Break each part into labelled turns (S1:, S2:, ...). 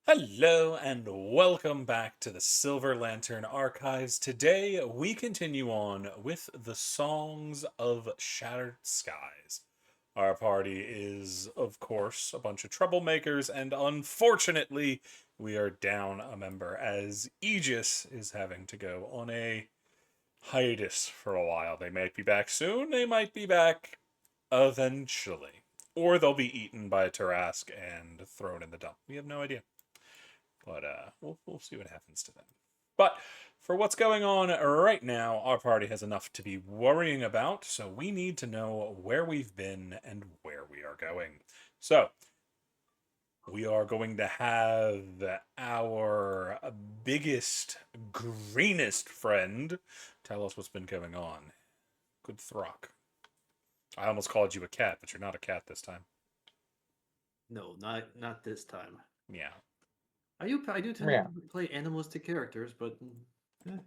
S1: Hello and welcome back to the Silver Lantern Archives. Today we continue on with the Songs of Shattered Skies. Our party is, of course, a bunch of troublemakers, and unfortunately, we are down a member as Aegis is having to go on a hiatus for a while. They might be back soon, they might be back eventually. Or they'll be eaten by a Tarask and thrown in the dump. We have no idea. But we'll see what happens to them. But for what's going on right now, our party has enough to be worrying about, so we need to know where we've been and where we are going. So we are going to have our biggest, greenest friend tell us what's been going on. Good Throck. I almost called you a cat, but you're not a cat this time.
S2: No, not this time.
S1: Yeah.
S2: I do tend
S3: Yeah.
S2: to play animalistic characters, but eh.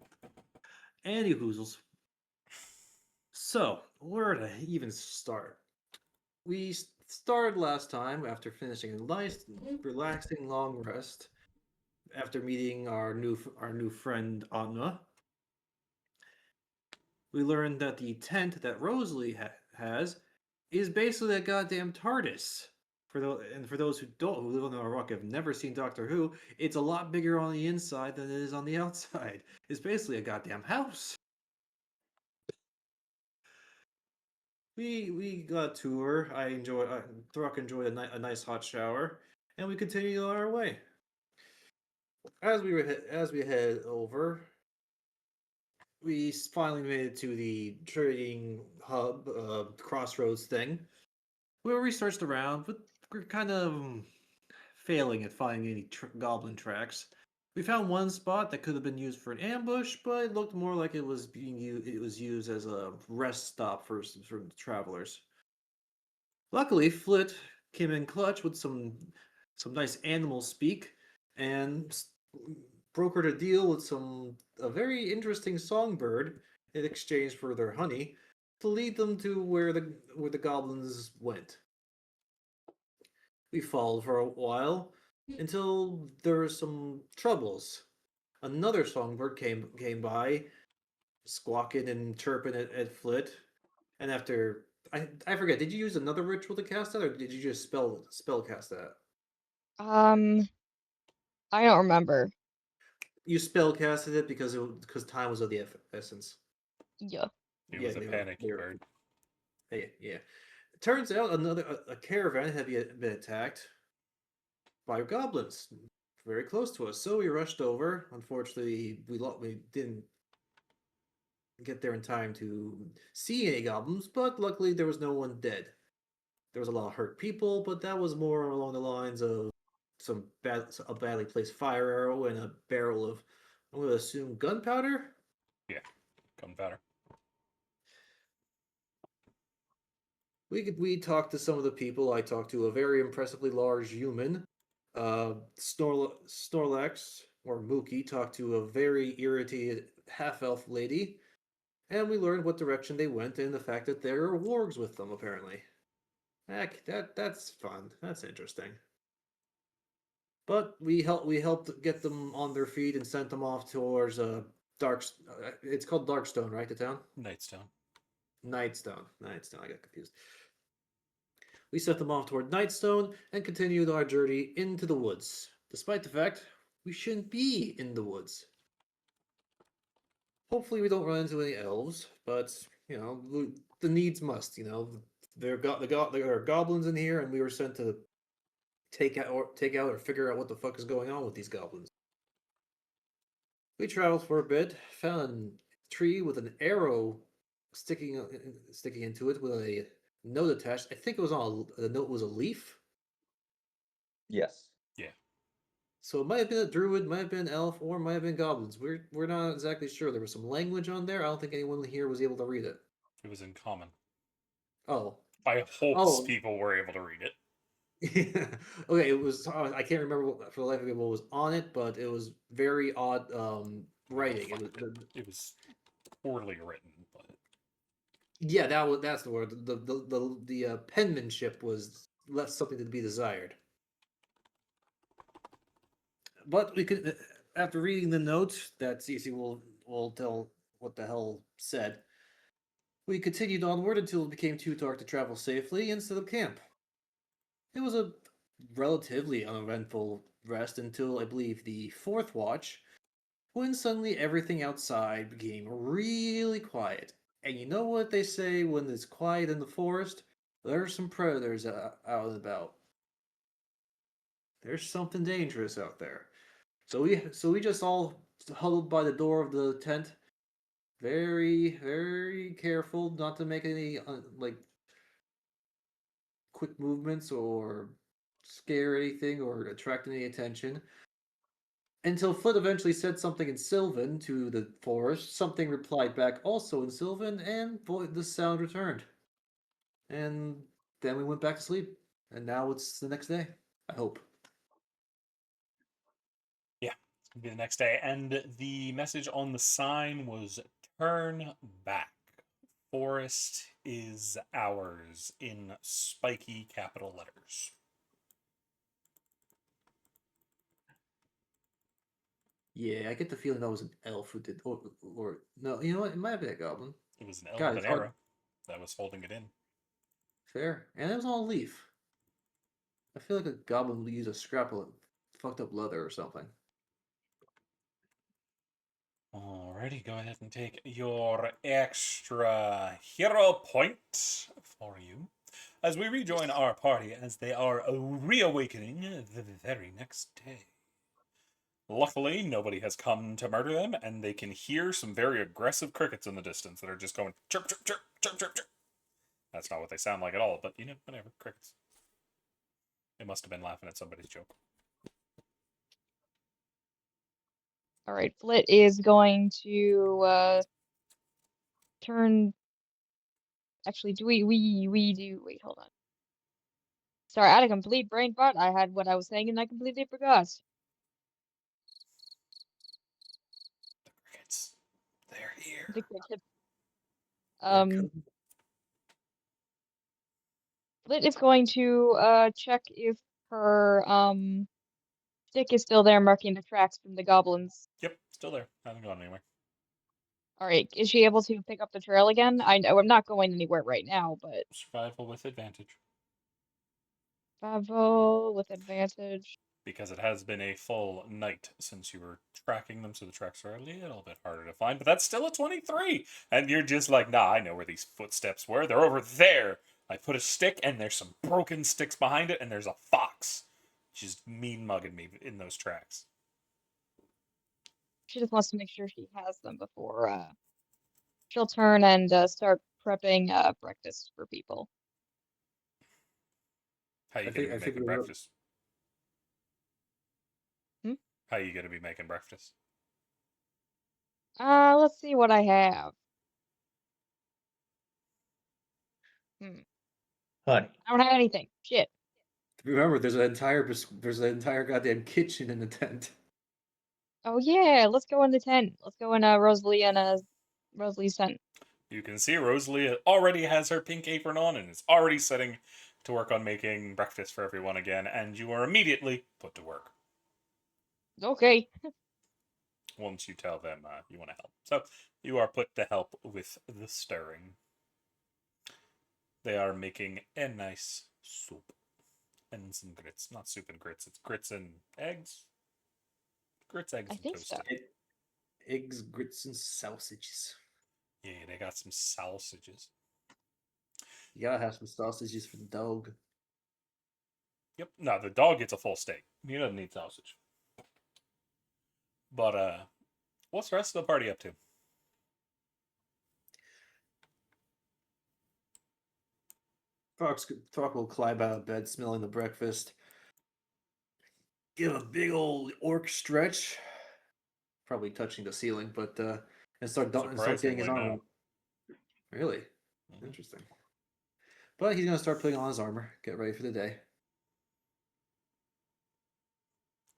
S2: Any hoozles. So where to even start? We started last time after finishing a nice, relaxing long rest. After meeting our new friend Anna, we learned that the tent that Rosalie has is basically a goddamn TARDIS. For those who don't who live on the rock have never seen Doctor Who, it's a lot bigger on the inside than it is on the outside. It's basically a goddamn house. We got a tour. Throck enjoyed a nice hot shower, and we continued on our way. As we head over, we finally made it to the trading hub crossroads thing. We researched around, but we're kind of failing at finding any goblin tracks. We found one spot that could have been used for an ambush, but it looked more like it was it was used as a rest stop for travelers. Luckily, Flit came in clutch with some nice animal speak and brokered a deal with a very interesting songbird in exchange for their honey to lead them to where the goblins went. We followed for a while until there were some troubles. Another songbird came by, squawking and chirping at Flit, and after I forget, did you use another ritual to cast that, or did you just spell cast that?
S3: Um, I don't remember.
S2: You spell casted it because time was of the essence.
S3: Yeah.
S1: It
S2: Yeah,
S1: was a
S2: they
S1: panicky
S2: were.
S1: bird.
S2: Yeah. Turns out a caravan had been attacked by goblins very close to us. So we rushed over. Unfortunately, we didn't get there in time to see any goblins, but luckily there was no one dead. There was a lot of hurt people, but that was more along the lines of a badly placed fire arrow and a barrel of, I'm going to assume, gunpowder.
S1: Yeah. Gunpowder.
S2: We talked to some of the people. I talked to a very impressively large human. Snorlax or Mookie talked to a very irritated half elf lady, and we learned what direction they went and the fact that there are wargs with them apparently. Heck, that's fun. That's interesting. But we helped get them on their feet and sent them off towards dark. It's called Darkstone, right? The town.
S1: Nightstone.
S2: Nightstone. Nightstone. I got confused. We sent them off toward Nightstone and continued our journey into the woods, despite the fact we shouldn't be in the woods. Hopefully, we don't run into any elves, but the needs must. There are goblins in here, and we were sent to take out or figure out what the fuck is going on with these goblins. We traveled for a bit, found a tree with an arrow sticking into it with a note attached. I think it was on the note was a leaf.
S3: Yes.
S1: Yeah.
S2: So it might have been a druid, might have been an elf, or might have been goblins. We're not exactly sure. There was some language on there. I don't think anyone here was able to read it.
S1: It was in common.
S2: Oh,
S1: I hope
S2: oh,
S1: people were able to read it.
S2: okay. It was. I can't remember for the life of me what was on it, but it was very odd writing. It was
S1: It was poorly written, but
S2: yeah, that's the word. The penmanship was left something to be desired. But we could, after reading the note that Cece will tell what the hell said, we continued onward until it became too dark to travel safely and set up camp. It was a relatively uneventful rest until I believe the fourth watch, when suddenly everything outside became really quiet. And you know what they say when it's quiet in the forest? There's some predators out and about. There's something dangerous out there. So we just all huddled by the door of the tent, very careful not to make any like quick movements or scare anything or attract any attention. Until Foot eventually said something in Sylvan to the forest. Something replied back also in Sylvan, and the sound returned. And then we went back to sleep. And now it's the next day. I hope.
S1: Yeah, it's gonna be the next day. And the message on the sign was turn back. Forest is ours in spiky capital letters.
S2: Yeah, I get the feeling that was an elf who did, or no, you know what? It might have been a goblin.
S1: It was an
S2: God,
S1: elven
S2: it's hard.
S1: arrow that was holding it in.
S2: Fair, and it was all leaf. I feel like a goblin would use a scrap of fucked up leather or something.
S1: Alrighty, go ahead and take your extra hero point for you as we rejoin our party as they are reawakening the very next day. Luckily, nobody has come to murder them, and they can hear some very aggressive crickets in the distance that are just going chirp, chirp, chirp, chirp, chirp, chirp. That's not what they sound like at all, but whatever, crickets. They must have been laughing at somebody's joke.
S3: All right, Flit is going to turn. Actually, do we do? Wait, hold on. Sorry, I had a complete brain fart. I had what I was saying, and I completely forgot.
S1: The crickets, they're here.
S3: The cricket.
S2: They're coming.
S3: Flit is going to check if her stick is still there, marking the tracks from the goblins.
S1: Yep, still there. Hasn't gone anywhere.
S3: All right, is she able to pick up the trail again? I know I'm not going anywhere right now, but
S1: Survival with advantage.
S3: survival with advantage.
S1: Because it has been a full night since you were tracking them, so the tracks are a little bit harder to find. But that's still a 23. And you're just like, nah, I know where these footsteps were. They're over there. I put a stick, and there's some broken sticks behind it, and there's a fox. She's mean mugging me in those tracks.
S3: She just wants to make sure she has them before she'll turn and start prepping breakfast for people.
S1: How you
S2: I
S1: gonna
S2: think
S1: be making
S2: we're
S1: breakfast?
S3: Hmm?
S1: How you gonna be making breakfast?
S3: Let's see what I have.
S4: Honey.
S3: I don't have anything. Shit.
S2: Remember, there's an entire goddamn kitchen in the tent.
S3: Oh yeah, let's go in the tent. Let's go in Rosalie and Rosalie's tent.
S1: You can see Rosalie already has her pink apron on and is already setting to work on making breakfast for everyone again, and you are immediately put to work
S3: Okay.
S1: once you tell them you want to help. So you are put to help with the stirring. They are making a nice soup and some grits. Not soup and grits, it's grits and eggs. Grits, eggs,
S3: I
S1: and
S3: think so.
S1: toasted.
S2: Eggs, grits, and sausages.
S1: Yeah, they got some sausages.
S2: You gotta have some sausages for the dog.
S1: Yep. No, the dog gets a full steak. He doesn't need sausage. But what's the rest of the party up to?
S2: Throck will climb out of bed, smelling the breakfast. Give a big old orc stretch, probably touching the ceiling, but and start getting his
S1: Surprisingly,
S2: armor.
S1: no.
S2: Really
S1: Mhm.
S2: interesting. But he's gonna start putting on his armor, get ready for the day.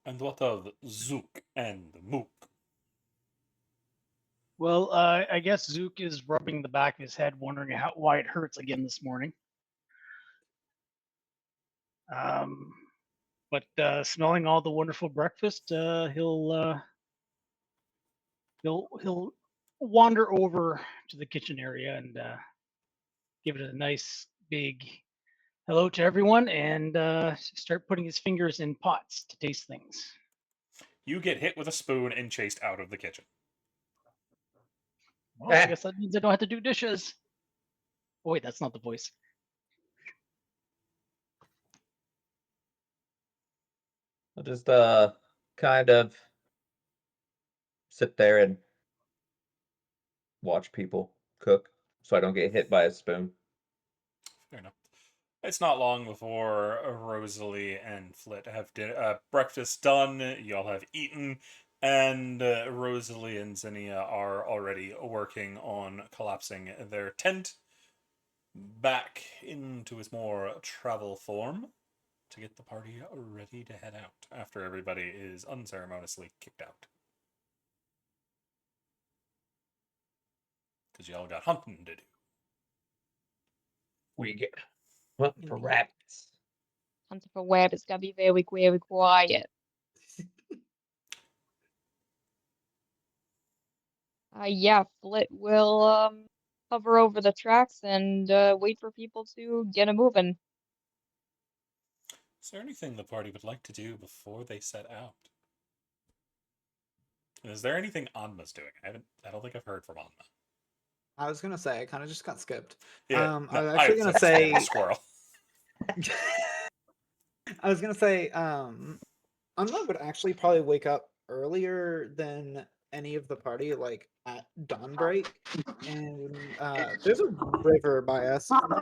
S1: And what of Zook and Mook?
S4: Well, I guess Zook is rubbing the back of his head, wondering why it hurts again this morning. But smelling all the wonderful breakfast, he'll wander over to the kitchen area and give it a nice big hello to everyone, and start putting his fingers in pots to taste things.
S1: You get hit with a spoon and chased out of the kitchen.
S4: Well, I guess that means I don't have to do dishes. Oh, wait, that's not the voice.
S5: I'll just kind of sit there and watch people cook so I don't get hit by a spoon.
S1: Fair enough. It's not long before Rosalie and Flit have breakfast done. Y'all have eaten, and Rosalie and Zinnia are already working on collapsing their tent back into its more travel form to get the party ready to head out after everybody is unceremoniously kicked out. Because y'all got hunting to do.
S5: We get hunting for rabbits.
S3: Hunting for web, it's gotta be very, very quiet. Yeah, Flit will hover over the tracks and wait for people to get a moving.
S1: Is there anything the party would like to do before they set out? And is there anything Anma's doing? I don't think I've heard from Anma.
S2: I was gonna say I kind of just got skipped.
S1: Yeah,
S2: I was actually gonna say
S1: squirrel.
S2: I was gonna say Anma would actually probably wake up earlier than any of the party, like at dawnbreak, and there's a river by us. Am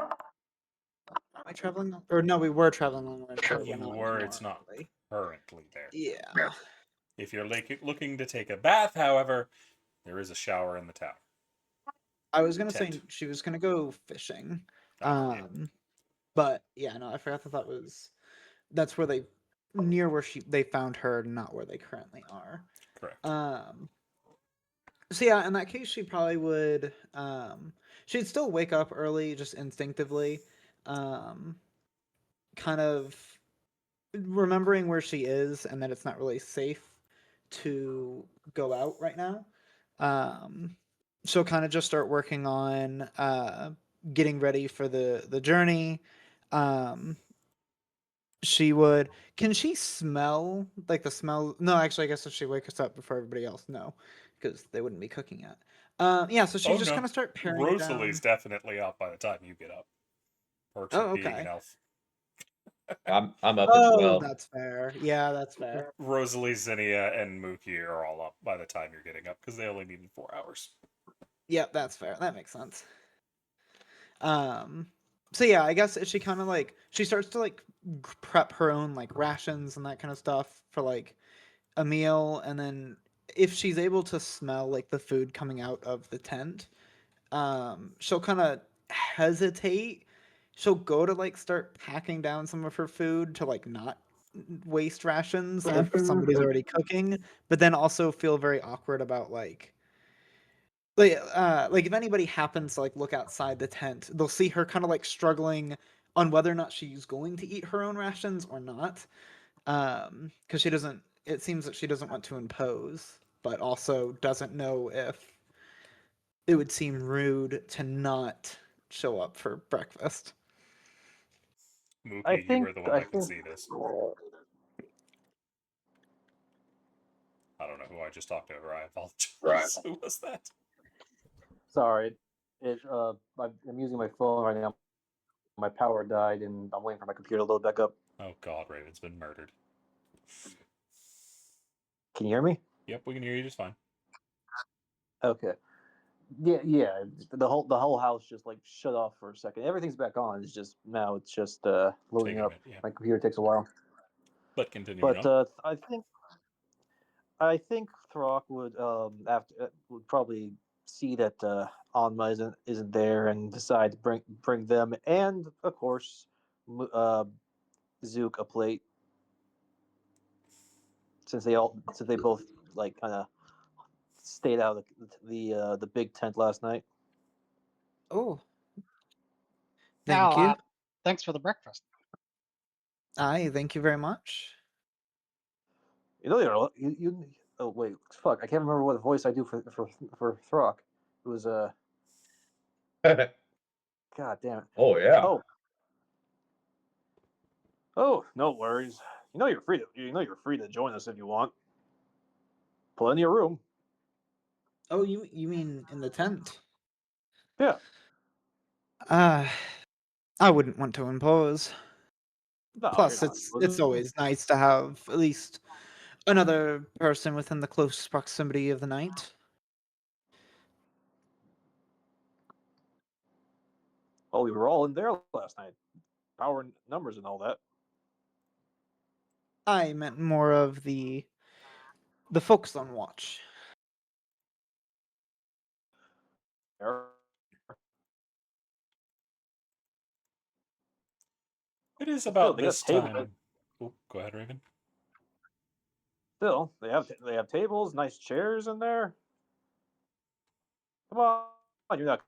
S2: I traveling? Or no, we were traveling on the river.
S1: You
S2: we're not
S1: were.
S2: anymore,
S1: It's not
S2: really.
S1: currently there.
S2: Yeah.
S1: If you're looking to take a bath, however, there is a shower in the tower.
S2: I was gonna say
S1: Tent.
S2: she was gonna go fishing.
S1: Oh, yeah.
S2: But yeah, no, I forgot that's where near where they found her, not where they currently are.
S1: Correct.
S2: So yeah, in that case, she probably would. She'd still wake up early, just instinctively, kind of remembering where she is and that it's not really safe to go out right now. She'll kind of just start working on getting ready for the journey. She would. Can she smell like the smell? No, actually, I guess if she wakes us up before everybody else, no, because they wouldn't be cooking yet. Yeah, so she just kind of start paring
S1: Rosalie's
S2: down.
S1: definitely up by the time you get up. Perks
S2: Oh,
S1: of being
S2: okay.
S1: an elf.
S5: I'm up as
S2: Oh,
S5: well.
S2: that's fair. Yeah, that's fair.
S1: Rosalie, Zinnia, and Mookie are all up by the time you're getting up because they only needed 4 hours.
S2: Yep, that's fair. That makes sense. So yeah, I guess she kind of like she starts to like prep her own like rations and that kind of stuff for like a meal, and then if she's able to smell like the food coming out of the tent, she'll kind of hesitate. She'll go to like start packing down some of her food to like not waste rations if somebody's already cooking, but then also feel very awkward about like if anybody happens to like look outside the tent, they'll see her kind of like struggling on whether or not she's going to eat her own rations or not, because she doesn't, it seems that she doesn't want to impose, but also doesn't know if it would seem rude to not show up for breakfast.
S1: Mookie, you were the one that could see this. I don't know who I just talked over. I apologize.
S6: Right.
S1: Who was that?
S6: Sorry, I'm using my phone right now. My power died, and I'm waiting for my computer to load back up.
S1: Oh God, Raven's been murdered.
S6: Can you hear me?
S1: Yep, we can hear you just fine.
S6: Okay. Yeah. The whole house just like shut off for a second. Everything's back on. It's just now it's just loading
S1: Taking a
S6: up.
S1: minute, yeah.
S6: My computer takes a while.
S1: But continuing
S6: But
S1: on.
S6: I think Throck would would probably see that Anma isn't there and decide to bring them and of course Zook a plate, since they both like kind of stayed out of the big tent last night.
S2: Oh, thank you.
S4: Thanks for the breakfast.
S2: Aye, thank you very much.
S6: You know you. Oh wait, fuck! I can't remember what voice I do for Throck. It was God damn it.
S5: Oh yeah.
S6: Oh, no worries. You're free to join us if you want. Plenty of room.
S2: Oh, you mean in the tent?
S6: Yeah.
S7: I wouldn't want to impose.
S6: No,
S7: Plus,
S6: you're not.
S7: it's always nice to have at least another person within the close proximity of the night.
S6: Oh, we were all in there last night. Power numbers and all that.
S7: I meant more of the folks on watch.
S1: It is
S6: Still,
S1: about
S6: they got
S1: this
S6: tables.
S1: time. Oh, go ahead, Raven.
S6: Still, they have tables, nice chairs in there. Come on, you're not.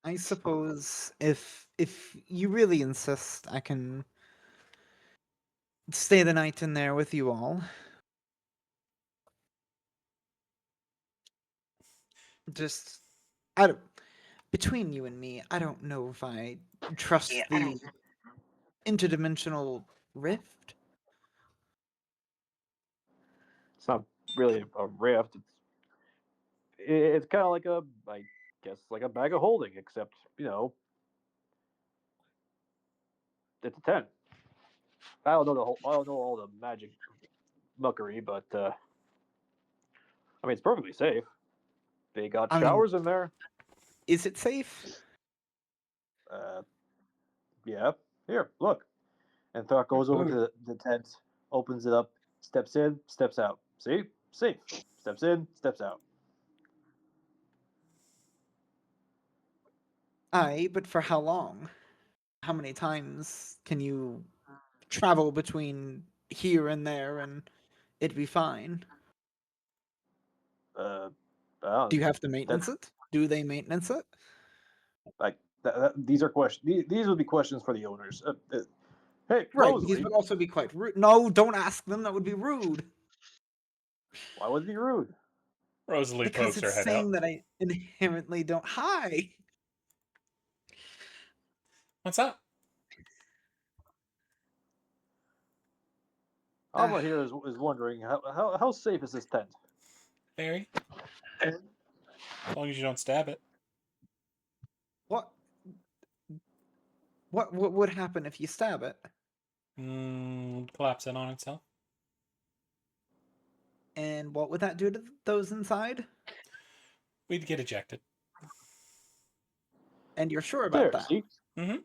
S7: I suppose if you really insist, I can stay the night in there with you all. Just I don't, between you and me, I don't know if I trust the interdimensional rift.
S6: It's not really a rift. It's kind of like I guess, like a bag of holding, except it's a tent. I don't know all the magic muckery, but I mean it's perfectly safe. They got
S7: I mean,
S6: showers in there.
S7: is it safe?
S6: Yeah. Here, look. And Thrak goes over to the tent, opens it up, steps in, steps out. See? Safe. Steps in, steps out.
S7: Aye, but for how long? How many times can you travel between here and there and it'd be fine? Do you have to maintenance it? Do they maintenance it?
S6: Like these are questions. These would be questions for the owners. Hey,
S7: Right,
S6: Rosalie,
S7: these would also be quite rude. No, don't ask them. That would be rude.
S6: why would it be rude?
S1: Rosalie
S7: Because
S1: pokes her
S7: it's
S1: head
S7: saying
S1: out.
S7: that I inherently don't. Hi.
S1: What's that?
S6: Alma here is wondering how safe is this tent?
S1: Very. As long as you don't stab it.
S7: What? What would happen if you stab it?
S1: Collapse in on itself.
S7: And what would that do to those inside?
S1: We'd get ejected.
S7: And you're sure about
S6: There,
S7: that?
S6: see?
S1: Mm-hmm.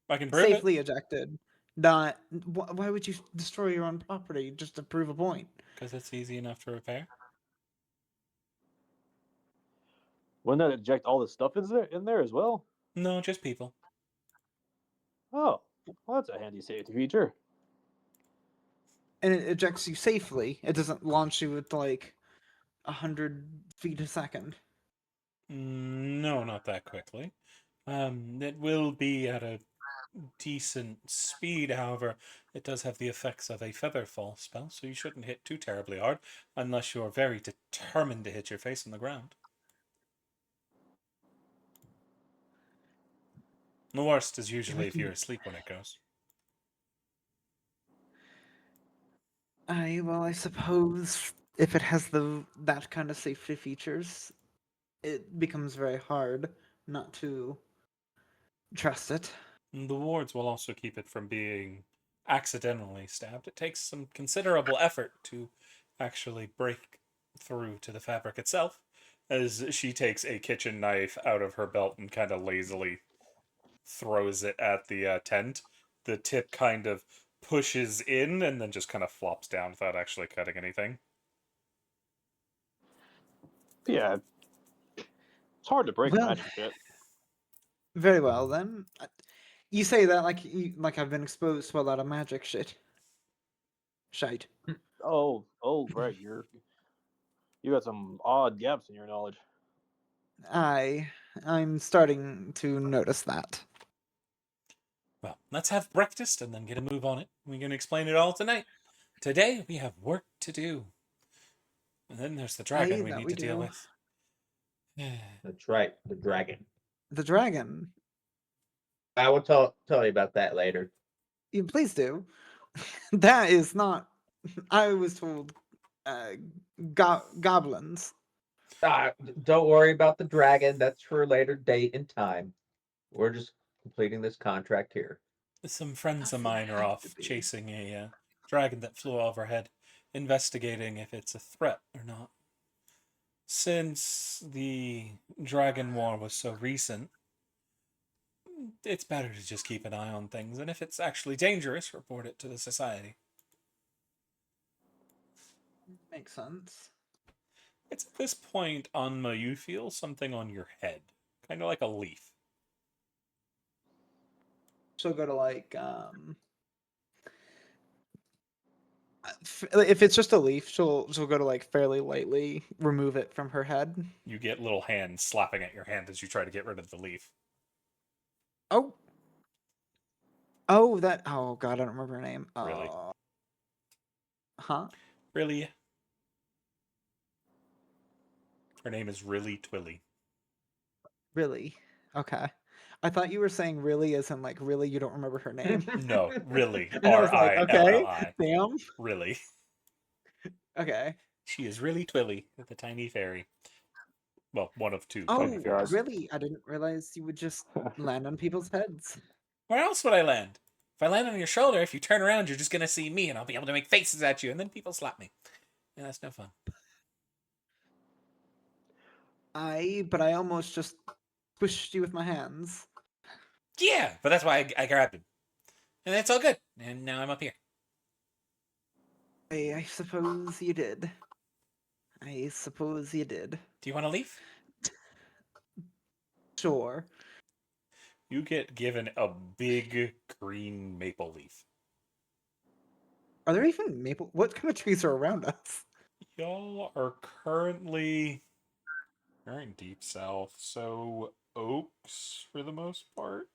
S1: I can prove it.
S7: Safely ejected. Not. Why would you destroy your own property just to prove a point?
S1: Because it's easy enough to repair.
S6: Wouldn't that eject all the stuff in there as well?
S1: No, just people.
S6: Oh, well, that's a handy safety feature.
S7: And it ejects you safely. It doesn't launch you with like 100 feet a second.
S1: No, not that quickly. It will be at a decent speed, however, it does have the effects of a feather fall spell, so you shouldn't hit too terribly hard unless you're very determined to hit your face on the ground. The worst is usually if you're asleep when it goes.
S7: Well, I suppose if it has that kind of safety features, it becomes very hard not to trust it.
S1: And the wards will also keep it from being accidentally stabbed. It takes some considerable effort to actually break through to the fabric itself, as she takes a kitchen knife out of her belt and kind of lazily throws it at the tent. The tip kind of pushes in and then just kind of flops down without actually cutting anything.
S6: Yeah. It's hard to break
S7: Well-
S6: magic shit.
S7: Very well then. You say that like I've been exposed to a lot of magic shit. Shite.
S6: Oh, right. You got some odd gaps in your knowledge.
S7: I'm starting to notice that.
S1: Well, let's have breakfast and then get a move on it. We can explain it all tonight. Today we have work to do. And then there's the dragon
S7: Aye,
S1: we
S7: that
S1: need
S7: we
S1: to deal
S7: do.
S1: with.
S5: That's right, the dragon.
S7: The dragon.
S5: I will tell you about that later.
S7: You please do. That is not. I was told goblins.
S5: Don't worry about the dragon. That's for a later date and time. We're just completing this contract here.
S1: Some friends of
S7: Doesn't
S1: mine are
S7: have
S1: off
S7: to be.
S1: chasing a dragon that flew overhead, investigating if it's a threat or not. Since the dragon war was so recent, it's better to just keep an eye on things, and if it's actually dangerous, report it to the society.
S7: Makes sense.
S1: It's at this point, Anma, you feel something on your head, kind of like a leaf.
S7: She'll go to like if it's just a leaf, she'll go to like fairly lightly remove it from her head.
S1: You get little hands slapping at your hand as you try to get rid of the leaf.
S7: Oh, that. Oh God, I don't remember her name.
S1: Really?
S7: Huh?
S1: Really? Her name is Really Twilly.
S7: Really? Okay. I thought you were saying really as in like really you don't remember her name.
S1: No, Really.
S7: And I was like, okay,
S1: R-I-L-L-I.
S7: damn.
S1: Really.
S7: Okay.
S1: She is Really Twilly, the tiny fairy. Well, one of two
S7: Oh,
S1: tiny fairies.
S7: really? I didn't realize you would just land on people's heads.
S1: Where else would I land? If I land on your shoulder, if you turn around, you're just gonna see me, and I'll be able to make faces at you, and then people slap me. Yeah, that's no fun.
S7: But I almost just squished you with my hands.
S1: Yeah, but that's why I grabbed him. And that's all good. And now I'm up here.
S7: I suppose you did. I suppose you did.
S1: Do you want a leaf?
S7: Sure.
S1: You get given a big green maple leaf.
S7: Are there even maple? What kind of trees are around us?
S1: Y'all are currently... You're in deep south, so oaks for the most part.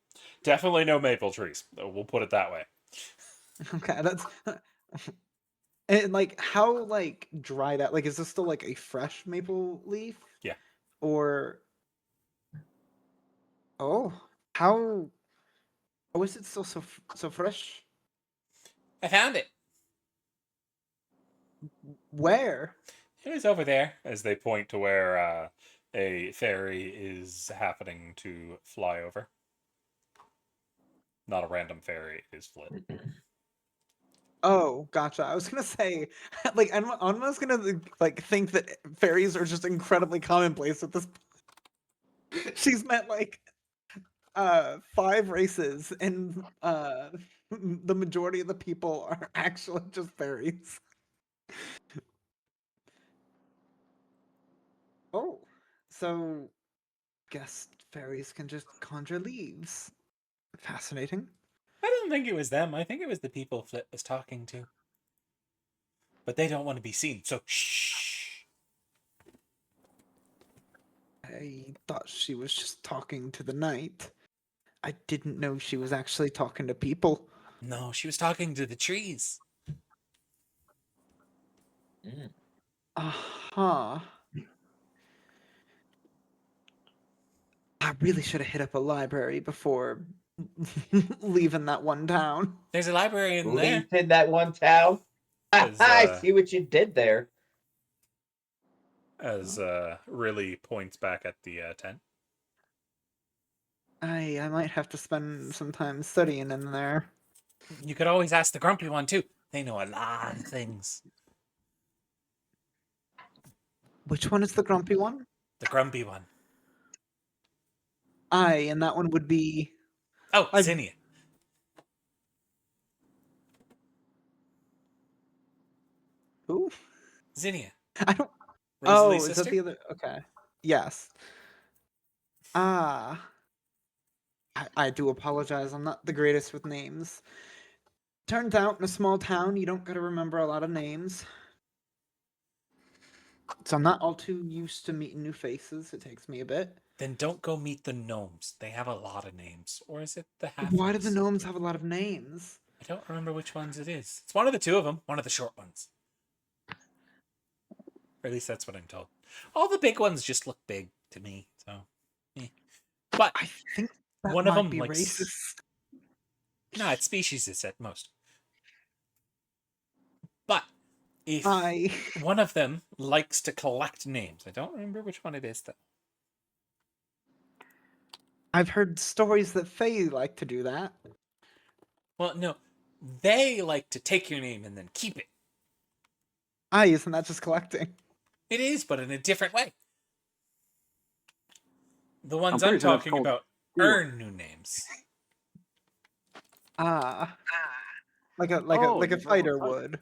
S1: Definitely no maple trees. We'll put it that way.
S7: Okay, that's. And like, how like dried out? Like, is this still like a fresh maple leaf?
S1: Yeah.
S7: Or. Oh, how? Oh, is it still so fresh?
S1: I found it.
S7: Where?
S1: It was over there, as they point to where a ferry is happening to fly over. Not a random ferry, it is Flit.
S7: Oh, gotcha. I was gonna say, like, I'm almost gonna like think that fairies are just incredibly commonplace at this. She's met like 5 races, and the majority of the people are actually just fairies. Oh, so guess fairies can just conjure leaves. Fascinating.
S1: I don't think it was them. I think it was the people Flit was talking to. But they don't want to be seen, so shh.
S7: I thought she was just talking to the night. I didn't know she was actually talking to people.
S1: No, she was talking to the trees.
S7: Uh-huh. I really should have hit up a library before leaving that one town.
S1: There's a library in there.
S5: Leaf in that one town.
S1: As,
S5: I see what you did there.
S1: As Really points back at the tent.
S7: I might have to spend some time studying in there.
S1: You could always ask the grumpy one, too. They know a lot of things.
S7: Which one is the grumpy one?
S1: The grumpy one.
S7: Aye, and that one would be...
S1: Oh,
S7: I've-
S1: Zinnia.
S7: Who?
S1: Zinnia.
S7: I don't...
S1: Rosalie's
S7: is
S1: sister?
S7: that the other... Okay. Yes. Ah. I do apologize. I'm not the greatest with names. Turns out in a small town, you don't gotta remember a lot of names. So I'm not all too used to meeting new faces. It takes me a bit.
S1: Then don't go meet the gnomes. They have a lot of names. Or is it the halflings?
S7: Why do the gnomes have a lot of names?
S1: I don't remember which ones it is. It's one of the two of them. One of the short ones. Or at least that's what I'm told. All the big ones just look big to me. So, But
S7: I think that
S1: one
S7: might
S1: of them
S7: be
S1: like
S7: racist.
S1: no, it's species at most. But if
S7: I
S1: one of them likes to collect names, I don't remember which one it is though.
S7: I've heard stories that Fae like to do that.
S1: Well, no, they like to take your name and then keep it.
S7: Isn't that just collecting?
S1: It is, but in a different way. The ones
S6: pretty
S1: I'm
S6: sure that's
S1: talking
S6: called
S1: about
S6: stealing.
S1: earn new names.
S7: Like a
S6: Oh, you know,
S7: fighter
S6: I-
S7: would.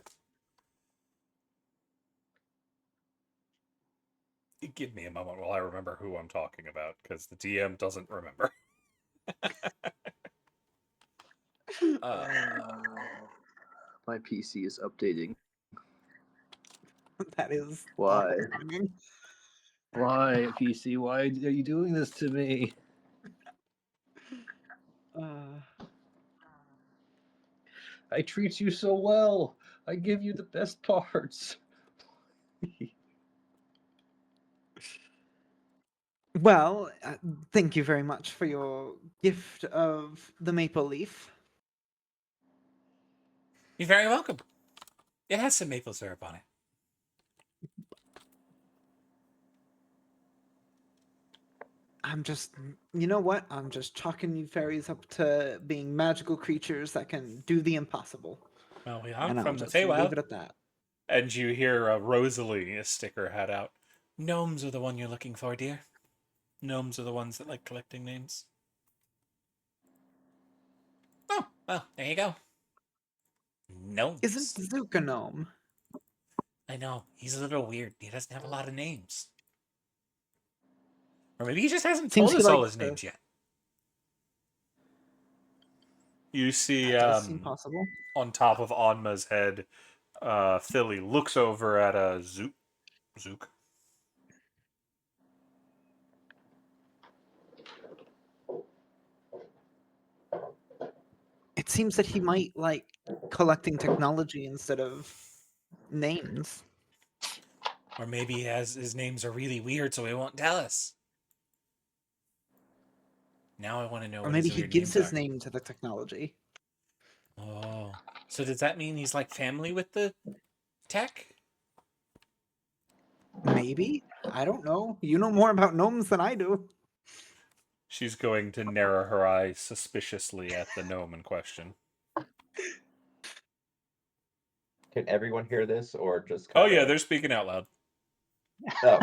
S1: Give me a moment while I remember who I'm talking about, because the DM doesn't remember.
S6: My PC is updating.
S7: That is
S6: Why?
S7: awful timing.
S6: Why, PC? Why are you doing this to me? I treat you so well. I give you the best parts.
S7: Well, thank you very much for your gift of the maple leaf.
S1: You're very welcome. It has some maple syrup on it.
S7: I'm just, you know what? I'm just chalking you fairies up to being magical creatures that can do the impossible.
S1: Well, we are
S7: And I'll
S1: from the
S7: just leave
S1: Feywild.
S7: it at that.
S1: And you hear Rosalie stick her head out. Gnomes are the one you're looking for, dear. Gnomes are the ones that like collecting names. Oh, well, there you go. Gnomes.
S7: Isn't Zook a gnome?
S1: I know, he's a little weird. He doesn't have a lot of names. Or maybe he just hasn't
S7: Seems
S1: told
S7: he
S1: us all
S7: likes
S1: his
S7: to-
S1: names yet. You see,
S7: That does seem possible.
S1: on top of Onma's head, Philly looks over at Zook.
S7: It seems that he might like collecting technology instead of names.
S1: Or maybe his names are really weird, so he won't tell us. Now I want to know
S7: Or
S1: what
S7: maybe
S1: his
S7: he
S1: weird
S7: gives
S1: names
S7: his
S1: are.
S7: name to the technology.
S1: Oh, so does that mean he's like family with the tech?
S7: Maybe? I don't know. You know more about gnomes than I do.
S1: She's going to narrow her eyes suspiciously at the gnome in question.
S5: Can everyone hear this, or just?
S1: Oh
S5: kinda-
S1: yeah, they're speaking out loud.
S5: Oh,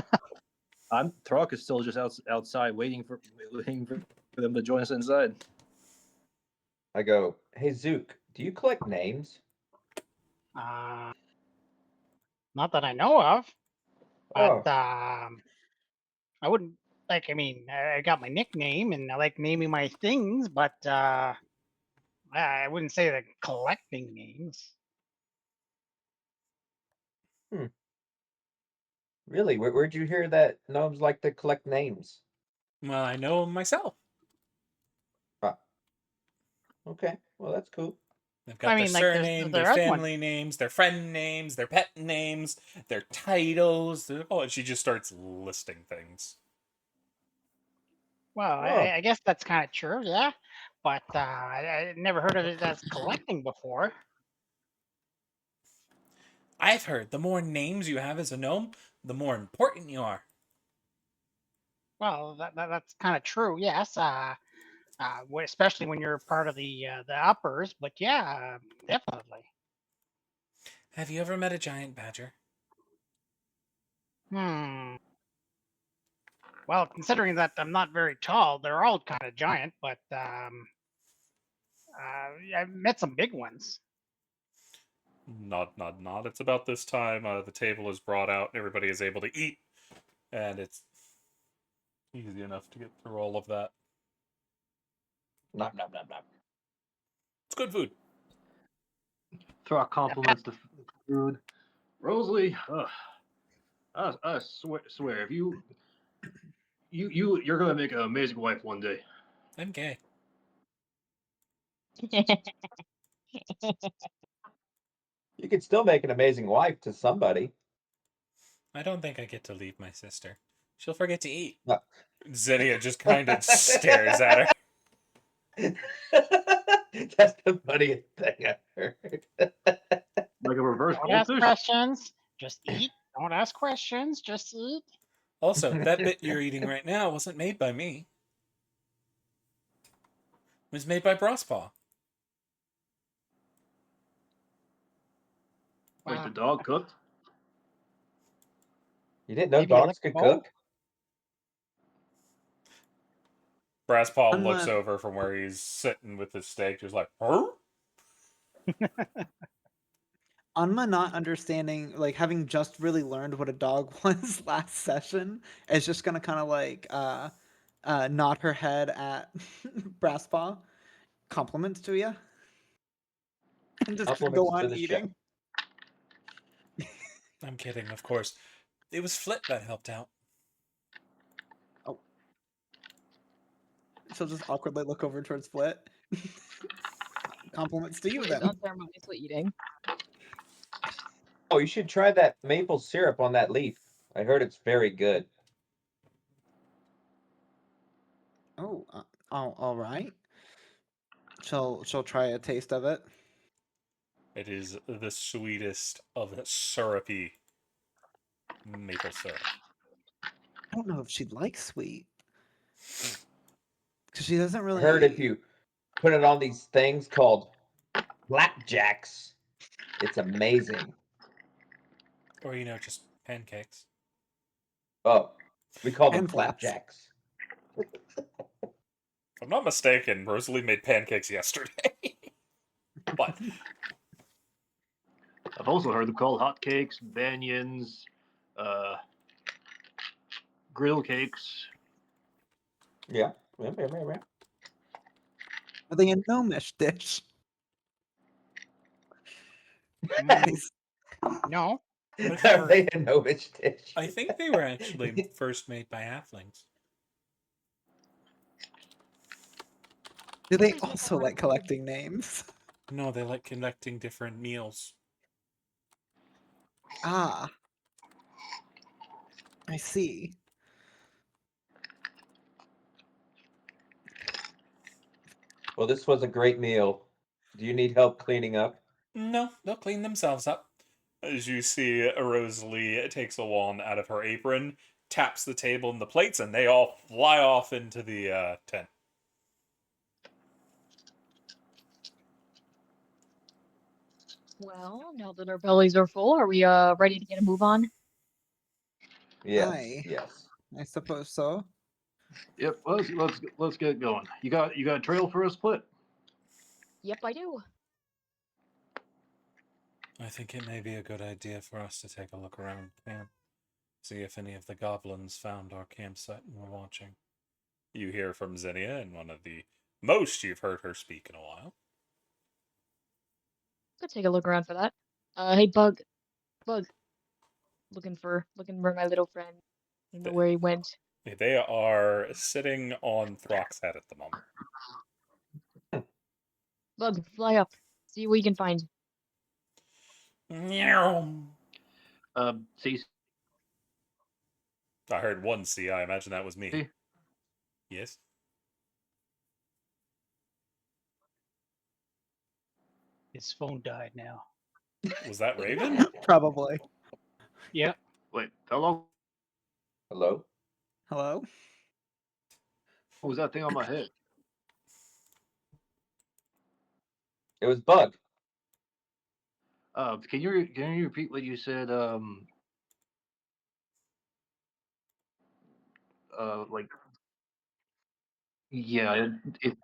S6: Throk is still just outside waiting for them to join us inside.
S5: I go. Hey Zook, do you collect names?
S4: Not that I know of,
S5: Oh,
S4: but I wouldn't like. I mean, I got my nickname, and I like naming my things, but I wouldn't say that collecting names.
S5: really? Where'd you hear that gnomes like to collect names?
S1: Well, I know him myself.
S5: Okay, well that's cool.
S1: They've got
S4: I
S1: their
S4: mean, like, there's
S1: surname,
S4: the
S1: their
S4: other one.
S1: family names, their friend names, their pet names, their titles. Oh, and she just starts listing things.
S4: Well,
S5: Oh.
S4: I guess that's kind of true, yeah. But I never heard of it as collecting before.
S1: I've heard the more names you have as a gnome, the more important you are.
S4: Well, that's kind of true, yes. Especially when you're part of the uppers. But yeah, definitely.
S1: Have you ever met a giant badger?
S4: Well, considering that I'm not very tall, they're all kind of giant. But I've met some big ones.
S1: Not. It's about this time. The table is brought out and everybody is able to eat. And it's easy enough to get through all of that.
S5: Nom nom nom nom.
S1: It's good food.
S6: Throk compliments the food. Rosalie, I swear, if you
S8: You're gonna make an amazing wife one day.
S1: I'm gay.
S5: You could still make an amazing wife to somebody.
S1: I don't think I get to leave my sister. She'll forget to eat.
S5: No.
S1: Zinnia just kind of stares at her.
S5: That's the funniest thing I've heard.
S8: Like a reverse
S4: Don't ask
S8: goldfish.
S4: questions. Just eat. Don't ask questions. Just eat.
S1: Also, that bit you're eating right now wasn't made by me. It was made by Brospaw.
S8: Like
S4: Wow.
S8: the dog cooked.
S5: You didn't know
S4: Maybe you
S5: dogs
S4: lick
S5: could
S4: the bowl?
S5: cook?
S1: Brasspaw
S7: I'm
S1: looks
S7: not-
S1: over from where he's sitting with his steak, just like, huh?
S7: Anma not understanding, like having just really learned what a dog was last session, is just gonna kind of like nod her head at Brasspaw. Compliments to you, and just
S5: Compliments
S7: go
S5: to
S7: on
S5: the
S7: eating.
S1: I'm kidding, of course. It was Flit that helped out.
S7: She'll just awkwardly look over towards Flit. Compliments to you
S3: Flit is
S7: then.
S3: unceremoniously eating.
S5: Oh, you should try that maple syrup on that leaf. I heard it's very good.
S7: Oh, all right. She'll try a taste of it.
S1: It is the sweetest of the syrupy maple syrup.
S7: I don't know if she'd like sweet, because she doesn't
S5: I
S7: really.
S5: heard if you put it on these things called flapjacks, it's amazing.
S1: Or, just pancakes.
S5: Oh, we call them
S7: And flaps.
S5: flapjacks.
S1: If I'm not mistaken, Rosalie made pancakes yesterday. But
S8: I've also heard them called hot cakes, banyans, grill cakes.
S5: Yeah.
S7: Are they a gnomish dish? Nice.
S4: No.
S5: Are they a gnomish dish?
S1: I think they were actually first made by halflings.
S7: Do they
S3: Please make
S7: also
S3: that
S7: like
S3: right.
S7: collecting names?
S1: No, they like conducting different meals.
S7: Ah. I see.
S5: Well, this was a great meal. Do you need help cleaning up?
S1: No, they'll clean themselves up. As you see, Rosalie takes a wand out of her apron, taps the table and the plates, and they all fly off into the tent.
S3: Well, now that our bellies are full, are we ready to get a move on?
S5: Yes.
S7: Aye.
S5: Yes.
S7: I suppose so.
S8: Yep. Let's get going. You got a trail for us, Split?
S3: Yep, I do.
S1: I think it may be a good idea for us to take a look around camp. See if any of the goblins found our campsite and were watching. You hear from Zinnia in one of the most you've heard her speak in a while.
S3: Could take a look around for that. Hey, Bug. Looking for my little friend. I don't know where he went.
S1: They are sitting on Throck's head at the moment.
S3: Bug, fly up. See what you can find.
S1: Meow.
S8: See,
S1: I heard one C. I imagine that was me.
S8: Hey.
S1: Yes.
S4: His phone died now.
S1: Was that Raven?
S7: Probably.
S4: Yeah.
S8: wait, how long
S5: Hello?
S7: Hello?
S8: was that thing on my head?
S5: It was Bug.
S8: Can you repeat what you said? Like, yeah, it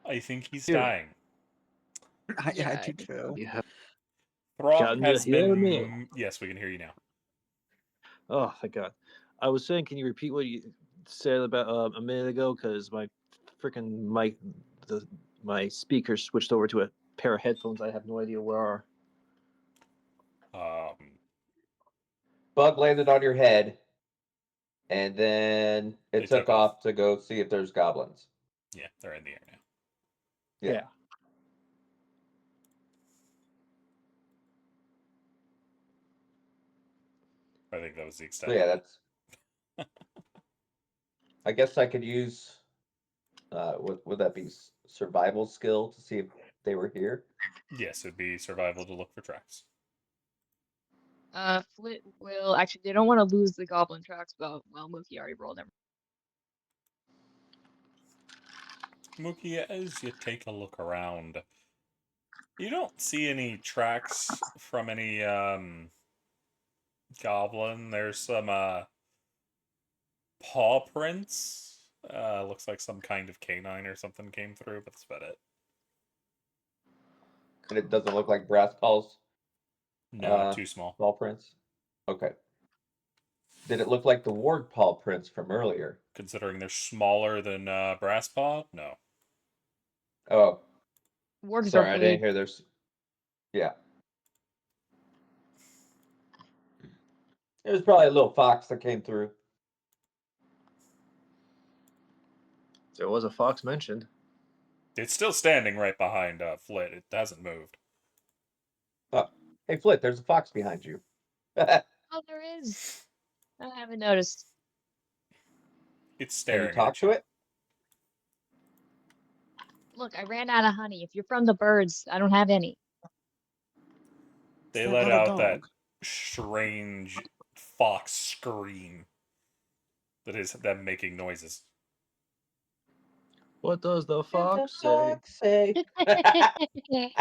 S1: I think he's
S8: Here.
S1: dying.
S7: I
S3: Yeah,
S7: do too.
S8: yeah.
S1: Throck
S6: Can
S1: has
S6: you hear
S1: been.
S6: me?
S1: Yes, we can hear you now.
S6: Oh, thank God. I was saying, can you repeat what you said about a minute ago? Because my freaking my speaker switched over to a pair of headphones. I have no idea where are.
S5: bug landed on your head, and then
S1: They
S5: it took
S1: took off.
S5: off to go see if there's goblins.
S1: Yeah, they're in the air now.
S5: Yeah.
S1: I think that was the
S5: So
S1: extent.
S5: yeah,
S1: of it.
S5: that's. I guess I could use. Would that be survival skill to see if they were here?
S1: Yes, it'd be survival to look for tracks.
S3: Flit will actually. They don't want to lose the goblin tracks, but well, Mookie already rolled them.
S1: Mookie, as you take a look around, you don't see any tracks from any goblin. There's some paw prints. Looks like some kind of canine or something came through, but that's about it.
S5: And it doesn't look like brass paws.
S1: No, too small.
S5: Paw prints. Okay. Did it look like the ward paw prints from earlier?
S1: Considering they're smaller than brass paw, no.
S5: Oh,
S3: Wargs
S5: sorry,
S3: are
S5: I
S3: big.
S5: didn't hear there's. Yeah. It was probably a little fox that came through.
S6: There was a fox mentioned.
S1: It's still standing right behind Flit. It hasn't moved.
S5: Oh, hey, Flit, there's a fox behind you.
S3: Oh, there is. I haven't noticed.
S1: It's
S5: Can you
S1: staring
S5: talk
S1: at you.
S5: to it?
S3: Look, I ran out of honey. If you're from the birds, I don't have any.
S1: They
S7: Is that
S1: let
S7: not a
S1: out that
S7: dog?
S1: strange fox scream that is them making noises.
S6: What does the fox say?
S5: say?
S1: Because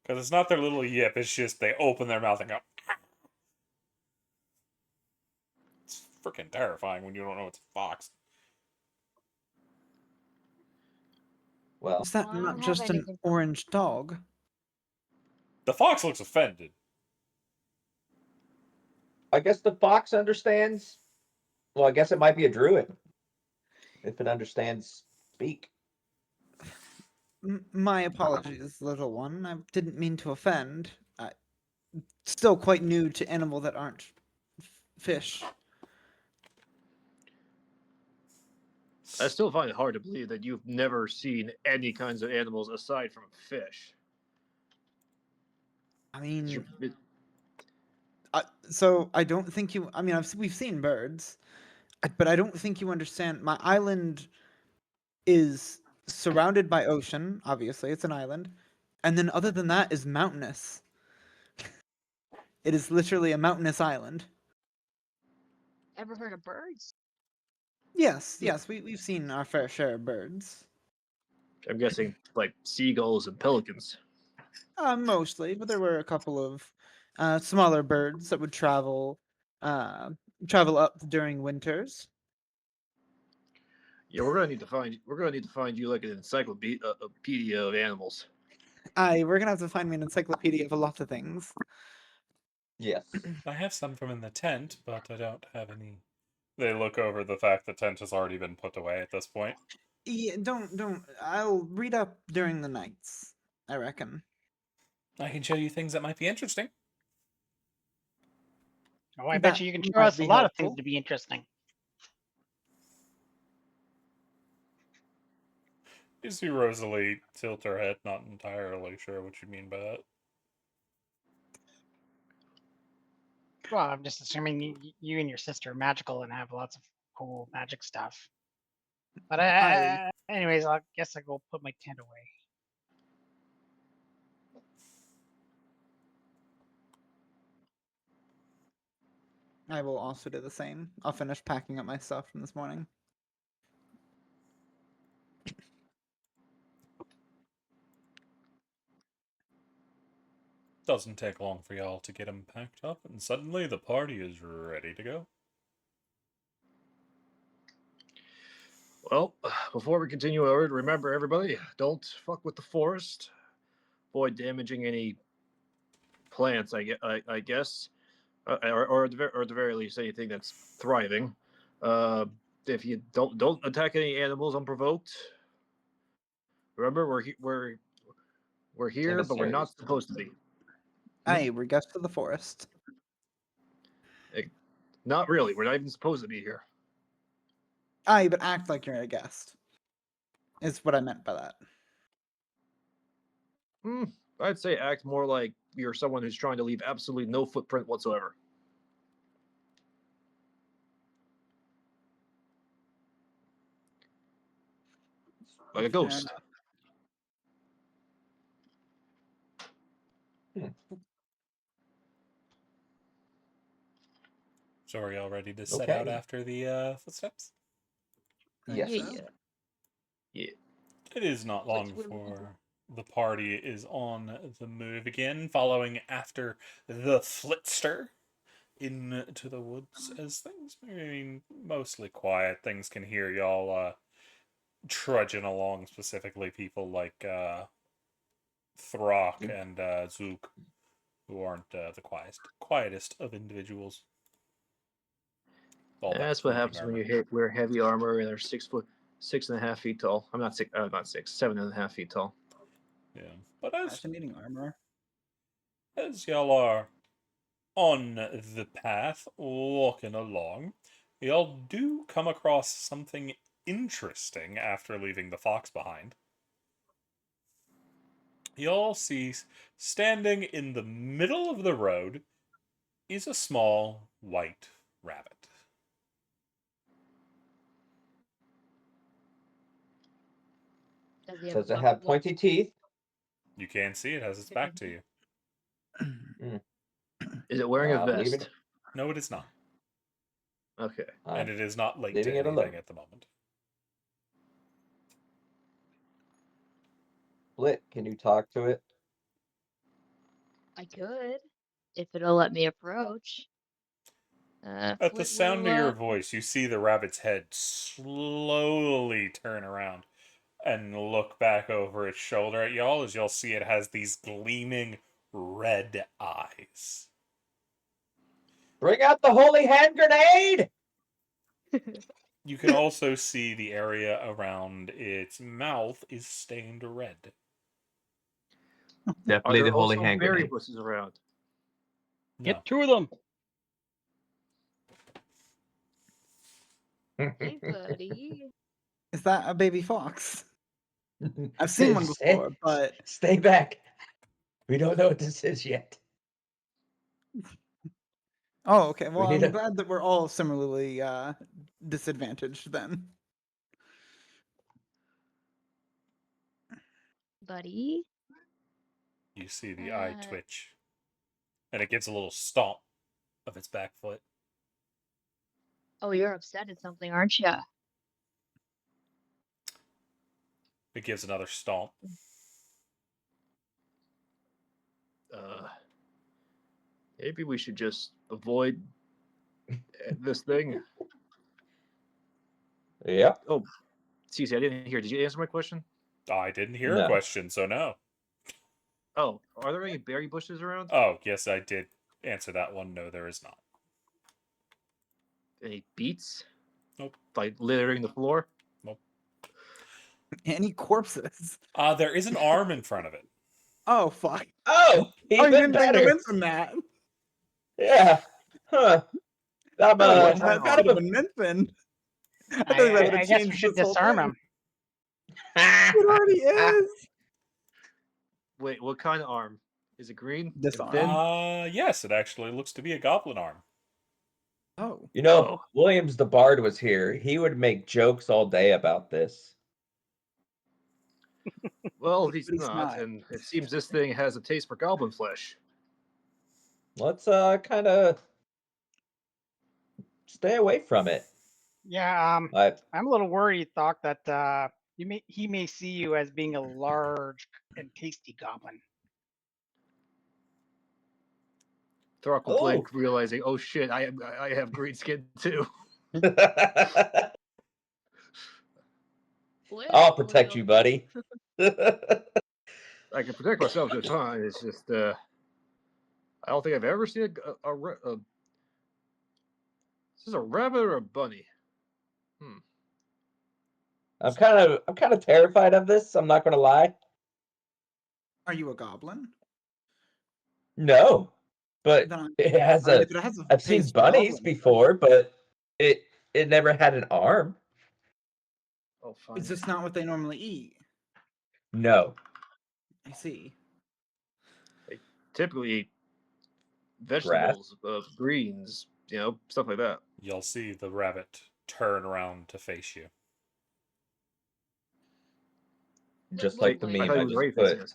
S1: it's not their little yip, it's just they open their mouth and go. It's freaking terrifying when you don't know it's a fox.
S5: Well,
S7: Is that
S3: Well, I
S7: not
S3: don't have
S7: just an
S3: anything.
S7: orange dog?
S1: The fox looks offended.
S5: I guess the fox understands. Well, I guess it might be a druid. If it understands speak.
S7: My apologies, little one. I didn't mean to offend. I still quite new to animal that aren't fish.
S6: I still find it hard to believe that you've never seen any kinds of animals aside from fish.
S7: I mean,
S6: It-
S7: so I don't think you. I mean, we've seen birds, but I don't think you understand. My island is surrounded by ocean. Obviously, it's an island, and then other than that is mountainous. It is literally a mountainous island.
S3: Ever heard of birds?
S7: Yes, we've seen our fair share of birds.
S6: I'm guessing like seagulls and pelicans.
S7: Mostly, but there were a couple of smaller birds that would travel up during winters.
S6: Yeah, we're gonna need to find you like an encyclopedia of animals.
S7: We're gonna have to find me an encyclopedia of a lot of things.
S5: Yes.
S1: I have some from in the tent, but I don't have any. They look over the fact the tent has already been put away at this point.
S7: Yeah, don't. I'll read up during the nights, I reckon.
S1: I can show you things that might be interesting.
S4: Oh, I bet
S7: That
S4: you can show
S7: might
S4: us a
S7: be
S4: lot of things
S7: helpful.
S4: to be interesting.
S1: You see Rosalie tilt her head, not entirely sure what you mean by that.
S4: Well, I'm just assuming you and your sister are magical and have lots of cool magic stuff. But anyways, I guess I go put my tent away.
S7: I will also do the same. I'll finish packing up my stuff from this morning.
S1: Doesn't take long for y'all to get them packed up, and suddenly the party is ready to go.
S6: Well, before we continue onward, remember everybody, don't fuck with the forest. Avoid damaging any plants. I guess, or at the very least, anything that's thriving. If you don't attack any animals unprovoked. Remember, we're here, but we're not
S5: Emissaries.
S6: supposed to be.
S7: Aye, we're guests of the forest.
S6: Not really. We're not even supposed to be here.
S7: Aye, but act like you're a guest. Is what I meant by that.
S6: I'd say act more like you're someone who's trying to leave absolutely no footprint whatsoever. Like a
S7: Fair
S6: ghost.
S7: enough.
S1: So are y'all ready to set out
S5: Okay.
S1: after the footsteps?
S2: Think
S5: Yes.
S2: so.
S6: Yeah.
S1: It is not
S3: What
S1: long
S3: will we do?
S1: before the party is on the move again, following after the Flitster into the woods as things, I mean, mostly quiet. Things can hear y'all trudging along, specifically people like Throck and Zook, who aren't the quietest of individuals. All that
S6: That's what
S1: floating
S6: happens when
S1: armor.
S6: you wear heavy armor and are 6'6.5" feet tall. I'm not 6. Not 6. 7.5 feet tall.
S1: Yeah, but as
S7: Fascinating armor.
S1: y'all are on the path, walking along, y'all do come across something interesting after leaving the fox behind. Y'all see, standing in the middle of the road is a small white rabbit.
S3: Does he have
S5: Does
S3: a
S5: it have
S3: bucket
S5: pointy teeth?
S1: You can see it has its back to you.
S6: Is it wearing a
S5: Leaving
S6: vest?
S5: it.
S1: No, it is not.
S6: Okay.
S1: And it is not linked
S5: leaving
S1: to
S5: it
S1: anything
S5: alone.
S1: at the moment.
S5: Flit, can you talk to it?
S3: I could, if it'll let me approach.
S1: At the
S3: Flit
S1: sound
S3: will,
S1: of your voice, you see the rabbit's head slowly turn around and look back over its shoulder at y'all as y'all see it has these gleaming red eyes.
S5: Bring out the holy hand grenade!
S1: You can also see the area around its mouth is stained red.
S6: Are
S5: Definitely
S6: there
S5: the holy
S6: also
S5: hand
S6: berry
S5: grenade.
S6: bushes around?
S1: No.
S4: Get 2 of them.
S3: Hey, buddy.
S7: Is that a baby fox? I've seen one before, but
S5: Stay back. We don't know what this is yet.
S7: oh, okay. Well,
S5: need
S7: I'm
S5: a-
S7: glad that we're all similarly disadvantaged then.
S3: Buddy.
S1: You see the eye
S3: Uh,
S1: twitch. And it gives a little stomp of its back foot.
S3: Oh, you're upset at something, aren't you?
S1: It gives another stomp.
S6: Maybe we should just avoid this thing.
S5: Yep.
S6: Oh, Cece, I didn't hear. Did you answer my question?
S1: I didn't hear a
S5: No.
S1: question, so no.
S6: Oh, are there any berry bushes around?
S1: Oh, yes, I did answer that one. No, there is not.
S6: Any beets?
S1: Nope.
S6: Like littering the floor?
S7: Any corpses?
S1: There is an arm in front of it.
S7: Oh fuck!
S5: Oh,
S7: Oh, you
S5: even
S7: didn't think to
S5: better.
S7: mention that.
S5: Yeah. Huh. I'm,
S6: What kind
S7: that
S6: of
S7: should
S5: kind
S7: have
S5: of
S7: been mentioned. I think that would
S4: I
S7: have
S4: guess we
S7: changed
S4: should
S7: this whole
S4: disarm
S7: thing.
S4: him.
S7: It already is.
S6: Wait, what kind of arm? Is it green? and
S7: Disarm.
S6: thin?
S1: Yes, it actually looks to be a goblin arm.
S7: Oh,
S5: You know,
S6: Oh.
S5: Williams the Bard was here. He would make jokes all day about this.
S6: Well, he's
S7: But he's
S6: not,
S7: not.
S6: and it seems this thing has a taste for goblin flesh.
S5: Let's kind of stay away from it.
S4: Yeah,
S5: I
S4: I'm a little worried, Thok, that he may see you as being a large and tasty goblin.
S6: Throck will
S5: Oh.
S6: blink, realizing, oh shit, I have green skin too.
S3: Flit
S5: I'll protect
S3: will-
S5: you, buddy.
S6: I can protect myself just fine. It's just, I don't think I've ever seen this is a rabbit or a bunny?
S5: I'm kind of terrified of this. I'm not gonna lie.
S7: are you a goblin?
S5: No, but
S7: Then
S5: it has
S7: I mean,
S5: a.
S7: if it has a
S5: I've seen
S7: face
S5: bunnies
S7: goblin,
S5: before, but it never had an arm.
S6: Oh, fine.
S7: it's just not what they normally eat.
S5: No.
S7: I see.
S6: Typically eat vegetables, greens, stuff like that.
S1: You'll see the rabbit turn around to face you.
S5: Just
S3: Look,
S5: like the
S3: wait,
S6: I
S5: meme
S6: thought
S5: I
S6: he was
S5: just
S6: already
S5: put.
S6: facing us.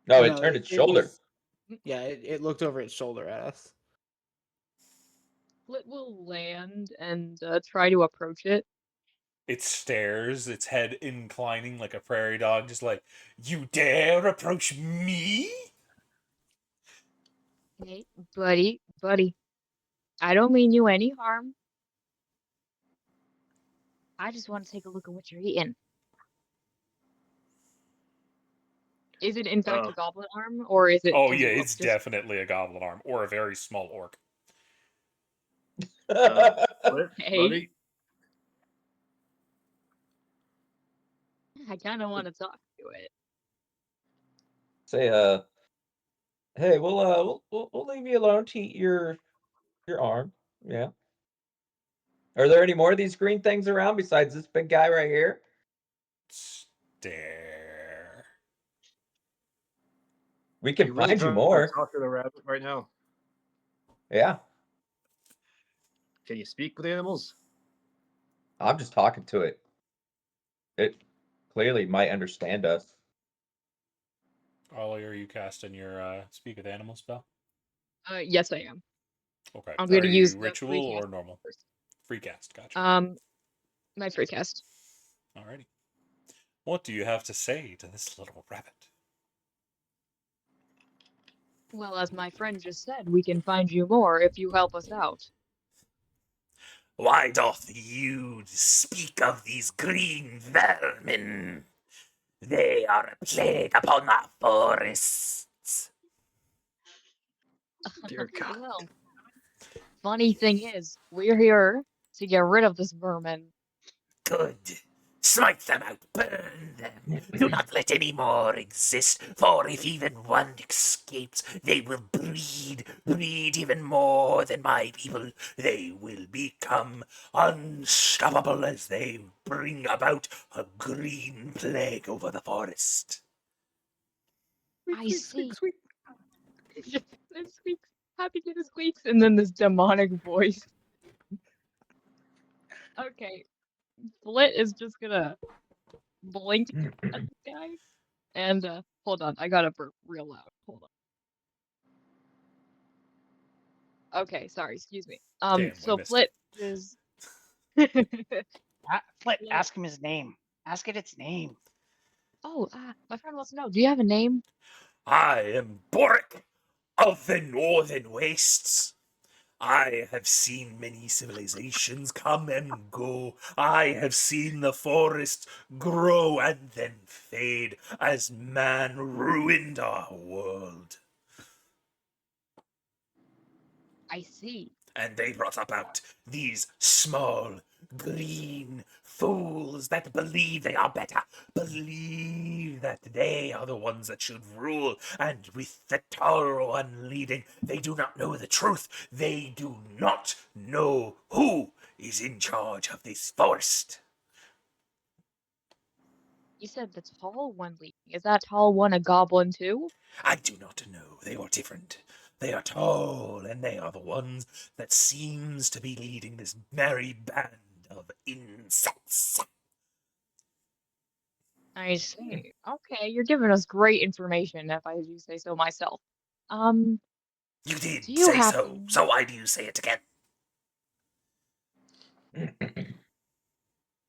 S5: No, it
S7: No,
S5: turned its shoulder.
S7: Yeah, it looked over its shoulder at us.
S3: Flit will land and try to approach it.
S1: It stares, its head inclining like a prairie dog, just like, you dare approach me?
S3: Hey, buddy, I don't mean you any harm. I just want to take a look at what you're eating. Is it in fact
S6: Oh.
S3: a goblin arm, or is it?
S1: Oh
S3: does
S1: yeah,
S3: it look
S1: it's
S3: just...
S1: definitely a goblin arm, or a very small orc.
S6: Flit,
S3: Hey.
S6: buddy.
S3: I kind of want to talk to it.
S5: Say, hey, we'll leave you alone to eat your arm. Yeah. Are there any more of these green things around besides this big guy right here?
S1: Stare.
S5: We can
S6: You really
S5: find you
S6: trying
S5: more.
S6: to talk to the rabbit right now?
S5: Yeah.
S6: Can you speak with animals?
S5: I'm just talking to it. It clearly might understand us.
S1: Ollie, are you casting your speak with animal spell?
S3: Yes, I am.
S1: Okay.
S3: I'm going to
S1: Are
S3: use
S1: you
S3: the
S1: ritual
S3: free
S1: or
S3: cast
S1: normal?
S3: first.
S1: Free cast, gotcha.
S3: My free cast.
S1: Alrighty. What do you have to say to this little rabbit?
S3: Well, as my friend just said, we can find you more if you help us out.
S1: Why doth you speak of these green vermin? They are a plague upon our forests.
S6: Dear God.
S3: Well, funny thing is, we're here to get rid of this vermin.
S1: Good. Smite them out, burn them. Do not let any more exist, for if even one escapes, they will breed even more than my people. They will become unstoppable as they bring about a green plague over the forest.
S3: I see. It squeaks. Happy to the squeaks, and then this demonic voice. Okay, Flit is just gonna blink at the guy, and hold on, I gotta burp real loud. Hold on. Okay, sorry, excuse me.
S1: Damn, we
S3: So
S1: missed
S3: Flit
S1: it.
S3: is.
S4: Flit,
S3: Yeah.
S4: ask him his name. Ask it its name.
S3: Oh, my friend wants to know. Do you have a name?
S1: I am Boric of the Northern Wastes. I have seen many civilizations come and go. I have seen the forest grow and then fade as man ruined our world.
S3: I see.
S1: And they brought about these small, green fools that believe they are better, believe that they are the ones that should rule, and with the tall one leading, they do not know the truth. They do not know who is in charge of this forest.
S3: You said the tall one leading. Is that tall one a goblin too?
S1: I do not know. They are different. They are tall, and they are the ones that seems to be leading this merry band of insects.
S3: I see. Okay, you're giving us great information, if I do say so myself.
S1: You did
S3: Do you
S1: say
S3: happen...
S1: so why do you say it again?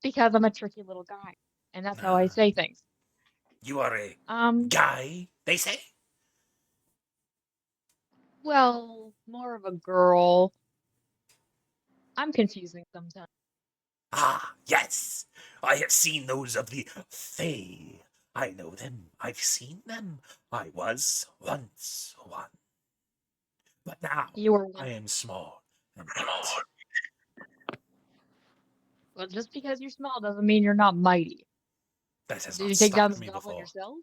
S3: Because I'm a tricky little guy, and that's how I say things.
S1: You are a
S3: Um,
S1: guy, they say?
S3: well, more of a girl. I'm confusing sometimes.
S1: Ah, yes. I have seen those of the Fae. I know them. I've seen them. I was once one. But now
S3: You were
S1: I
S3: one.
S1: am small and light.
S3: Well, just because you're small doesn't mean you're not mighty.
S1: That has
S3: Did
S1: not
S3: you take down
S1: stopped
S3: this
S1: me
S3: goblin
S1: before.
S3: yourself?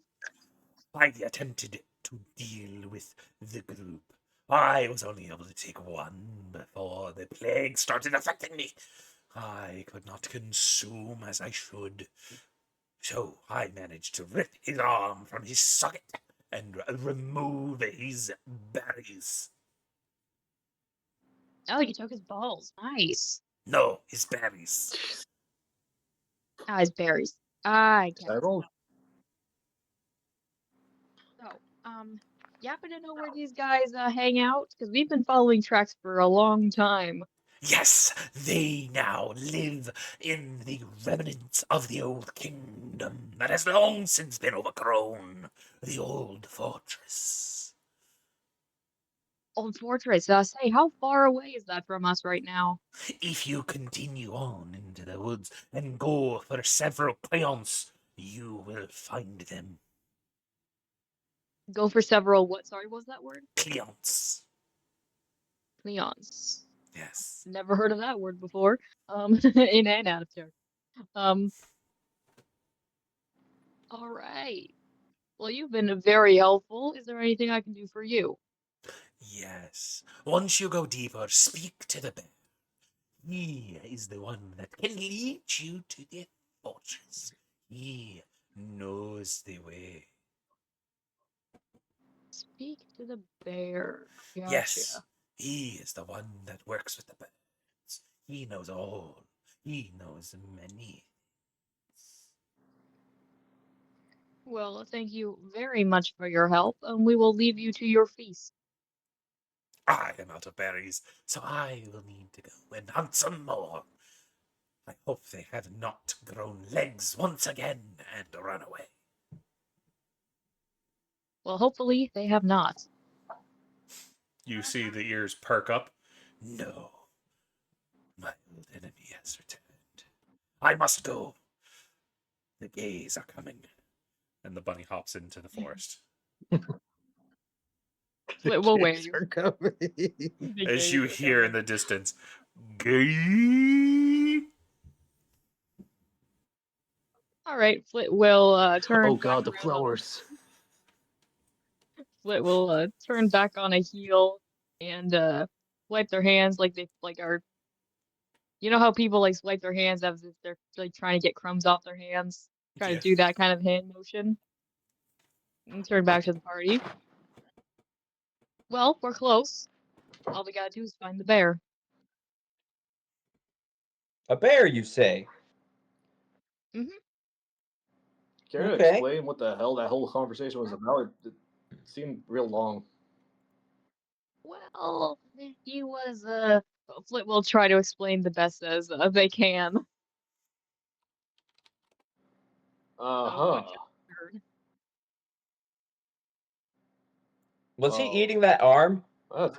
S1: I attempted to deal with the group. I was only able to take one before the plague started affecting me. I could not consume as I should. So I managed to rip his arm from his socket and remove his berries.
S3: Oh, you took his balls. Nice.
S1: No, his berries.
S3: Ah, his berries. I get it.
S6: Settled?
S3: So, you happen to know where these guys hang out? Because we've been following tracks for a long time.
S1: Yes, they now live in the remnants of the old kingdom that has long since been overgrown. The old fortress.
S3: Old Fortress. Say, how far away is that from us right now?
S1: If you continue on into the woods and go for several clients, you will find them.
S3: Go for several. What? Sorry, what was that word?
S1: Clients.
S3: Cleons.
S1: Yes.
S3: Never heard of that word before. In and out of character. All right. Well, you've been very helpful. Is there anything I can do for you?
S1: Yes. Once you go deeper, speak to the bear. He is the one that can lead you to the fortress. He knows the way.
S3: Speak to the bear. Gotcha.
S1: Yes, he is the one that works with the birds. He knows all. He knows many.
S3: Well, thank you very much for your help, and we will leave you to your feast.
S1: I am out of berries, so I will need to go and hunt some more. I hope they have not grown legs once again and run away.
S3: Well, hopefully they have not.
S1: You see the ears perk up. No, my old enemy has returned. I must go. The gays are coming. And the bunny hops into the forest.
S3: We'll wait.
S6: Kids are coming.
S1: As you hear in the distance, gay.
S3: All right, Flit will turn.
S6: Oh
S3: back
S6: god, the
S3: around on-
S6: flowers.
S3: Flit will turn back on a heel and wipe their hands like they are. You know how people like swipe their hands as if they're like trying to get crumbs off their hands, trying
S1: Yeah.
S3: to do that kind of hand motion. And turn back to the party. Well, we're close. All we gotta do is find the bear.
S5: A bear, you say?
S6: Care to
S5: Okay.
S6: explain what the hell that whole conversation was about? It seemed real long.
S3: Well, he was Flit will try to explain the best as they can.
S6: Uh-huh.
S5: Was he
S6: Oh.
S5: eating that arm?
S6: That's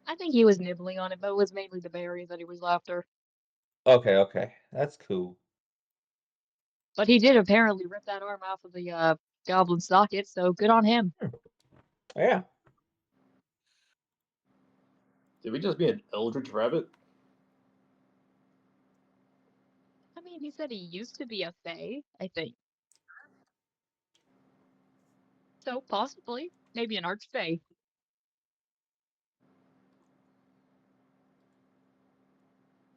S3: I think he was nibbling on it, but it was mainly the berries that he was after.
S5: Okay. That's cool.
S3: But he did apparently rip that arm off of the goblin socket, so good on him.
S5: Yeah.
S6: Did we just be an eldritch rabbit?
S3: I mean, he said he used to be a fae, I think. So possibly, maybe an archfey.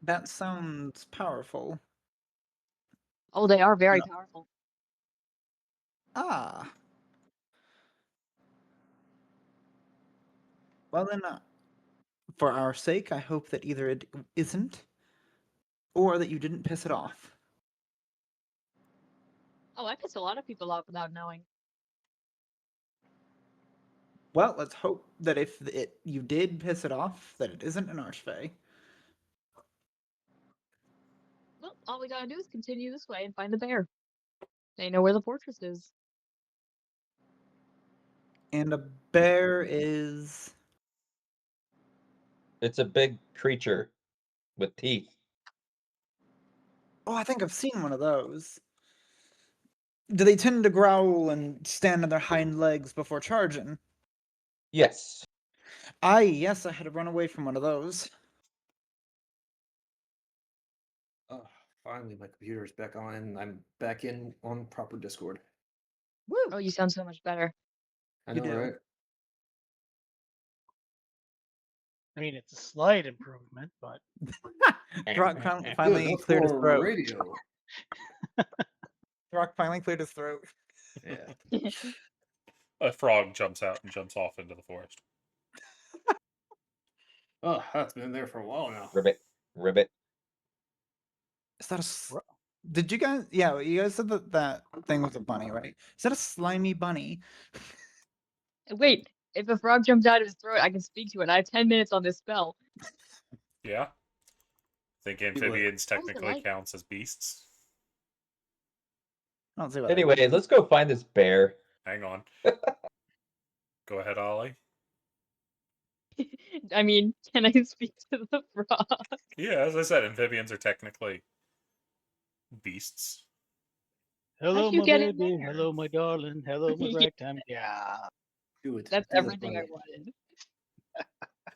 S7: That sounds powerful.
S3: Oh, they are very
S7: No.
S3: powerful.
S7: Ah. Well then, for our sake, I hope that either it isn't, or that you didn't piss it off.
S3: Oh, I pissed a lot of people off without knowing.
S7: Well, let's hope that if you did piss it off, that it isn't an archfey.
S3: Well, all we gotta do is continue this way and find the bear. They know where the fortress is.
S7: And a bear is...
S5: It's a big creature with teeth.
S7: Oh, I think I've seen one of those. Do they tend to growl and stand on their hind legs before charging?
S5: Yes.
S7: Yes, I had to run away from one of those.
S2: Oh, finally, my computer is back on. I'm back in on proper Discord.
S7: Woo!
S3: Oh, you sound so much better.
S2: I
S7: You
S2: know,
S7: do.
S2: right?
S4: I mean, it's a slight improvement, but
S7: Rock
S2: Good,
S7: finally
S2: that's
S7: cleared his
S2: for
S7: throat.
S2: radio.
S7: Rock finally cleared his throat.
S2: Yeah.
S1: A frog jumps out and jumps off into the forest.
S2: Oh, that's been there for a while now.
S5: Ribbit. Ribbit.
S7: Is that Did you guys? Yeah, you guys said that thing was a bunny, right? Is that a slimy bunny?
S3: Wait, if a frog jumps out of his throat, I can speak to it. I have 10 minutes on this spell.
S1: Yeah. I think
S2: would.
S1: amphibians
S3: What was it
S1: technically
S3: like?
S1: counts as beasts.
S7: I don't see what.
S5: Anyway, let's go find this bear.
S1: Hang on. Go ahead, Ollie.
S3: I mean, can I speak to the frog?
S1: Yeah, as I said, amphibians are technically beasts.
S4: hello,
S3: you
S4: my
S3: get it
S4: baby.
S3: there?
S4: Hello, my darling. Hello, my
S3: Yeah.
S4: ragtime. Yeah.
S2: Do it.
S3: That's
S2: Do this,
S3: everything I
S2: buddy.
S3: wanted.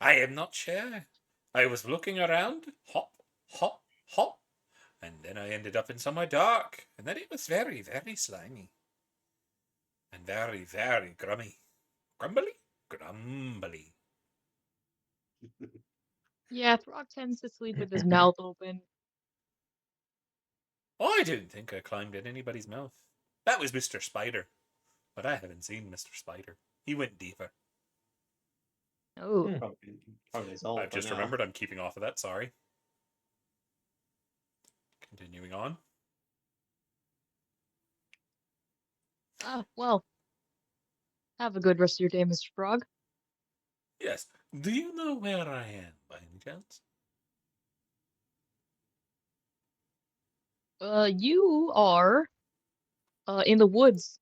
S1: I am not sure. I was looking around, hop, hop, hop, and then I ended up in somewhere dark, and then it was very, very slimy. And very, very grummy. Grumbly? Grumbly.
S3: Yeah, frog tends to sleep with his mouth open.
S1: I didn't think I climbed in anybody's mouth. That was Mr. Spider. But I haven't seen Mr. Spider. He went deeper.
S3: Oh,
S2: Probably dissolved
S1: I've
S2: by
S1: just
S2: now.
S1: remembered I'm keeping off of that, sorry. Continuing on.
S3: well. Have a good rest of your day, Mr. Frog.
S1: Yes. Do you know where I am, by any chance?
S3: You are in the woods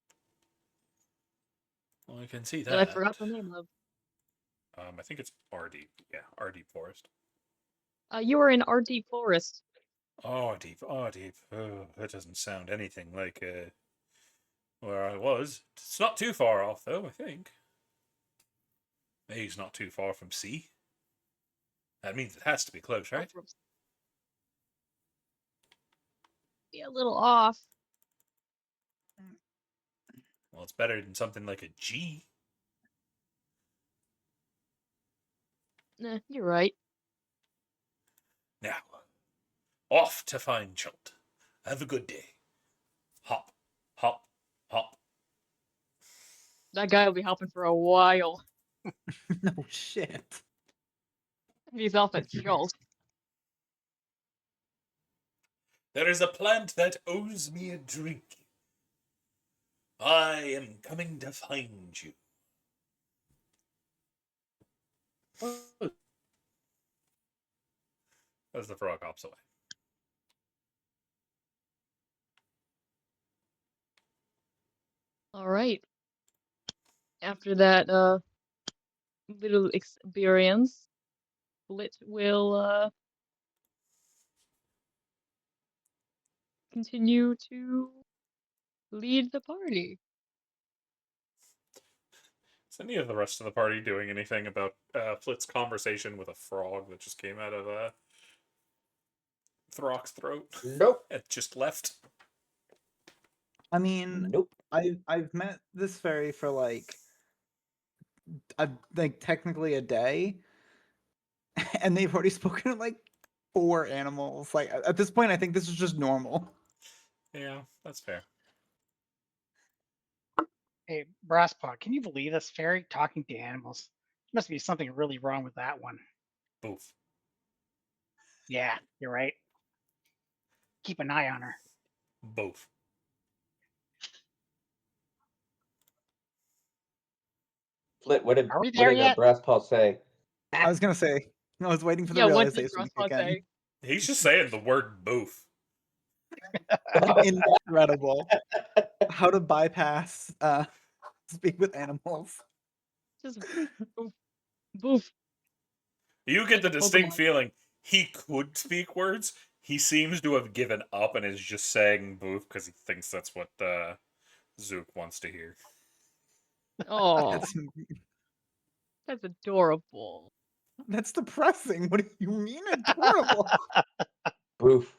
S1: Well, I can see that.
S3: that I forgot the name of.
S1: I think it's Ardeep. Yeah, Ardeep Forest.
S3: You are in Ardeep Forest.
S1: Ardeep, Ardeep. Oh, that doesn't sound anything like where I was. It's not too far off, though, I think. Maybe it's not too far from sea. That means it has to be close, right?
S3: Be a little off.
S1: Well, it's better than something like a G.
S3: Nah, you're right.
S1: Now, off to find Chult. Have a good day. Hop, hop, hop.
S3: That guy will be hopping for a while.
S7: No shit.
S3: He's off at Jolt.
S1: There is a plant that owes me a drink. I am coming to find you. As the frog hops away.
S3: All right. After that little experience, Flit will continue to lead the party.
S1: Is any of the rest of the party doing anything about Flit's conversation with a frog that just came out of Throck's throat?
S5: Nope.
S1: It just left.
S7: I mean,
S5: Nope.
S7: I've met this fairy for like technically a day, and they've already spoken to like 4 animals. Like at this point, I think this is just normal.
S1: Yeah, that's fair.
S4: Hey, Brasspot, can you believe this fairy talking to animals? Must be something really wrong with that one.
S1: Boof.
S4: Yeah, you're right. Keep an eye on her.
S1: Boof.
S5: Flit, what did
S4: Are we there yet?
S5: Brasspot say?
S7: I was gonna say, I was waiting for the
S3: Yeah, what did
S7: realization to
S3: Brasspot
S7: kick in.
S3: say?
S1: He's just saying the word boof.
S7: Incredible. How to bypass speak with animals.
S3: Just boof. Boof.
S1: You get the
S3: Like
S1: distinct
S3: Pokemon.
S1: feeling he could speak words. He seems to have given up and is just saying boof because he thinks that's what Zook wants to hear.
S3: Oh,
S7: That's,
S3: that's adorable.
S7: that's depressing. What do you mean adorable?
S5: Boof.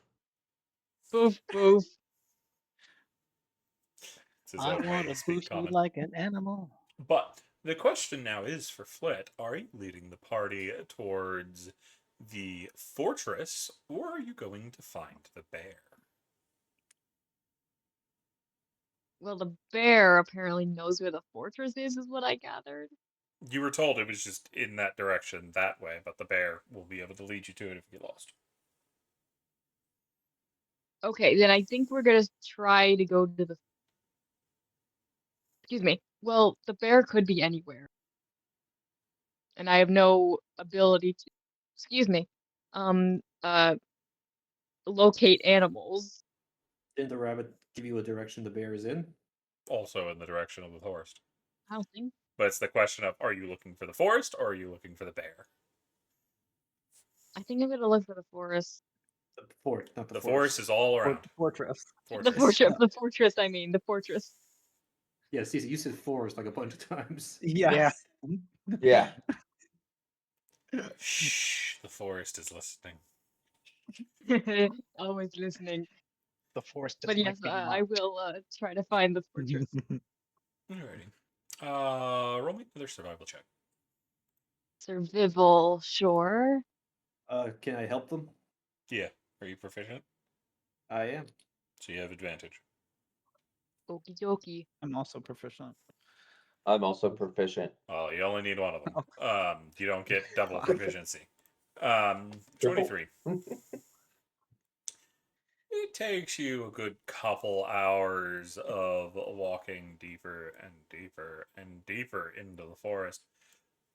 S3: Boof, boof.
S1: It's his
S4: I
S1: own way
S4: want
S1: to
S4: to
S1: speak
S4: boost you
S1: common.
S4: like an animal.
S1: But the question now is for Flit: are you leading the party towards the fortress, or are you going to find the bear?
S3: Well, the bear apparently knows where the fortress is what I gathered.
S1: You were told it was just in that direction that way, but the bear will be able to lead you to it if you get lost.
S3: Okay, then I think we're gonna try to go to the. Excuse me. Well, the bear could be anywhere, and I have no ability to. Excuse me. Um. Locate animals.
S2: Didn't the rabbit give you a direction the bear is in?
S1: Also in the direction of the forest.
S3: I don't think.
S1: But it's the question of, are you looking for the forest or are you looking for the bear?
S3: I think I'm gonna look for the forest.
S2: The fort, not the,
S1: The forest is all around.
S7: Fortress.
S3: The fortress. The fortress. I mean, the fortress.
S2: Yeah, Cece, you said forest like a bunch of times.
S7: Yeah.
S5: Yeah.
S1: Shh, the forest is listening.
S3: Always listening.
S4: The forest
S3: But
S4: doesn't
S3: yes,
S4: like being
S3: I
S4: mocked.
S3: will try to find the fortress.
S1: Alrighty. Roll me another survival check.
S3: Survival, sure.
S2: Can I help them?
S1: Yeah. Are you proficient?
S2: I am.
S1: So you have advantage.
S3: Okie dokie.
S7: I'm also proficient.
S5: I'm also proficient.
S1: Oh, you only need one of them.
S7: Oh.
S1: You don't get double
S7: Fuck.
S1: proficiency. 23. It takes you a good couple hours of walking deeper and deeper and deeper into the forest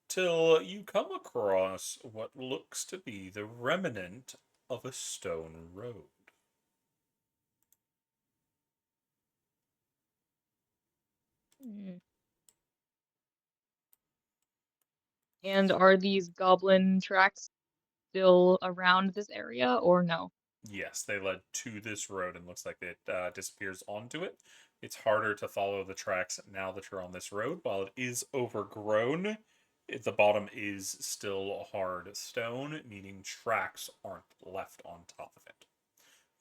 S1: till you come across what looks to be the remnant of a stone road.
S3: Hmm. And are these goblin tracks still around this area or no?
S1: Yes, they led to this road and looks like it disappears onto it. It's harder to follow the tracks now that you're on this road. While it is overgrown, the bottom is still hard stone, meaning tracks aren't left on top of it.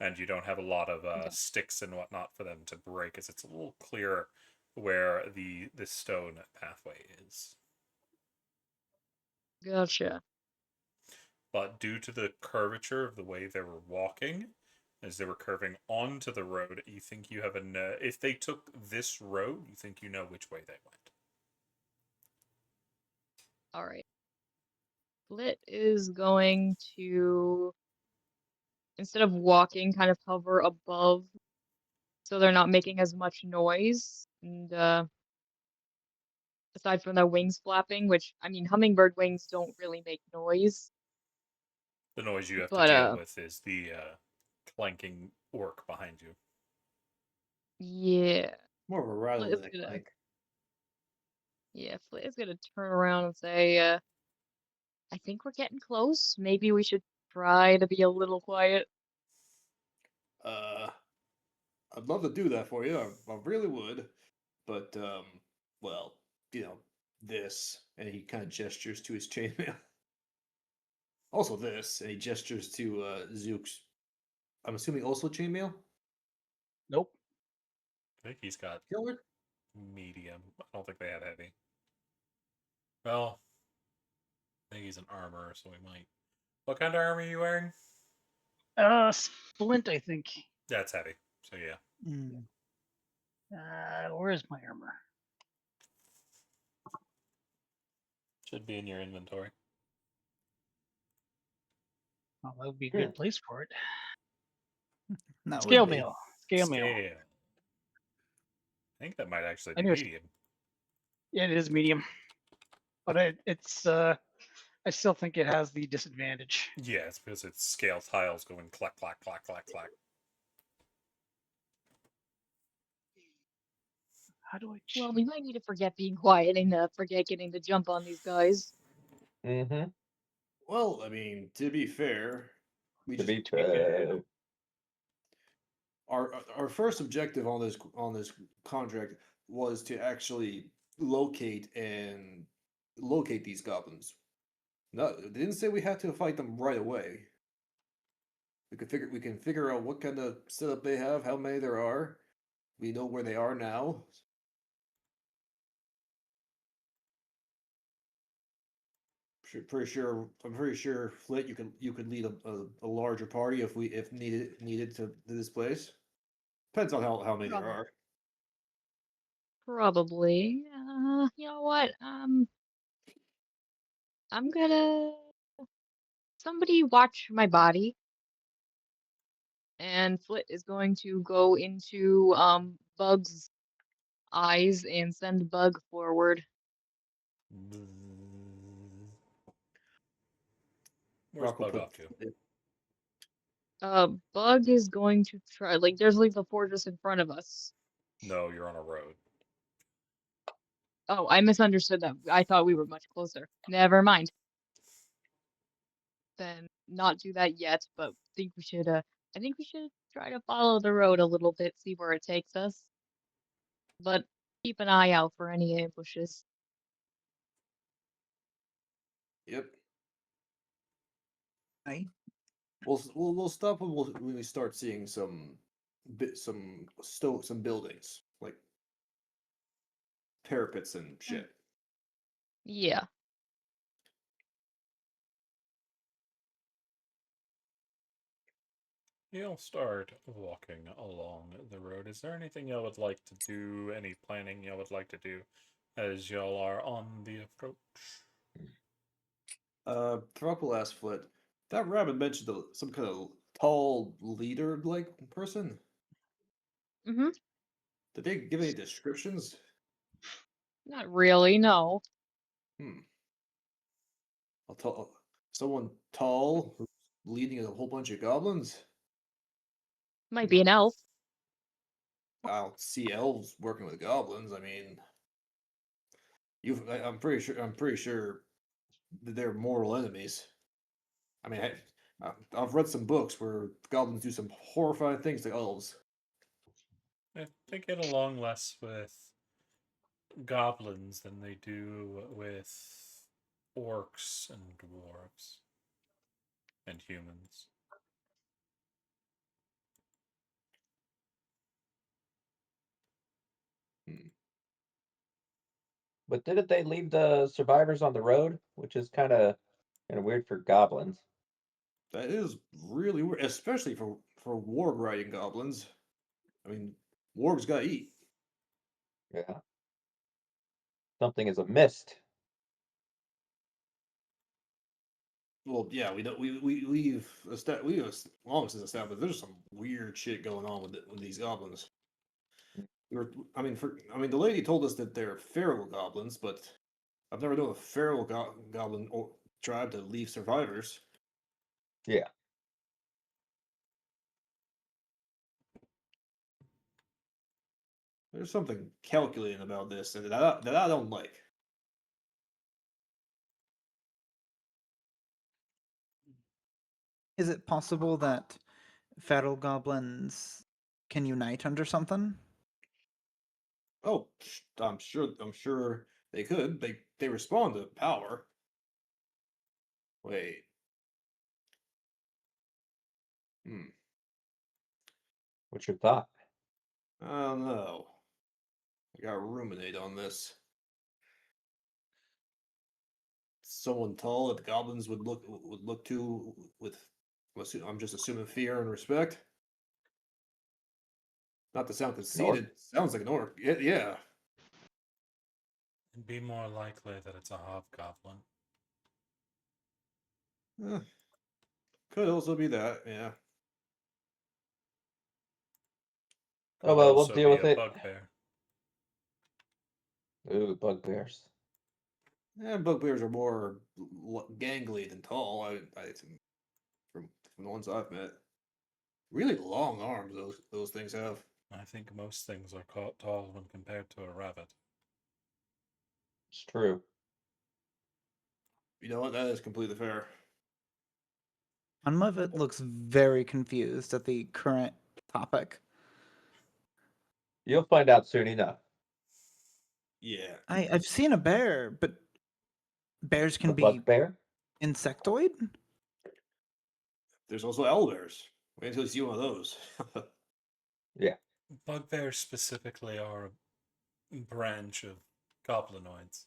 S1: And you don't have a lot of
S3: Okay.
S1: sticks and whatnot for them to break, as it's a little clearer where the stone pathway is.
S3: Gotcha.
S1: But due to the curvature of the way they were walking, as they were curving onto the road, you think you have an. If they took this road, you think you know which way they went.
S3: All right. Flit is going to, instead of walking, kind of hover above so they're not making as much noise. And aside from their wings flapping, which, I mean, hummingbird wings don't really make noise.
S1: The noise you have to
S3: But,
S1: deal with is the clanking orc behind you.
S3: yeah.
S2: More of a rattle
S3: Flit is
S2: than a
S3: gonna,
S2: clank.
S3: yeah, Flit is gonna turn around and say, I think we're getting close. Maybe we should try to be a little quiet.
S2: I'd love to do that for you. I really would. But, well, this. And he kind of gestures to his chainmail. Also this. And he gestures to Zook's. I'm assuming also chainmail?
S4: Nope.
S1: I think he's got
S2: Killer?
S1: medium. I don't think they have heavy. Well, I think he's an armor, so we might. What kind of armor are you wearing?
S4: Splint, I think.
S1: That's heavy. So yeah.
S7: Mm.
S4: Where is my armor?
S1: Should be in your inventory.
S4: Well, that would be a good place for it.
S7: That
S4: Scale
S7: would be.
S4: mail. Scale mail.
S1: Scale. I think that might actually be
S4: Anyways.
S1: medium.
S4: Yeah, it is medium, but it's. I still think it has the disadvantage.
S1: Yeah, it's because it's scale tiles going clack, clack, clack, clack, clack.
S4: How do I?
S3: Well, we might need to forget being quiet and forget getting the jump on these guys.
S5: Mm-hmm.
S2: Well, I mean, to be fair, we
S5: To
S2: just
S5: be fair.
S2: our first objective on this contract was to actually locate these goblins. No, they didn't say we had to fight them right away. We can figure out what kind of setup they have, how many there are, we know where they are now. Pretty sure. I'm pretty sure, Flit. You could lead a larger party if needed to this place. Depends on how many there
S3: Probably.
S2: are.
S3: Probably. You know what? I'm gonna somebody watch my body, and Flit is going to go into Bug's eyes and send Bug forward.
S1: Where's
S2: Brock will
S1: Bug
S2: put.
S1: off to?
S3: Bug is going to try, like, there's like the fortress in front of us.
S1: No, you're on a road.
S3: Oh, I misunderstood that. I thought we were much closer. Never mind. Then not do that yet, but I think we should try to follow the road a little bit, see where it takes us. But keep an eye out for any ambushes.
S2: Yep.
S7: Aye.
S2: We'll stop when we start seeing some buildings like parapets and shit.
S3: Yeah.
S1: You'll start walking along the road. Is there anything y'all would like to do? Any planning y'all would like to do as y'all are on the approach?
S2: Throck will ask Flit. That rabbit mentioned some kind of tall leader like person.
S3: Mm-hmm.
S2: Did they give any descriptions?
S3: Not really, no.
S2: Someone tall who's leading a whole bunch of goblins.
S3: Might be an elf.
S2: I don't see elves working with goblins. I mean, I'm pretty sure that they're mortal enemies. I mean, I've read some books where goblins do some horrifying things to elves.
S1: They get along less with goblins than they do with orcs and dwarves and humans.
S5: But didn't they leave the survivors on the road, which is kind of weird for goblins?
S2: That is really weird, especially for warg riding goblins. I mean, wargs gotta eat.
S5: Yeah. Something is amiss.
S2: Well, yeah, we don't. We've long since established there's some weird shit going on with these goblins. I mean, the lady told us that they're feral goblins, but I've never known a feral goblin tribe to leave survivors.
S5: Yeah.
S2: There's something calculating about this that I don't like.
S7: Is it possible that feral goblins can unite under something?
S2: Oh, I'm sure they could. They respond to power. Wait.
S5: What's your thought?
S2: I don't know. I gotta ruminate on this. Someone tall that the goblins would look to with. I'm just assuming fear and respect. Not to sound conceited. Sounds like an orc. Yeah.
S1: It'd be more likely that it's a hobgoblin.
S2: Could also be that. Yeah.
S5: Oh well, we'll
S1: Also
S5: deal
S1: be
S5: with
S1: a
S5: it.
S1: bugbear.
S5: Ooh, bugbears.
S2: Yeah, bugbears are more gangly than tall. I think from the ones I've met. Really long arms those things have.
S1: I think most things are caught tall when compared to a rabbit.
S5: It's true.
S2: You know what? That is completely fair.
S7: Unmovit looks very confused at the current topic.
S5: You'll find out soon enough.
S2: Yeah.
S7: I've seen a bear, but bears can
S5: A
S7: be
S5: bugbear?
S7: insectoid?
S2: There's also owlbears. Wait until you see one of those.
S5: Yeah.
S1: Bugbears specifically are a branch of goblinoids.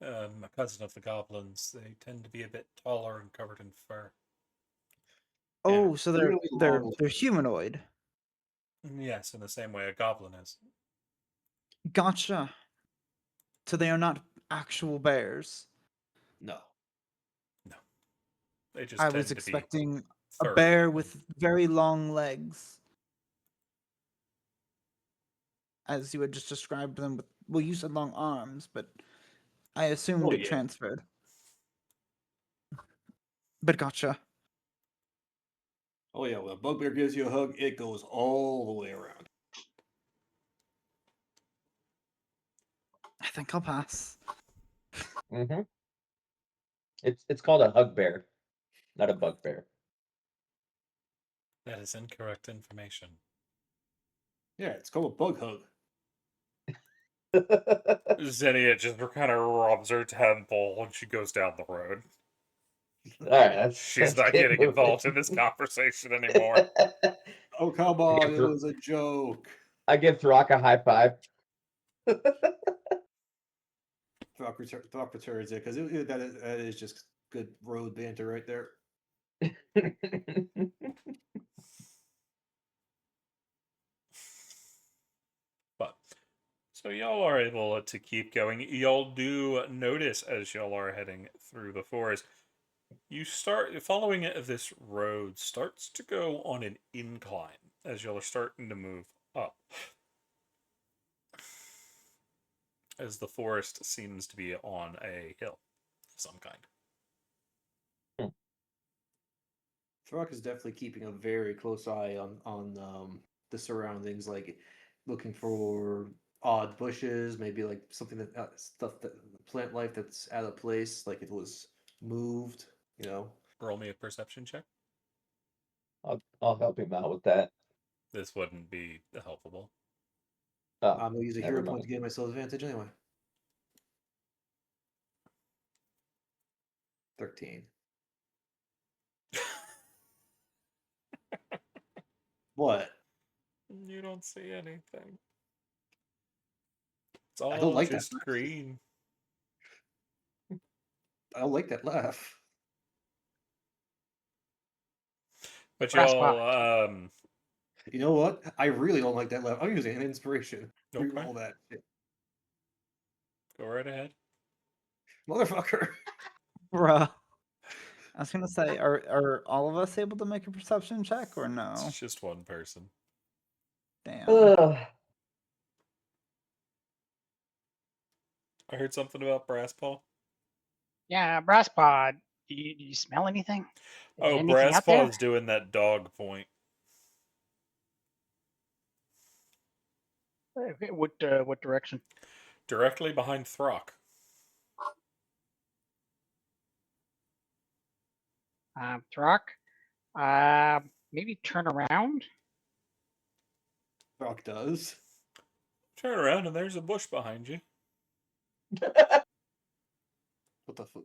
S1: A cousin of the goblins. They tend to be a bit taller and covered in fur.
S7: Oh, so they're
S2: Really
S7: they're
S2: long
S7: they're
S2: legs.
S7: humanoid.
S1: Yes, in the same way a goblin is.
S7: Gotcha. So they are not actual bears.
S2: No.
S1: They just
S7: I
S1: tend
S7: was
S1: to be
S7: expecting a
S1: furry
S7: bear
S1: and-
S7: with very long legs, as you had just described them with. Well, you said long arms, but I assumed
S2: Oh,
S7: it
S2: yeah.
S7: transferred. But gotcha.
S2: Oh yeah, when a bugbear gives you a hug, it goes all the way around.
S7: I think I'll pass.
S5: Mm-hmm. It's called a hug bear, not a bugbear.
S1: That is incorrect information.
S2: Yeah, it's called a bug hug.
S1: Zennia just kind of rubs her temple and she goes down the road.
S5: All right,
S1: She's
S5: let's
S1: not
S5: get
S1: getting
S5: moving.
S1: involved in this conversation anymore.
S2: Oh come on, it was a joke.
S5: I give Throck a high five.
S2: Throck returns it because that is just good road banter right there.
S1: But so y'all are able to keep going. Y'all do notice as y'all are heading through the forest, you start following this road starts to go on an incline as y'all are starting to move up. As the forest seems to be on a hill of some kind.
S2: Throck is definitely keeping a very close eye on the surroundings, like looking for odd bushes, maybe like something that stuff that plant life that's out of place, like it was moved. You know,
S1: Roll me a perception check.
S5: I'll help him out with that.
S1: This wouldn't be helpful.
S5: Oh,
S2: I'm gonna use a
S5: never
S2: hero point
S5: mind.
S2: to gain myself advantage anyway. 13. What?
S1: You don't see anything. It's all
S2: I don't like
S1: just
S2: that.
S1: green.
S2: I don't like that laugh.
S1: But
S4: Brass
S1: y'all,
S2: You know what? I really don't like that laugh. I'm using an inspiration.
S1: Okay.
S2: Reroll that shit.
S1: Go right ahead.
S2: Motherfucker.
S7: Bruh. I was gonna say, are all of us able to make a perception check or no?
S1: It's just one person.
S7: Damn.
S5: Ugh.
S1: I heard something about Brass Paw.
S4: Yeah, brass pod. Do you smell anything? Is there
S1: Oh,
S4: anything
S1: Brass
S4: out there?
S1: Paw's doing that dog point.
S4: Okay, what direction?
S1: Directly behind Throck.
S4: Throck. Maybe turn around.
S2: Rock does.
S1: Turn around and there's a bush behind you.
S2: What the fuck?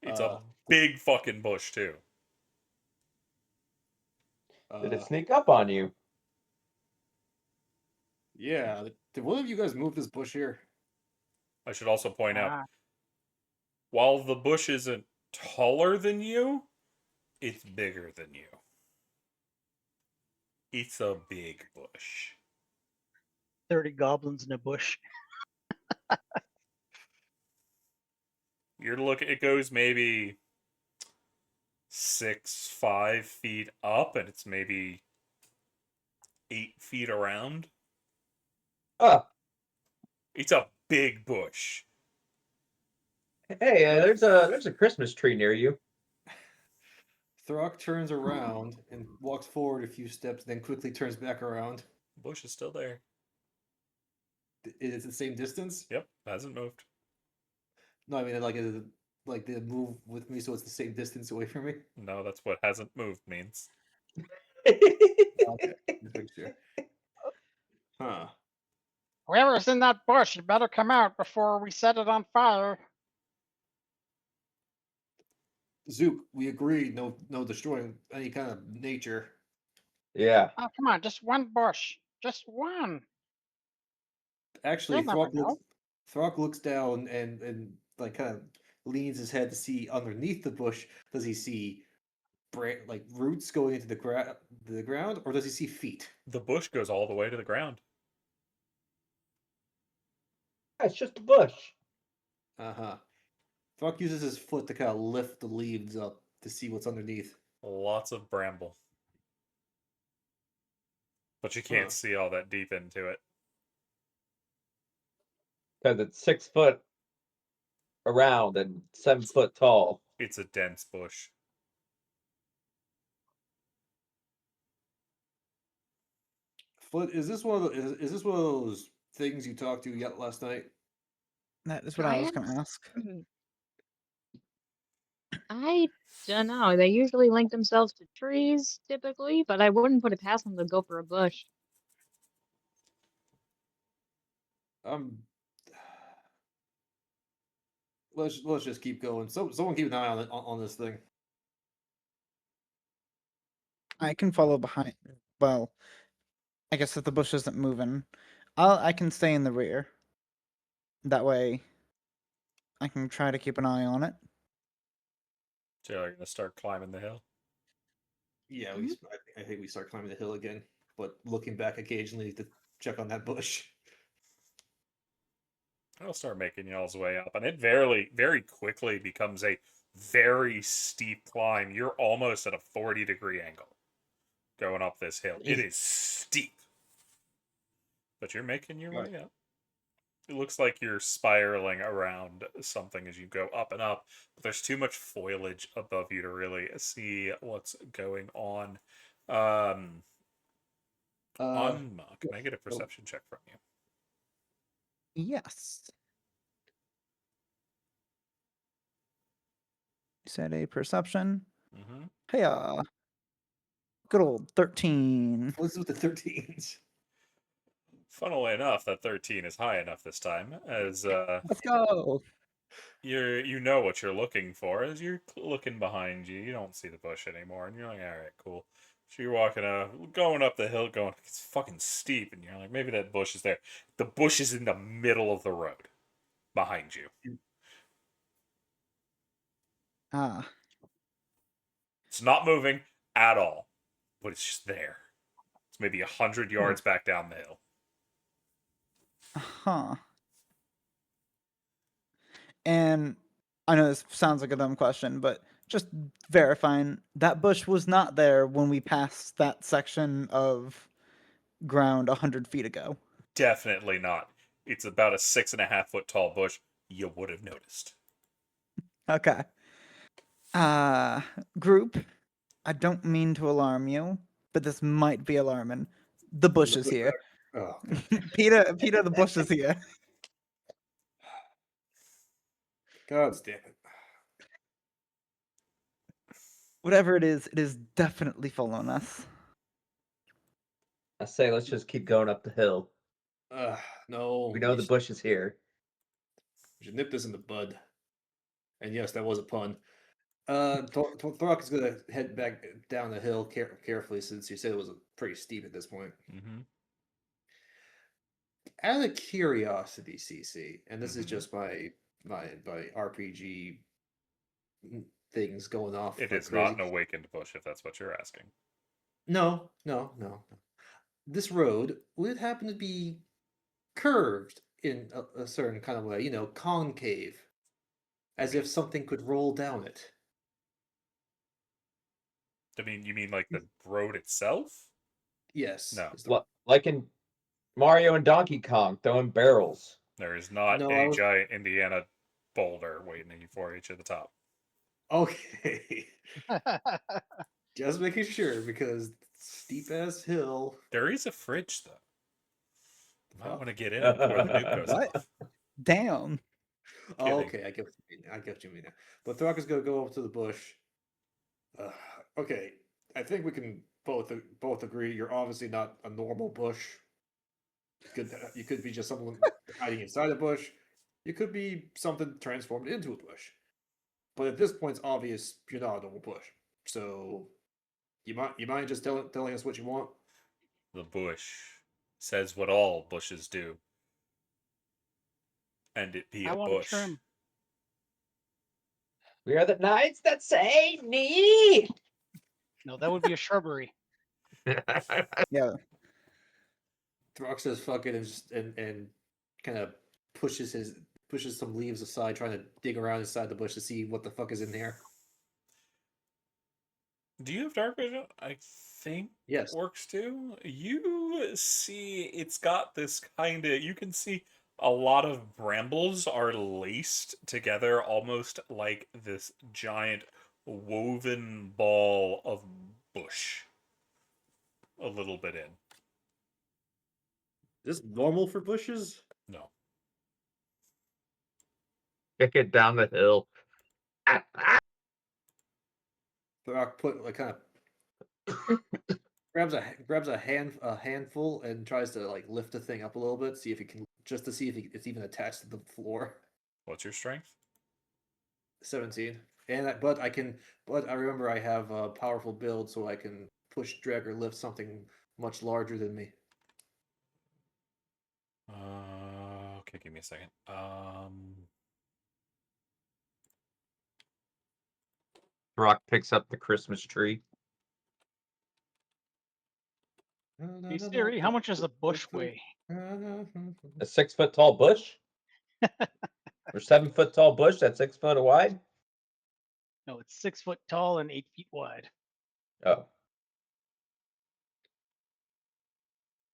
S1: It's a big fucking bush, too.
S5: Did it sneak up on you?
S2: Yeah. Did one of you guys move this bush here?
S1: I should also point out,
S4: Ah,
S1: while the bush isn't taller than you, it's bigger than you. It's a big bush.
S4: 30 goblins in a bush.
S1: You're looking, it goes maybe 5 feet up, and it's maybe 8 feet around.
S5: Oh,
S1: It's a big bush.
S5: hey, there's a Christmas tree near you.
S2: Throck turns around and walks forward a few steps, then quickly turns back around.
S1: Bush is still there.
S2: Is it the same distance?
S1: Yep, hasn't moved.
S2: No, I mean like they move with me, so it's the same distance away from me.
S1: No, that's what hasn't moved means.
S2: Okay, just make sure. Huh.
S4: Whoever's in that bush, you better come out before we set it on fire.
S2: Zook, we agree. No destroying any kind of nature.
S5: Yeah.
S4: Oh, come on, just one bush. Just one.
S2: Actually,
S4: They'll never know.
S2: Throck looks down and like kind of leans his head to see underneath the bush. Does he see like roots going into the ground, or does he see feet?
S1: The bush goes all the way to the ground.
S5: It's just a bush.
S2: Uh huh. Throck uses his foot to kind of lift the leaves up to see what's underneath.
S1: Lots of bramble. But you can't
S2: Huh.
S1: see all that deep into it.
S5: Because it's 6 foot around and 7 foot tall.
S1: It's a dense bush.
S2: Foot, is this one of is this one of those things you talked to yet last night?
S7: That is what I was going to
S3: Giants?
S7: ask.
S3: I don't know. They usually link themselves to trees, typically, but I wouldn't put it past them to go for a bush.
S2: Let's just keep going. Someone keep an eye on it on this thing.
S7: I can follow behind. Well, I guess if the bush isn't moving, I can stay in the rear. That way, I can try to keep an eye on it.
S1: So you're going to start climbing the hill.
S2: Yeah,
S3: Mhm.
S2: I think we start climbing the hill again, but looking back occasionally to check on that bush.
S1: I'll start making y'all's way up, and it very quickly becomes a very steep climb. You're almost at a 40-degree angle going up this hill. It is steep, but you're making your
S2: Right.
S1: way up. It looks like you're spiraling around something as you go up and up, but there's too much foliage above you to really see what's going on. Anma, can I get a perception check from you?
S7: Yes. You said a perception.
S1: Mm-hmm.
S7: Hey, good old 13.
S2: What's with the 13s?
S1: Funnily enough, that 13 is high enough this time, as
S7: Let's go.
S1: you know what you're looking for. As you're looking behind you, you don't see the bush anymore, and you're like, all right, cool. So you're going up the hill, going, it's fucking steep, and you're like, maybe that bush is there. The bush is in the middle of the road, behind you.
S7: Ah,
S1: It's not moving at all, but it's just there. It's maybe 100 yards back down the hill.
S7: huh. And I know this sounds like a dumb question, but just verifying that bush was not there when we passed that section of ground 100 feet ago.
S1: Definitely not. It's about a 6.5 foot tall bush. You would have noticed.
S7: Okay. Group, I don't mean to alarm you, but this might be alarming. The bush is here.
S2: Oh,
S7: Peter, the bush is here.
S2: God damn it.
S7: Whatever it is definitely following us.
S5: I say let's just keep going up the hill.
S2: No.
S5: We know the bush is here.
S2: We should nip this in the bud. And yes, that was a pun. Throck is gonna head back down the hill carefully, since you said it was pretty steep at this point.
S1: Mm-hmm.
S2: Out of curiosity, CC, and this is
S1: Mhm.
S2: just my RPG things going off.
S1: It
S2: like
S1: is not
S2: crazy.
S1: an awakened bush, if that's what you're asking.
S2: No. This road would happen to be curved in a certain kind of way, concave, as if something could roll down it.
S1: I mean, you mean like the road itself?
S2: Yes.
S1: No.
S2: is the-
S5: What, like in Mario and Donkey Kong throwing barrels?
S1: There is not
S2: No,
S1: a giant Indiana boulder waiting for each at the top.
S2: Okay. Just making sure, because steep ass hill.
S1: There is a fridge, though. You might
S2: Oh.
S1: want to get in it before the nuke goes
S7: What?
S1: off.
S7: Damn.
S2: Oh,
S1: Kidding.
S2: okay, I get what you mean. I get what you mean now. But Throck is gonna go up to the bush. Okay, I think we can both agree you're obviously not a normal bush. You could be just someone hiding inside a bush. You could be something transformed into a bush. But at this point, it's obvious you're not a normal bush. So, you mind just telling us what you want?
S1: The bush says what all bushes do. And it be
S4: I
S1: a
S4: want a
S1: bush.
S4: trim.
S5: We are the knights that say me.
S4: No, that would be a shrubbery.
S7: Yeah.
S2: Throx says fuck it and kind of pushes some leaves aside, trying to dig around inside the bush to see what the fuck is in there.
S1: Do you have dark vision? I think
S2: Yes.
S1: works too. You see, it's got this kind of. You can see a lot of brambles are laced together, almost like this giant woven ball of bush. A little bit in.
S2: Is this normal for bushes?
S1: No.
S5: Kick it down the hill.
S2: Throck put like kind of grabs a handful and tries to like lift the thing up a little bit, see if he can just to see if it's even attached to the floor.
S1: What's your strength?
S2: 17. But I remember I have a powerful build, so I can push, drag, or lift something much larger than me.
S1: Okay, give me a second.
S5: Rock picks up the Christmas tree.
S4: Hey Siri, how much does a bush weigh?
S5: A 6 foot tall bush? Or 7 foot tall bush that's 6 foot wide?
S4: No, it's 6 foot tall and 8 feet wide.
S5: Oh.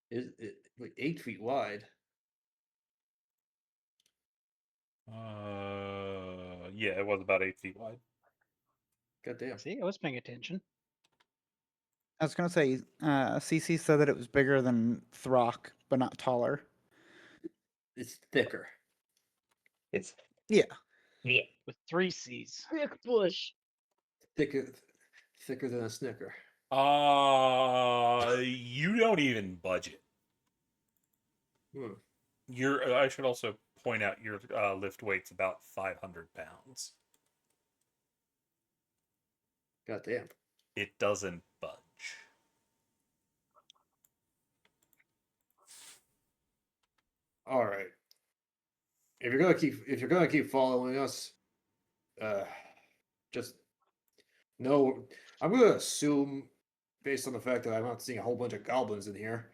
S2: Is it like 8 feet wide?
S1: Yeah, it was about 8 feet wide.
S2: God damn.
S4: See, I was paying attention.
S7: I was gonna say, CC said that it was bigger than Throck, but not taller.
S2: It's thicker.
S5: It's
S7: Yeah.
S5: yeah.
S4: With 3 C's.
S3: Thick bush.
S2: Thicker than a Snicker.
S1: You don't even budget.
S2: Hmm.
S1: I should also point out your lift weight's about 500 pounds.
S2: God damn.
S1: It doesn't budge.
S2: All right. If you're gonna keep following us, just no. I'm gonna assume, based on the fact that I'm not seeing a whole bunch of goblins in here,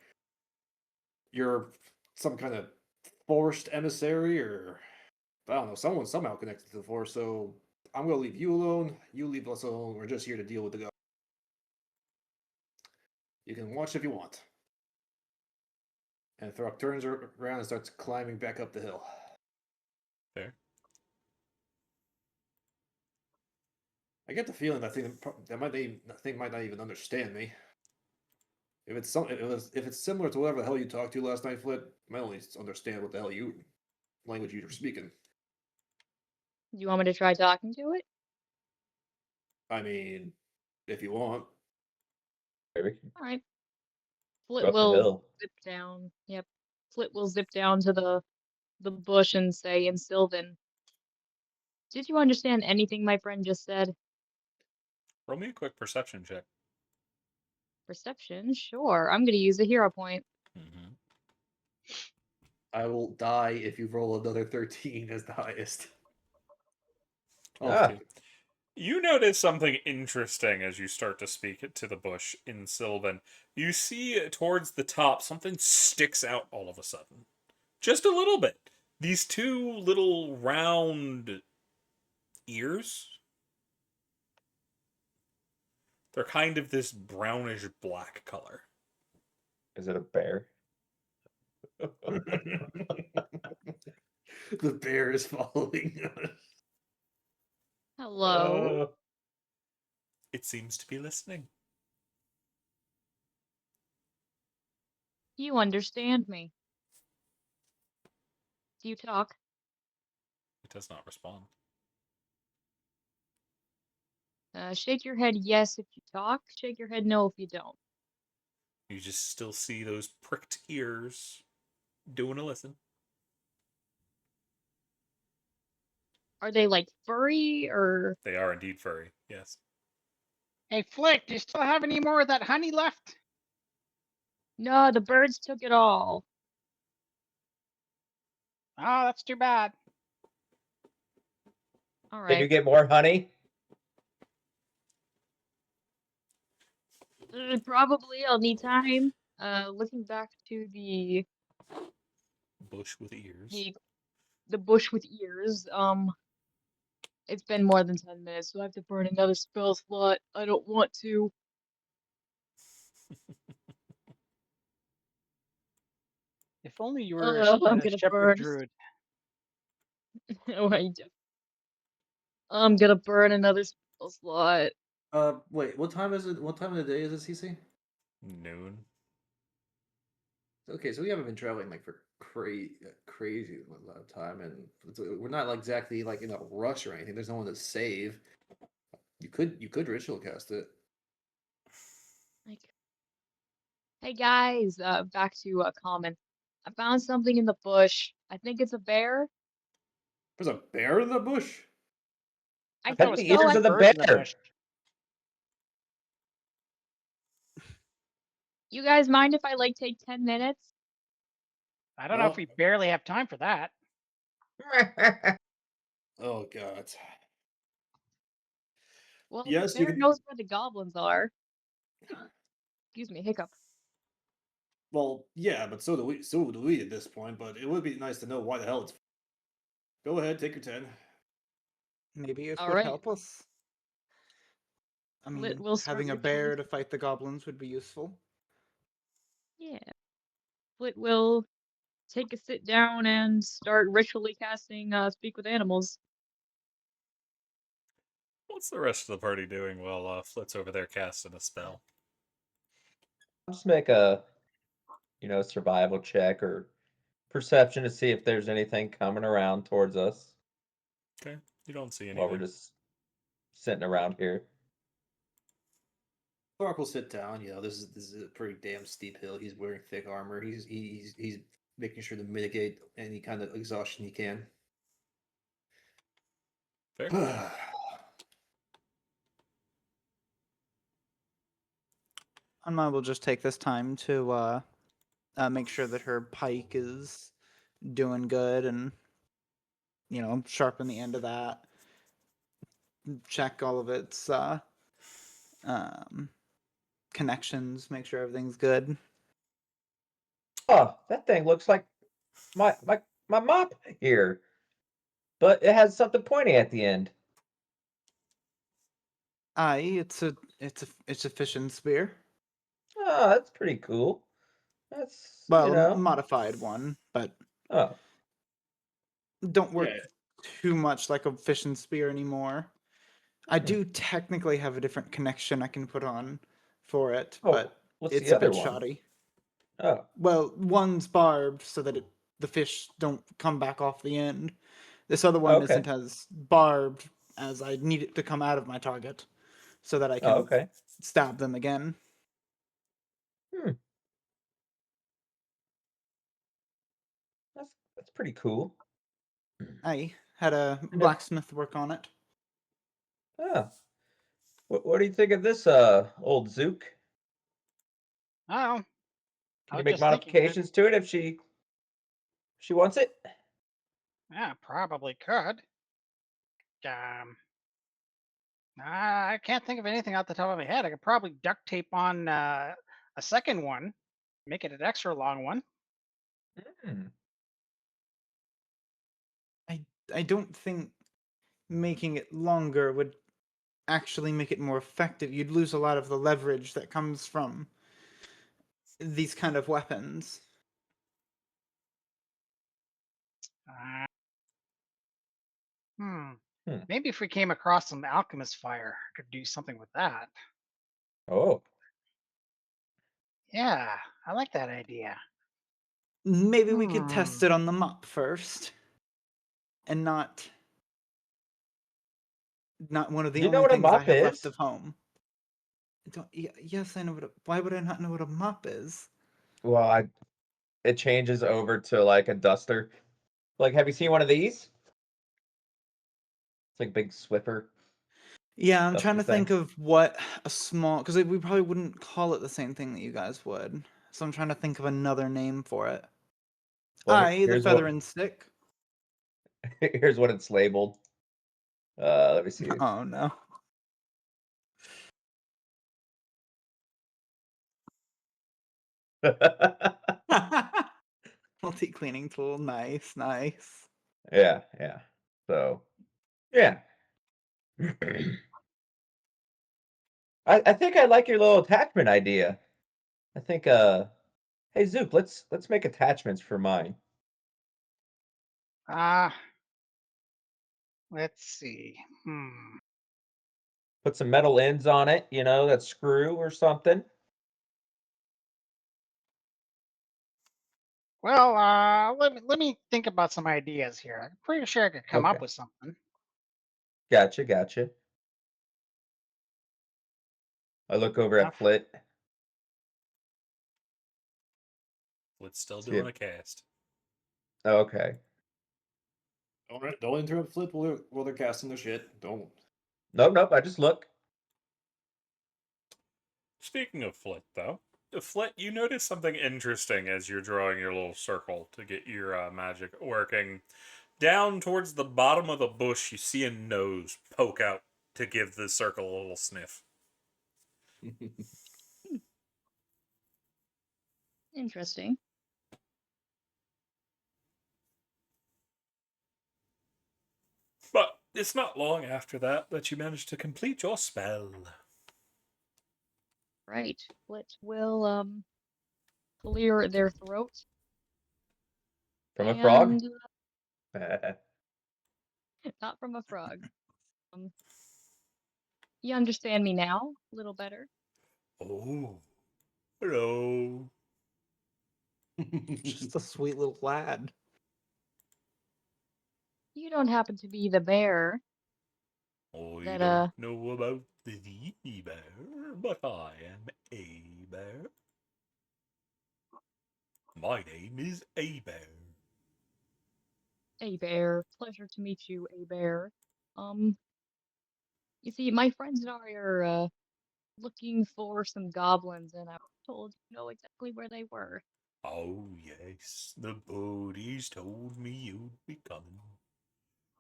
S2: you're some kind of forest emissary, or I don't know, someone somehow connected to the forest. So I'm gonna leave you alone. You leave us alone. We're just here to deal with the goblins. You can watch if you want. And Throck turns around and starts climbing back up the hill.
S1: There.
S2: I get the feeling that thing might not even understand me. If it's similar to whatever the hell you talked to last night, Flit, I might only understand what the hell language you were speaking.
S3: Do you want me to try talking to it?
S2: I mean, if you want.
S5: Maybe
S3: All right.
S5: go
S3: Flit
S5: up the
S3: will
S5: hill.
S3: zip down. Yep. Flit will zip down to the bush and say in Sylvan, "Did you understand anything my friend just said?"
S1: Roll me a quick perception check.
S3: Perception? Sure. I'm gonna use a hero point.
S1: Mm-hmm.
S2: I will die if you roll another 13 as the highest.
S5: Ah.
S2: Dude.
S1: You notice something interesting as you start to speak to the bush in Sylvan. You see towards the top something sticks out all of a sudden. Just a little bit. These two little round ears. They're kind of this brownish black color.
S5: Is it a bear?
S2: The bear is following us.
S3: Hello.
S1: It seems to be listening.
S3: You understand me. Do you talk?
S1: It does not respond.
S3: Shake your head yes if you talk. Shake your head no if you don't.
S1: You just still see those pricked ears doing a listen.
S3: Are they like furry or?
S1: They are indeed furry. Yes.
S4: Hey, Flick, do you still have any more of that honey left?
S3: No, the birds took it all.
S4: Oh, that's too bad.
S3: All
S5: Can you
S3: right.
S5: get more honey?
S3: Probably I'll need time. Looking back to the
S1: Bush with ears.
S3: the bush with ears. It's been more than 10 minutes, so I have to burn another spell slot. I don't want to.
S4: If only you were
S3: I'm
S4: a
S3: gonna
S4: shepherd
S3: burn.
S4: druid.
S3: I'm gonna burn another spell slot.
S2: Wait, what time is it? What time of the day is it, CC?
S1: Noon.
S2: Okay, so we haven't been traveling like for crazy amount of time, and we're not like exactly like in a rush or anything. There's no one to save. You could ritual cast it.
S3: Like, hey guys, back to common. I found something in the bush. I think it's a bear.
S2: There's a bear in the bush.
S3: I
S4: thought it
S3: think
S4: was
S5: the
S3: so.
S5: ears of the
S4: birds in the
S5: bear.
S4: bush.
S3: You guys mind if I like take 10 minutes?
S4: I don't know if
S2: Well-
S4: we barely have time for that.
S2: Oh god.
S3: Well,
S2: Yes,
S3: the
S2: you
S3: bear
S2: can-
S3: knows where the goblins are. Excuse me, hiccup.
S2: Well, yeah, but so do we. So do we at this point. But it would be nice to know why the hell it's. Go ahead, take your 10.
S7: Maybe it
S3: All
S7: would
S3: right.
S7: help us. I mean,
S3: We'll start
S7: having a
S3: ritually.
S7: bear to fight the goblins would be useful.
S3: Yeah. Flit will take a sit down and start ritually casting Speak with Animals.
S1: What's the rest of the party doing while Flit's over there casting a spell?
S5: Just make a, survival check or perception to see if there's anything coming around towards us
S1: Okay. You don't see
S5: while we're
S1: anything.
S5: just sitting around here.
S2: Clark will sit down. You know, this is a pretty damn steep hill. He's wearing thick armor. He's making sure to mitigate any kind of exhaustion he can.
S1: Fair.
S7: Anma will just take this time to make sure that her pike is doing good and, sharpen the end of that. Check all of its connections, make sure everything's good.
S5: Oh, that thing looks like my mop here, but it has something pointy at the end.
S7: Aye, it's a fishing spear.
S5: Oh, that's pretty cool. That's
S7: Well, modified one, but
S5: Oh,
S7: don't work
S2: Yeah.
S7: too much like a fishing spear anymore. I do technically have a different connection I can put on for it,
S5: Oh,
S7: but
S5: what's
S7: it's
S5: the
S7: a
S5: other
S7: bit
S5: one?
S7: shoddy.
S5: Oh,
S7: Well, one's barbed so that the fish don't come back off the end. This other one
S5: Okay.
S7: isn't as barbed as I need it to come out of my target, so that I can
S5: okay.
S7: stab them again.
S5: That's pretty cool.
S7: I had a blacksmith work on it.
S5: Oh. What do you think of this old Zook?
S4: Oh, I
S5: Can you
S4: was
S5: make
S4: just thinking that-
S5: modifications to it if she wants it?
S4: Yeah, probably could. I can't think of anything off the top of my head. I could probably duct tape on a second one, make it an extra long one.
S5: Hmm.
S7: I don't think making it longer would actually make it more effective. You'd lose a lot of the leverage that comes from these kind of weapons.
S4: Uh,
S5: Hmm.
S4: Maybe if we came across some alchemist fire, I could do something with that.
S5: Oh.
S4: Yeah, I like that idea.
S7: Maybe we could test it on the mop first, and not one of the
S5: You know
S7: only
S5: what a
S7: things I
S5: mop
S7: have left
S5: is?
S7: of home. Yes, I know what. Why would I not know what a mop is?
S5: Well, it changes over to like a duster. Like, have you seen one of these? It's like big Swiffer.
S7: Yeah, I'm
S5: Dusty
S7: trying to think
S5: thing.
S7: of what a small, because we probably wouldn't call it the same thing that you guys would. So I'm trying to think of another name for it.
S5: Well,
S7: I, the
S5: here's
S7: feather
S5: what
S7: and stick.
S5: here's what it's labeled. Let me see.
S7: Oh no. Multi-cleaning tool. Nice, nice.
S5: Yeah, yeah. So, yeah. I think I like your little attachment idea. I think hey Zook, let's make attachments for mine.
S4: Ah, let's see. Hmm.
S5: Put some metal ends on it, that screw or something.
S4: Well, let me think about some ideas here. I'm pretty sure I could come
S5: Okay.
S4: up with something.
S5: Gotcha. I look over
S4: Now,
S5: at Flit.
S1: Let's still
S5: See
S1: doing
S5: it.
S1: a cast.
S5: Okay.
S6: Don't interrupt Flip while they're casting their shit. Don't.
S5: Nope. I just look.
S1: Speaking of Flit, though, Flit, you notice something interesting as you're drawing your little circle to get your magic working. Down towards the bottom of the bush, you see a nose poke out to give the circle a little sniff.
S3: Interesting.
S1: But it's not long after that you manage to complete your spell.
S3: Right. Flit will clear their throat
S5: From a frog?
S3: and not from a frog. Um, you understand me now a little better.
S1: Oh, hello.
S7: Just a sweet little lad.
S3: You don't happen to be the bear
S1: I
S3: that
S1: don't know about the bear, but I am a bear. My name is A Bear.
S3: A bear. Pleasure to meet you, A bear. Um, you see, my friends and I are looking for some goblins, and I was told you know exactly where they were.
S1: Oh, yes, the buddies told me you'd be coming.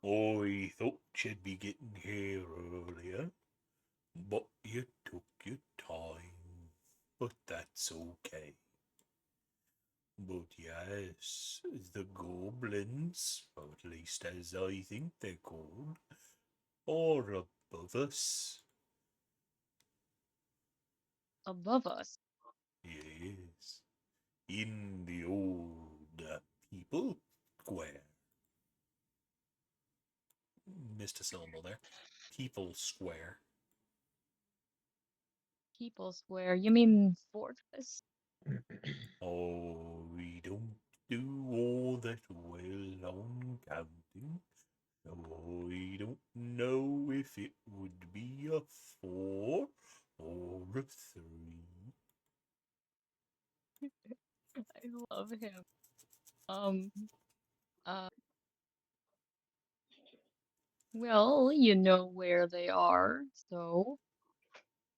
S1: I thought you'd be getting here earlier, but you took your time. But that's okay. But yes, the goblins, or at least as I think they're called, are above us.
S3: Above us.
S1: Yes, in the old people square. Missed a syllable there. People square.
S3: People square. You mean fortress?
S1: Oh, we don't do all that well on counting, so I don't know if it would be a 4 or a 3.
S3: I love him. Um, uh, well, you know where they are, so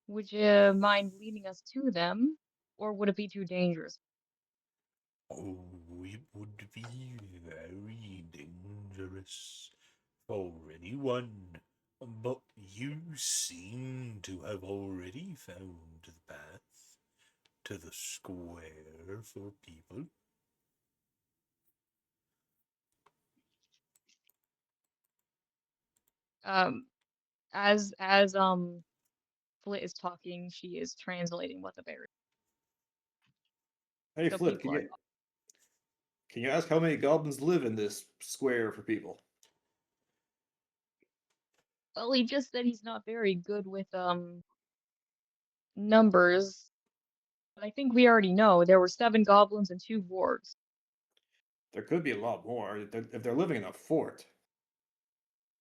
S3: would you mind leading us to them, or would it be too dangerous?
S1: Oh, it would be very dangerous for anyone, but you seem to have already found the path to the square for people.
S3: Um, as Flit is talking, she is translating what the bear is.
S6: Hey,
S3: So
S6: Flip,
S3: people are
S6: can you ask how many goblins live in this square for people?
S3: well, he just said he's not very good with numbers. But I think we already know there were 7 goblins and 2 dwarves.
S6: There could be a lot more if they're living in a fort.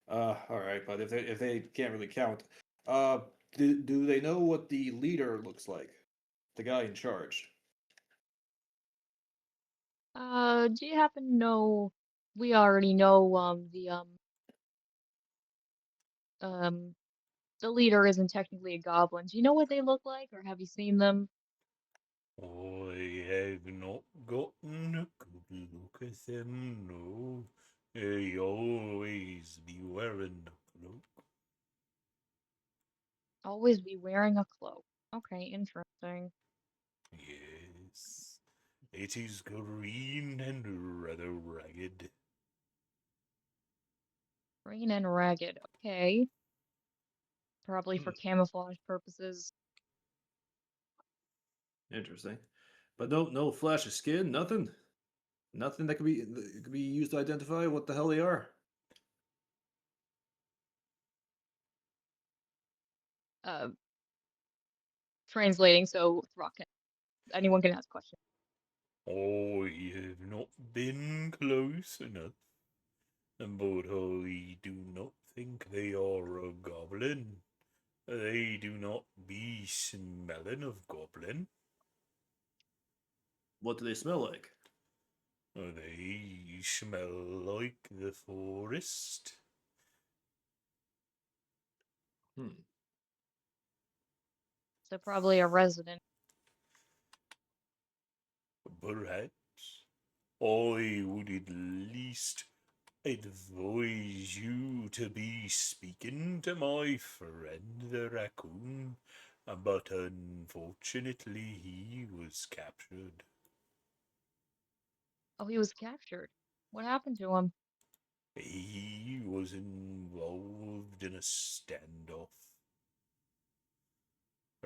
S6: All right, but if they can't really count, uh, do they know what the leader looks like? The guy in charge.
S3: Do you happen to know? We already know the the leader isn't technically a goblin. Do you know what they look like, or have you seen them?
S1: I have not gotten a good look at them, no. They always be wearing a cloak.
S3: Always be wearing a cloak. Okay, interesting.
S1: Yes. It is green and rather ragged.
S3: Green and ragged. Okay. Probably for camouflage purposes.
S2: Interesting. But no flash of skin, nothing. Nothing that could be used to identify what the hell they are.
S3: Uh, Translating, so Throck can, anyone can ask questions.
S1: I have not been close enough, but I do not think they are a goblin. They do not be smelling of goblin.
S2: What do they smell like?
S1: They smell like the forest.
S3: So probably a resident.
S1: Perhaps I would at least advise you to be speaking to my friend the raccoon, but unfortunately he was captured.
S3: Oh, he was captured. What happened to him?
S1: He was involved in a standoff.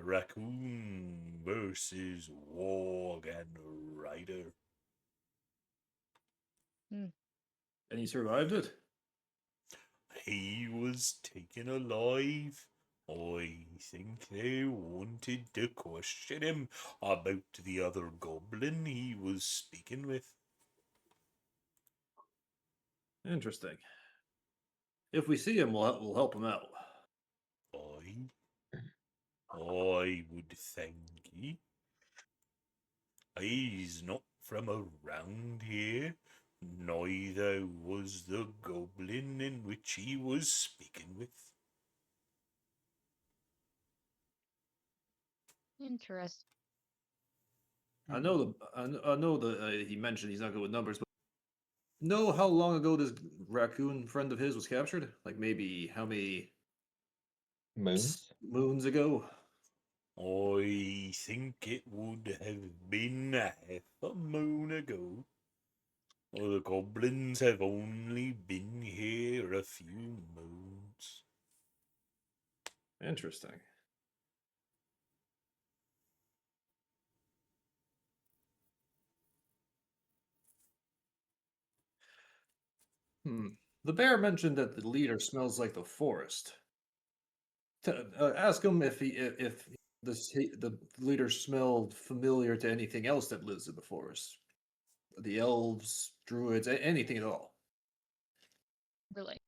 S1: Raccoon versus Warg and Rider.
S2: And he survived it?
S1: He was taken alive. I think they wanted to question him about the other goblin he was speaking with.
S2: Interesting. If we see him, we'll help him out.
S1: I would thank ye. He's not from around here, neither was the goblin in which he was speaking with.
S3: Interesting.
S2: I know the he mentioned he's not good with numbers, but know how long ago this raccoon friend of his was captured? Like maybe how many moons ago?
S1: I think it would have been half a moon ago. The goblins have only been here a few moons.
S2: Interesting. The bear mentioned that the leader smells like the forest. Ask him if the leader smelled familiar to anything else that lives in the forest. The elves, druids, anything at all.
S3: Really?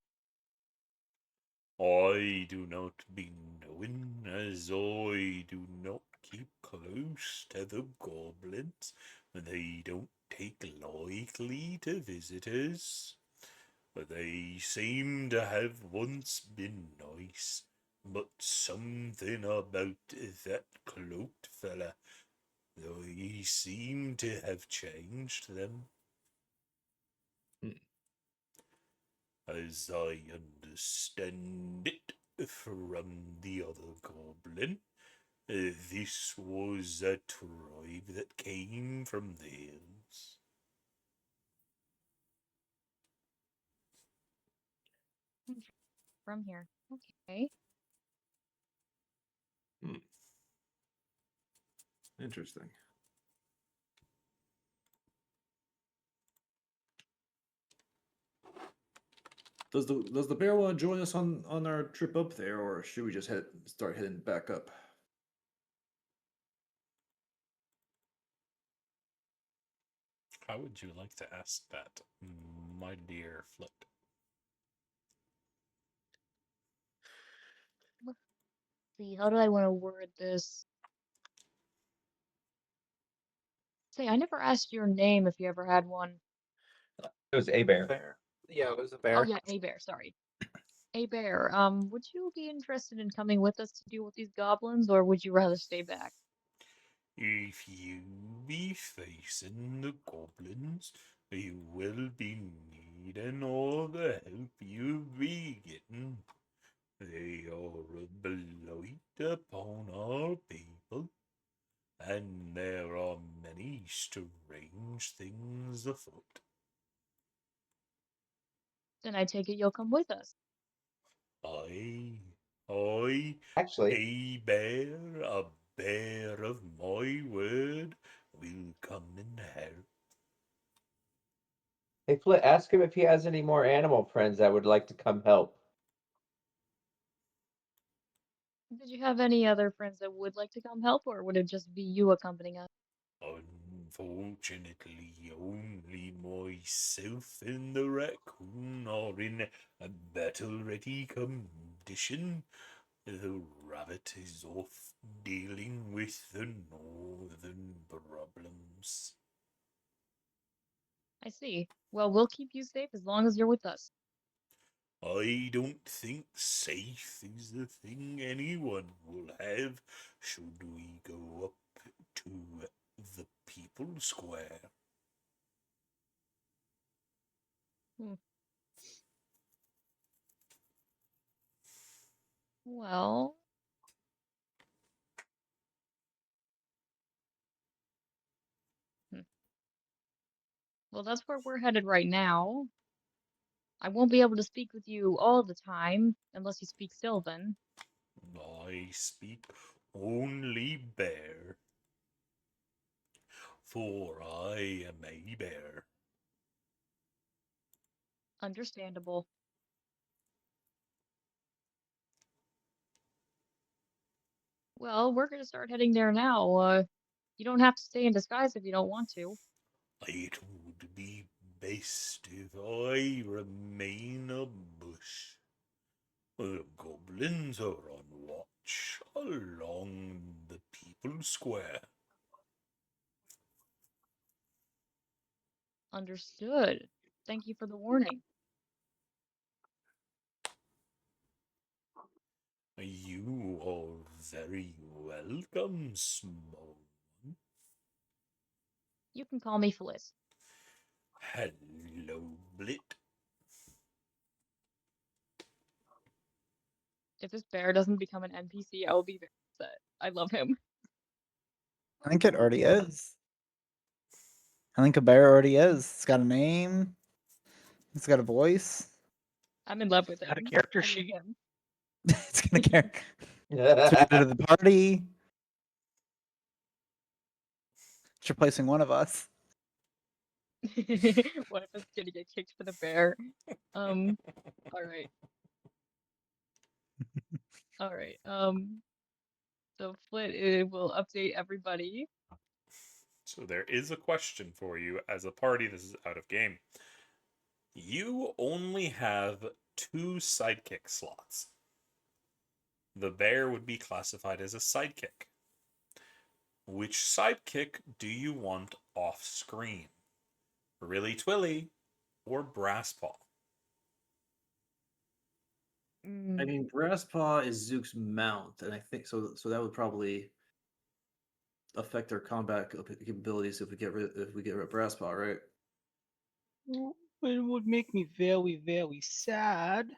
S1: I do not be knowing, as I do not keep close to the goblins. They don't take likely to visitors. They seem to have once been nice, but something about that cloaked fella, they seem to have changed them. As I understand it from the other goblin, this was a tribe that came from the hills.
S3: From here. Okay.
S2: Interesting. Does the bear want to join us on our trip up there, or should we just start heading back up?
S1: How would you like to ask that, my dear Flit?
S3: Let's see, how do I want to word this? Say, I never asked your name if you ever had one.
S5: It was a bear.
S7: Bear. Yeah, it was a
S3: Oh
S7: bear.
S3: yeah, a bear, sorry. Hey Bear, would you be interested in coming with us to deal with these goblins, or would you rather stay back?
S1: If you be facing the goblins, you will be needing all the help you be getting. They are a blight upon our people, and there are many strange things afoot.
S3: Then I take it you'll come with us.
S1: I,
S5: Actually,
S1: a bear of my word, will come and help.
S5: hey Flit, ask him if he has any more animal friends that would like to come help.
S3: Did you have any other friends that would like to come help, or would it just be you accompanying us?
S1: Unfortunately, only myself and the raccoon are in a battle-ready condition. The rabbit is off dealing with the northern problems.
S3: I see. Well, we'll keep you safe as long as you're with us.
S1: I don't think safe is the thing anyone will have should we go up to the People Square.
S3: Well, well, that's where we're headed right now. I won't be able to speak with you all the time unless you speak Sylvan.
S1: I speak only bear, for I am a bear.
S3: Understandable. Well, we're gonna start heading there now. You don't have to stay in disguise if you don't want to.
S1: It would be best if I remain a bush. The goblins are on watch along the People Square.
S3: Understood. Thank you for the warning.
S1: You are very welcome, small one.
S3: You can call me Fliss.
S1: Hello, Blit.
S3: If this bear doesn't become an NPC, I will be very upset. I love him.
S7: I think it already is. I think a bear already is. It's got a name. It's got a voice.
S3: I'm in love with him.
S4: Got a character
S3: I love
S4: sheet.
S3: him.
S7: It's gonna care. It's added to the party. It's replacing one of us.
S3: What if it's gonna get kicked for the bear? All right. All right. So Flit will update everybody.
S1: So there is a question for you as a party. This is out of game. You only have 2 sidekick slots. The bear would be classified as a sidekick. Which sidekick do you want off screen? Really Twilly or Brasspaw?
S2: I
S3: Mm,
S2: mean, Brasspaw is Zook's mount, and I think so. So that would probably affect their combat capabilities if we get rid of Brasspaw, right?
S4: It would make me very, very sad.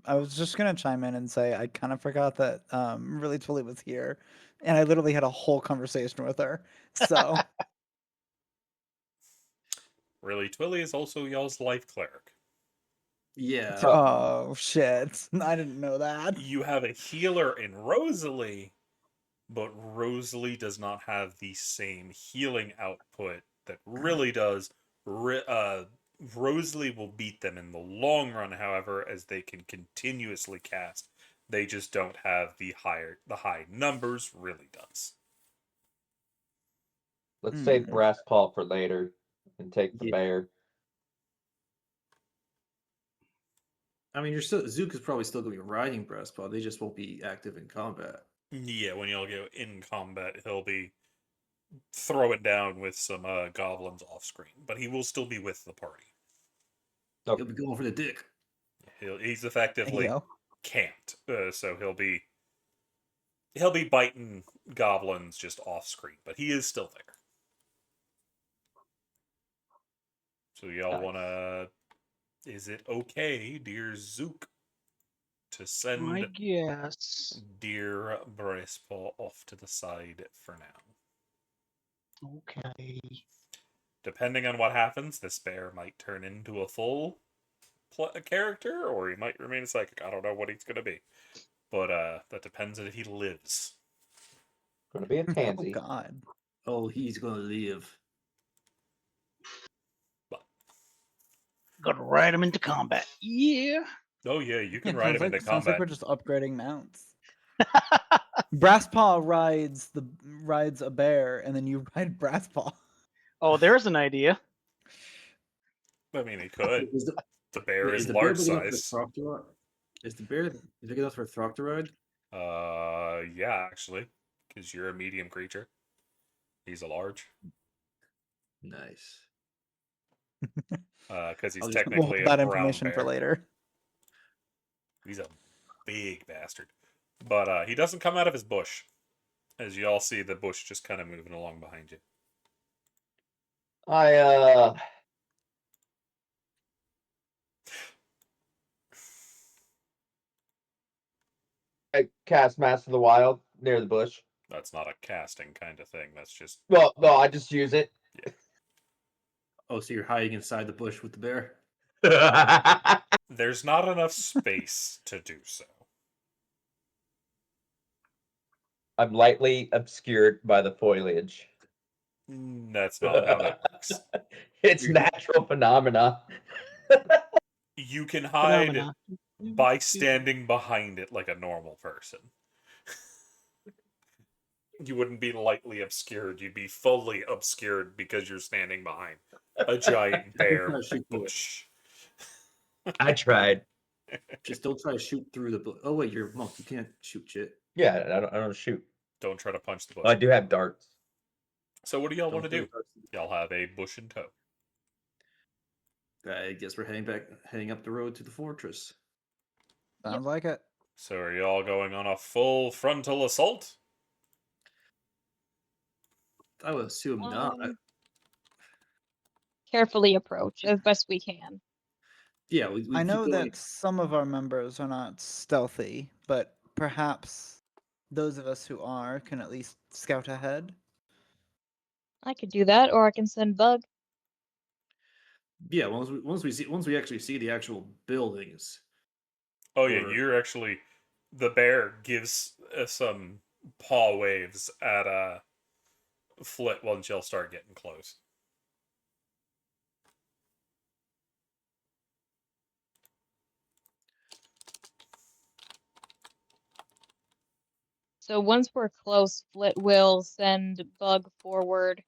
S7: I was just gonna chime in and say I kind of forgot that really Twilly was here, and I literally had a whole conversation with her. So
S1: Really Twilly is also y'all's life cleric.
S2: Yeah.
S7: oh shit, I didn't know that.
S1: You have a healer in Rosalie, but Rosalie does not have the same healing output that really does. Rosalie will beat them in the long run, however, as they can continuously cast. They just don't have the high numbers. Really does.
S5: Let's save
S7: Hmm.
S5: Brass Paw for later and take the
S2: Yeah.
S5: bear.
S2: I mean, Zook is probably still going to be riding Brasspaw. They just won't be active in combat.
S1: Yeah, when y'all go in combat, he'll be throwing down with some goblins off screen, but he will still be with the party.
S2: He'll be going for the dick.
S1: He's
S7: There
S1: effectively
S7: you go.
S1: camped, so he'll be biting goblins just off screen, but he is still there. So y'all
S5: Nice.
S1: wanna? Is it okay, dear Zook, to
S4: I
S1: send
S4: guess.
S1: dear Bracepaw off to the side for now?
S4: Okay.
S1: Depending on what happens, this bear might turn into a full character, or he might remain psychic. I don't know what he's gonna be, but that depends on if he lives.
S5: Gonna be a
S7: Oh
S5: tansy.
S7: God.
S2: Oh, he's gonna live.
S1: But
S4: Gotta ride him into combat. Yeah.
S1: oh yeah, you can
S7: Yeah,
S1: ride
S7: sounds
S1: him into
S7: like, sounds like
S1: combat.
S7: we're just upgrading mounts. Brasspaw rides a bear, and then you ride Brasspaw.
S4: Oh, there's an idea.
S1: I mean, he could.
S2: Is the,
S1: The bear
S2: wait,
S1: is
S2: is the bear
S1: large
S2: big enough for
S1: size.
S2: Throg to ride? Is the bear big enough for Throg to ride?
S1: Yeah, actually, because you're a medium creature. He's a large.
S2: Nice.
S1: Because he's
S2: I'll just-
S7: We'll
S1: technically
S7: hold
S1: a
S7: that
S1: brown
S7: information
S1: bear.
S7: for later.
S1: He's a big bastard. But he doesn't come out of his bush. As you all see, the bush just kind of moving along behind you.
S5: I cast Master of the Wild near the bush.
S1: That's not a casting kind of thing. That's just
S5: Well, no, I just use it.
S2: Oh, so you're hiding inside the bush with the bear?
S1: there's not enough space to do so.
S5: I'm lightly obscured by the foliage.
S1: That's not how that works.
S5: It's natural phenomena.
S1: You can hide
S4: Phenomena.
S1: by standing behind it like a normal person. You wouldn't be lightly obscured. You'd be fully obscured because you're standing behind a giant bear
S2: Don't try to shoot through it.
S1: bush.
S5: I tried.
S2: Just don't try to shoot through the bush. Oh wait, you're a monk. You can't shoot shit.
S5: Yeah, I don't shoot.
S1: Don't try to punch the bush.
S5: I do have darts.
S1: So what do y'all
S2: Don't
S1: want to do?
S2: throw darts.
S1: Y'all have a bush in tow.
S2: I guess we're heading up the road to the fortress.
S7: Sounds like it.
S1: So are y'all going on a full frontal assault?
S2: I would assume not.
S3: Carefully approach as best we can.
S2: Yeah, we
S7: I
S2: keep
S7: know
S2: going.
S7: that some of our members are not stealthy, but perhaps those of us who are can at least scout ahead.
S3: I could do that, or I can send Bug.
S2: Yeah, once we actually see the actual buildings.
S1: Oh yeah,
S2: Or-
S1: you're actually the bear gives some paw waves at Flit once y'all start getting close.
S3: So once we're close, Flit will send Bug forward.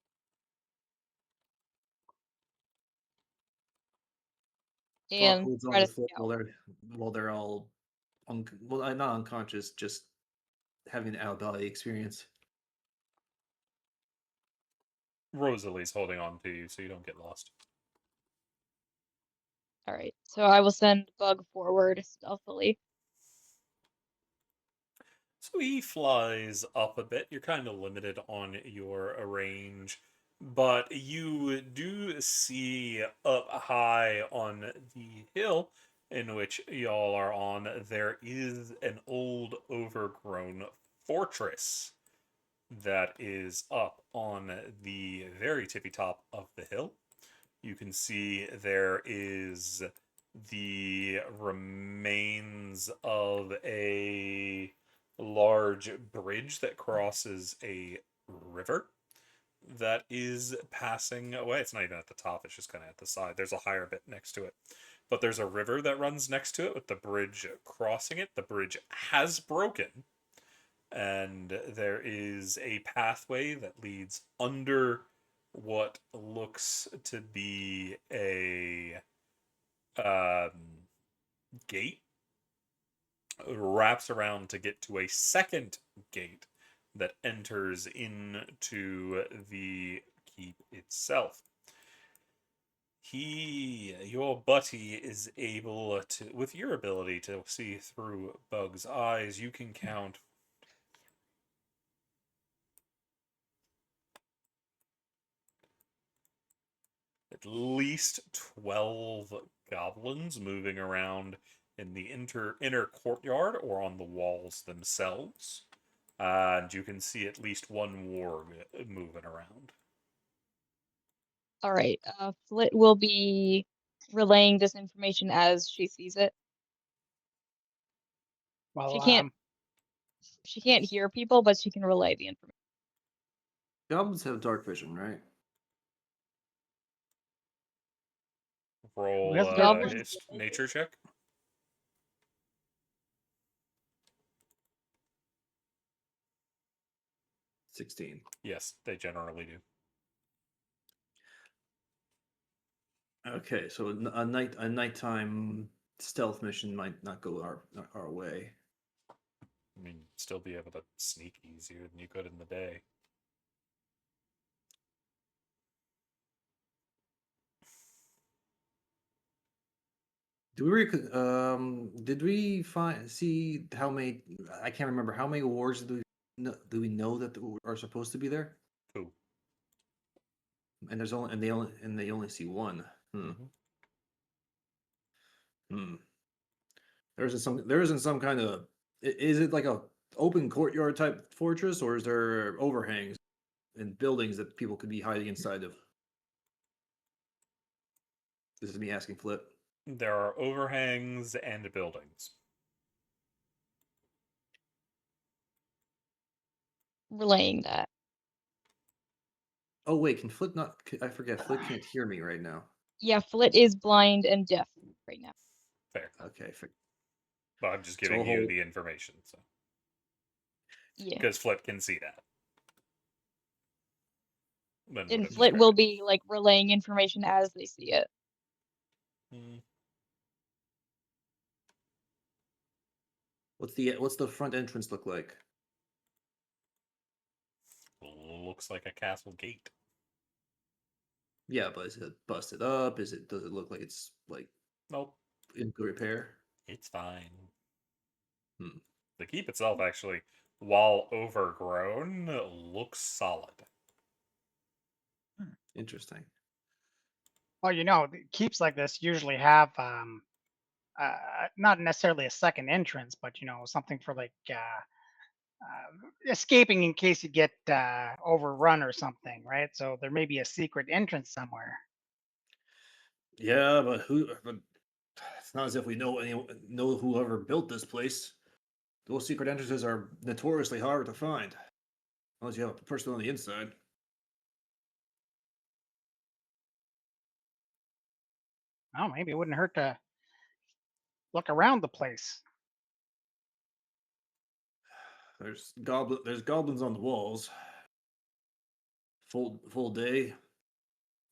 S2: Fuck
S3: And
S2: holds on
S3: try
S2: to
S3: to
S2: Flip
S3: scout.
S2: while they're all not unconscious, just having an out of body experience.
S1: Rosalie's holding on to you so you don't get lost.
S3: All right, so I will send Bug forward stealthily.
S1: So he flies up a bit. You're kind of limited on your range, but you do see up high on the hill in which y'all are on, there is an old overgrown fortress that is up on the very tippy top of the hill. You can see there is the remains of a large bridge that crosses a river that is passing away. It's not even at the top, it's just kind of at the side. There's a higher bit next to it. But there's a river that runs next to it with the bridge crossing it. The bridge has broken. And there is a pathway that leads under what looks to be a gate, wraps around to get to a second gate that enters into the keep itself. your buddy is able to, with your ability to see through Bug's eyes, you can count at least 12 goblins moving around in the inner courtyard or on the walls themselves. And you can see at least one warg moving around.
S3: All right. Flit will be relaying this information as she sees it.
S4: Well,
S3: She can't hear people, but she can relay the information.
S2: Goblins have dark vision, right?
S1: Roll
S4: has
S3: goblins?
S1: nature check.
S2: 16.
S1: Yes, they generally do.
S2: Okay, so a nighttime stealth mission might not go our way.
S1: I mean, still be able to sneak easier than you could in the day.
S2: Did we see how many? I can't remember how many wards do we know that are supposed to be there?
S1: Two.
S2: And they only see one. There isn't some kind of, is it like a open courtyard type fortress, or is there overhangs and buildings that people could be hiding inside of? This is me asking Flip.
S1: There are overhangs and buildings.
S3: Relaying that.
S2: Oh wait, can Flip not? I forget. Flip can't hear me right now.
S3: Yeah, Flit is blind and deaf right now.
S1: Fair.
S2: Okay.
S1: But I'm just
S2: So
S1: giving you
S2: hold-
S1: the information, so
S3: Yeah.
S1: because Flit can see that. Then
S3: And
S1: whatever's
S3: Flit
S1: fair.
S3: will be like relaying information as they see it.
S2: What's the front entrance look like?
S1: Looks like a castle gate.
S2: Yeah, but is it busted up? Does it look like it's like
S1: Nope,
S2: in good repair?
S1: it's fine.
S2: Hmm.
S1: The keep itself, actually, while overgrown, looks solid.
S2: Interesting.
S4: well, the keeps like this usually have not necessarily a second entrance, but something for like escaping in case you get overrun or something, right? So there may be a secret entrance somewhere.
S2: Yeah, but it's not as if we know whoever built this place. Those secret entrances are notoriously hard to find, unless you have a person on the inside.
S4: Oh, maybe it wouldn't hurt to look around the place.
S2: There's goblins on the walls. Full day.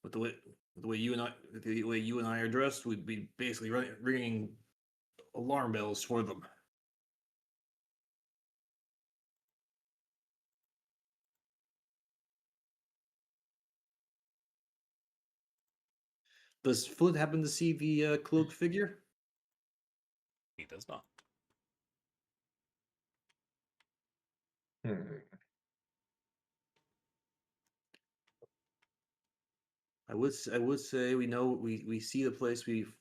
S2: With the way you and I are dressed, we'd be basically ringing alarm bells for them. Does Flint happen to see the cloaked figure?
S1: He does not.
S2: I would say we see the place, we've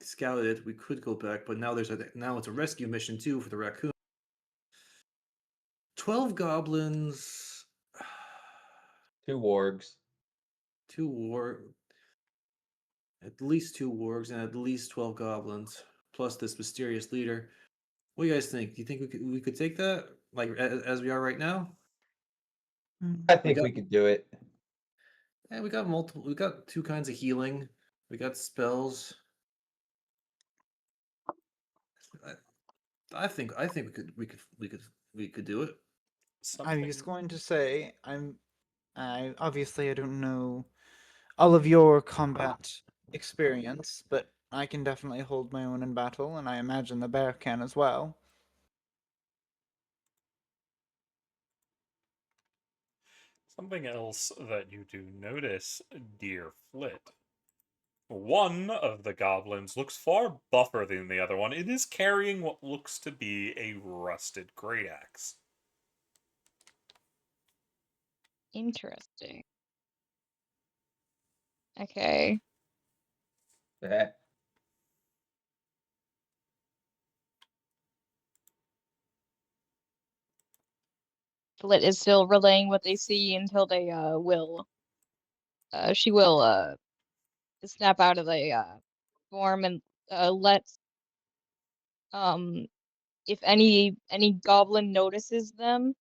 S2: scouted it. We could go back, but now it's a rescue mission too for the raccoon. 12 goblins,
S5: 2 wargs.
S2: at least 2 wargs, and at least 12 goblins, plus this mysterious leader. What do you guys think? Do you think we could take that, like as we are right now?
S5: I think we could do it.
S2: Yeah, we got multiple. We got 2 kinds of healing. We got spells. I think we could do it.
S7: I was going to say, I obviously I don't know all of your combat experience, but I can definitely hold my own in battle, and I imagine the bear can as well.
S1: Something else that you do notice, dear Flit, One of the goblins looks far buffer than the other one. It is carrying what looks to be a rusted great axe.
S3: Interesting. Okay.
S5: Eh,
S3: Flit is still relaying what they see until they she will snap out of the form and let um if any goblin notices them,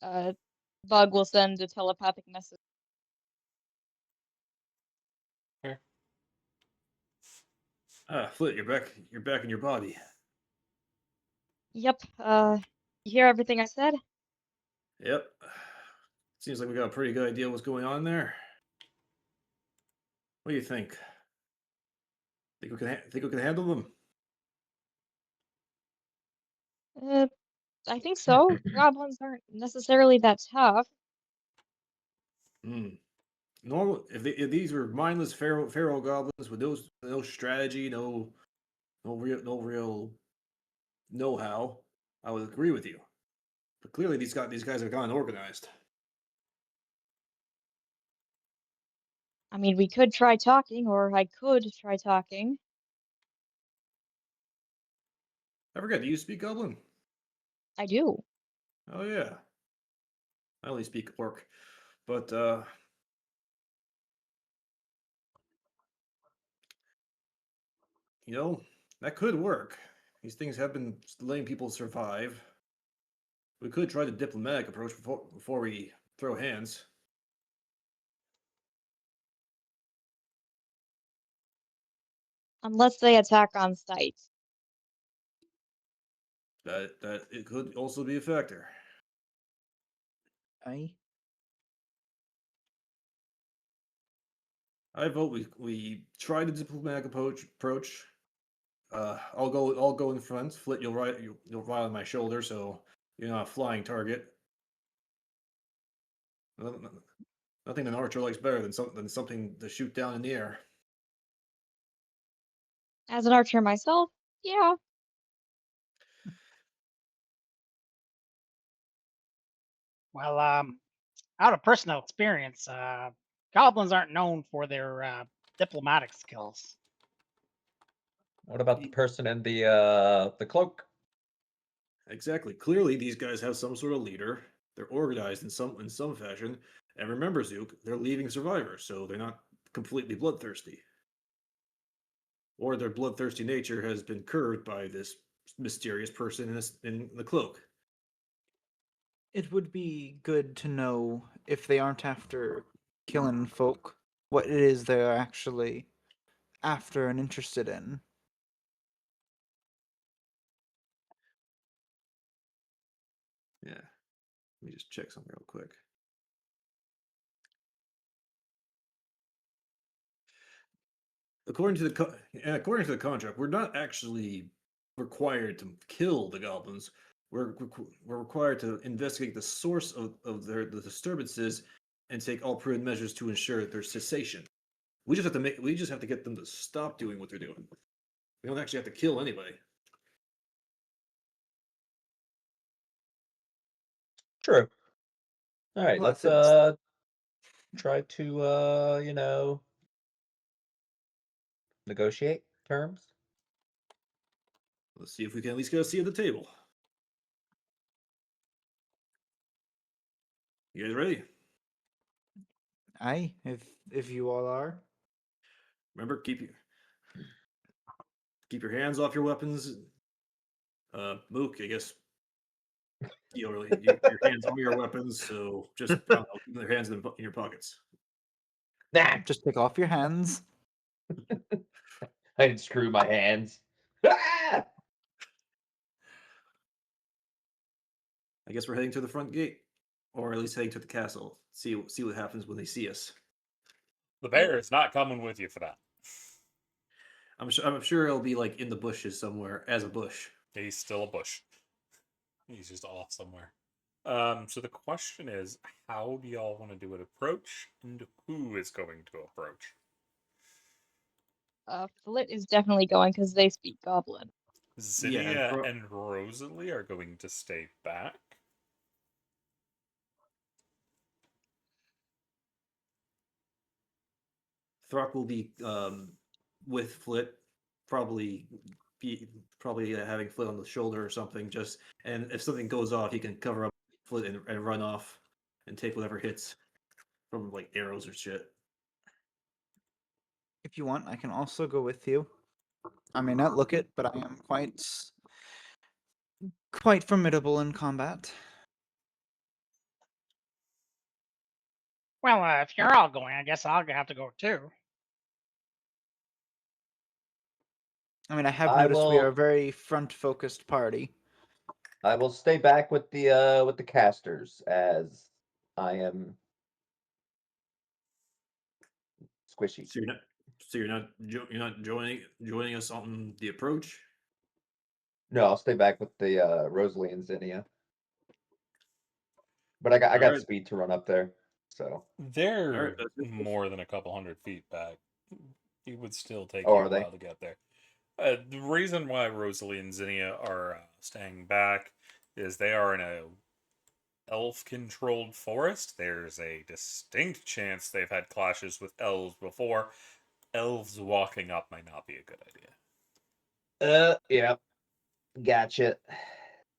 S3: Bug will send a telepathic message.
S2: Ah, Flit, you're back. You're back in your body.
S3: Yep. You hear everything I said?
S2: Yep. Seems like we got a pretty good idea what's going on there. What do you think? Think we can handle them?
S3: I think so. Goblins aren't necessarily that tough.
S2: Hmm. Normal. If these were mindless feral goblins with no strategy, no real know-how, I would agree with you. But clearly, these guys have gotten organized.
S3: I mean, we could try talking, or I could try talking.
S2: I forget. Do you speak Goblin?
S3: I do.
S2: Oh yeah. I only speak Orc, but that could work. These things have been letting people survive. We could try the diplomatic approach before we throw hands.
S3: Unless they attack on sight.
S2: That it could also be a factor.
S7: Aye.
S2: I vote we try the diplomatic approach. I'll go in front. Flit, you'll ride on my shoulder, so you're not a flying target. Nothing an archer likes better than something to shoot down in the air.
S3: As an archer myself, yeah.
S4: Well, out of personal experience, goblins aren't known for their diplomatic skills.
S5: what about the person in the cloak?
S2: Exactly. Clearly, these guys have some sort of leader. They're organized in some fashion. And remember, Zook, they're leaving survivors, so they're not completely bloodthirsty. Or their bloodthirsty nature has been curbed by this mysterious person in the cloak.
S7: It would be good to know if they aren't after killing folk, what it is they're actually after and interested in.
S2: Yeah. Let me just check something real quick. According to the contract, we're not actually required to kill the goblins. We're required to investigate the source of the disturbances and take all prudent measures to ensure their cessation. We just have to get them to stop doing what they're doing. We don't actually have to kill anybody.
S5: True. All right,
S7: Well,
S5: let's try to negotiate terms.
S2: Let's see if we can at least get a seat at the table. You guys ready?
S7: Aye, if you all are.
S2: Remember, keep your hands off your weapons. Mook, I guess your hands on your weapons, so just I don't know, keep their hands in your pockets.
S5: Nah,
S7: Just take off your hands.
S5: I didn't screw my hands. Ah!
S2: I guess we're heading to the front gate, or at least heading to the castle. See what happens when they see us.
S1: The bear is not coming with you for that.
S2: I'm sure it'll be like in the bushes somewhere as a bush.
S1: He's still a bush. He's just off somewhere. So the question is, how do y'all want to do an approach, and who is going to approach?
S3: Flit is definitely going because they speak Goblin.
S1: Zinnia
S2: Bro-
S1: and Rosalie are going to stay back.
S2: Throck will be with Flit, probably having Flit on the shoulder or something. Just and if something goes off, he can cover up Flit and run off and take whatever hits from like arrows or shit.
S7: If you want, I can also go with you. I may not look it, but I am quite formidable in combat.
S4: Well, if you're all going, I guess I'll have to go too.
S7: I mean, I have
S5: I
S7: noticed we are a
S5: will-
S7: very front-focused party.
S5: I will stay back with the casters as I am squishy.
S2: You're not joining us on the approach.
S5: No, I'll stay back with the Rosalie and Zinnia. But I got
S2: Alright.
S5: speed to run up there, so.
S1: They're
S2: Alright, that's it.
S1: more than a couple hundred feet back. It would still take
S5: Oh,
S1: you
S5: are
S1: a
S5: they?
S1: while to get there. The reason why Rosalie and Zinnia are staying back is they are in a elf-controlled forest. There's a distinct chance they've had clashes with elves before. Elves walking up might not be a good idea.
S5: Yeah. Gotcha.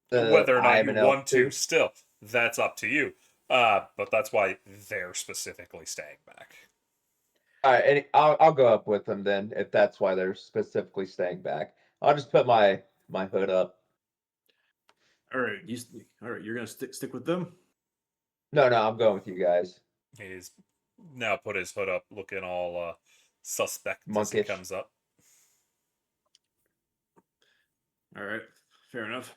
S1: Whether or not
S5: I'm
S1: you
S5: an elf
S1: want to,
S5: too.
S1: still, that's up to you. But that's why they're specifically staying back.
S5: All right, and I'll go up with them then if that's why they're specifically staying back. I'll just put my hood up.
S2: All right, you're gonna stick with them.
S5: No, I'm going with you guys.
S1: He's now put his hood up, looking all suspect as he
S5: Monkish.
S1: comes up.
S2: All right, fair enough.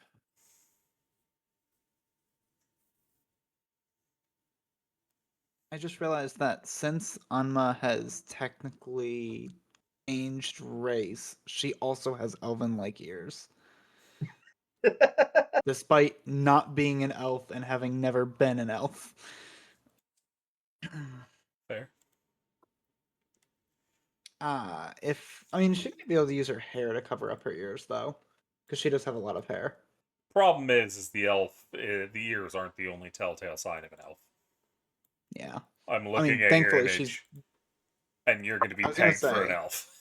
S7: I just realized that since Anma has technically changed race, she also has elven-like ears, despite not being an elf and having never been an elf.
S1: Fair.
S7: She might be able to use her hair to cover up her ears though, because she does have a lot of hair.
S1: Problem is the elf, the ears aren't the only telltale sign of an elf.
S7: Yeah.
S1: I'm looking at your
S7: thankfully,
S1: image,
S7: she's-
S1: and you're going to be
S7: I was gonna
S1: pegged for an
S7: say-
S1: elf.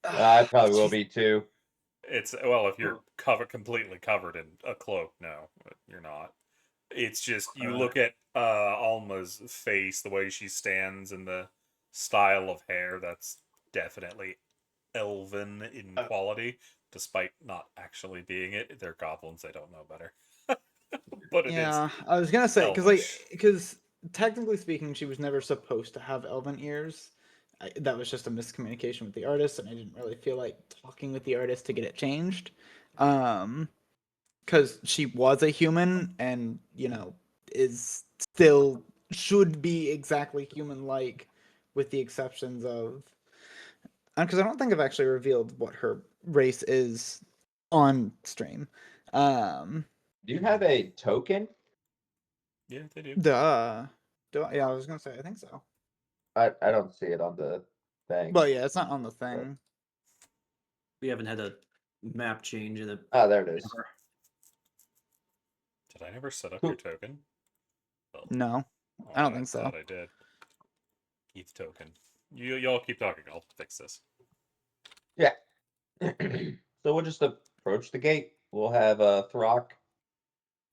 S5: I probably will be too.
S1: It's if you're completely covered in a cloak, no, you're not. It's just you look at Alma's face, the way she stands, and the style of hair. That's definitely elven in quality, despite not actually being it. They're goblins; they don't know better. But it is.
S7: Yeah, I was gonna say
S1: elvish.
S7: because technically speaking, she was never supposed to have elven ears. That was just a miscommunication with the artist, and I didn't really feel like talking with the artist to get it changed. Because she was a human, and is still should be exactly human-like, with the exceptions of. Because I don't think I've actually revealed what her race is on stream.
S5: Do you have a token?
S1: Yeah, they do.
S7: Yeah, I was gonna say I think so.
S5: I don't see it on the thing.
S7: But yeah, it's not on the thing.
S2: We haven't had a map change in a.
S5: Oh, there it is.
S1: Did I never set up
S5: Cool.
S1: your token? Well,
S7: No, I don't think so.
S1: thought I did. Keith token. Y'all keep talking. I'll fix this.
S5: So we'll just approach the gate. We'll have Throck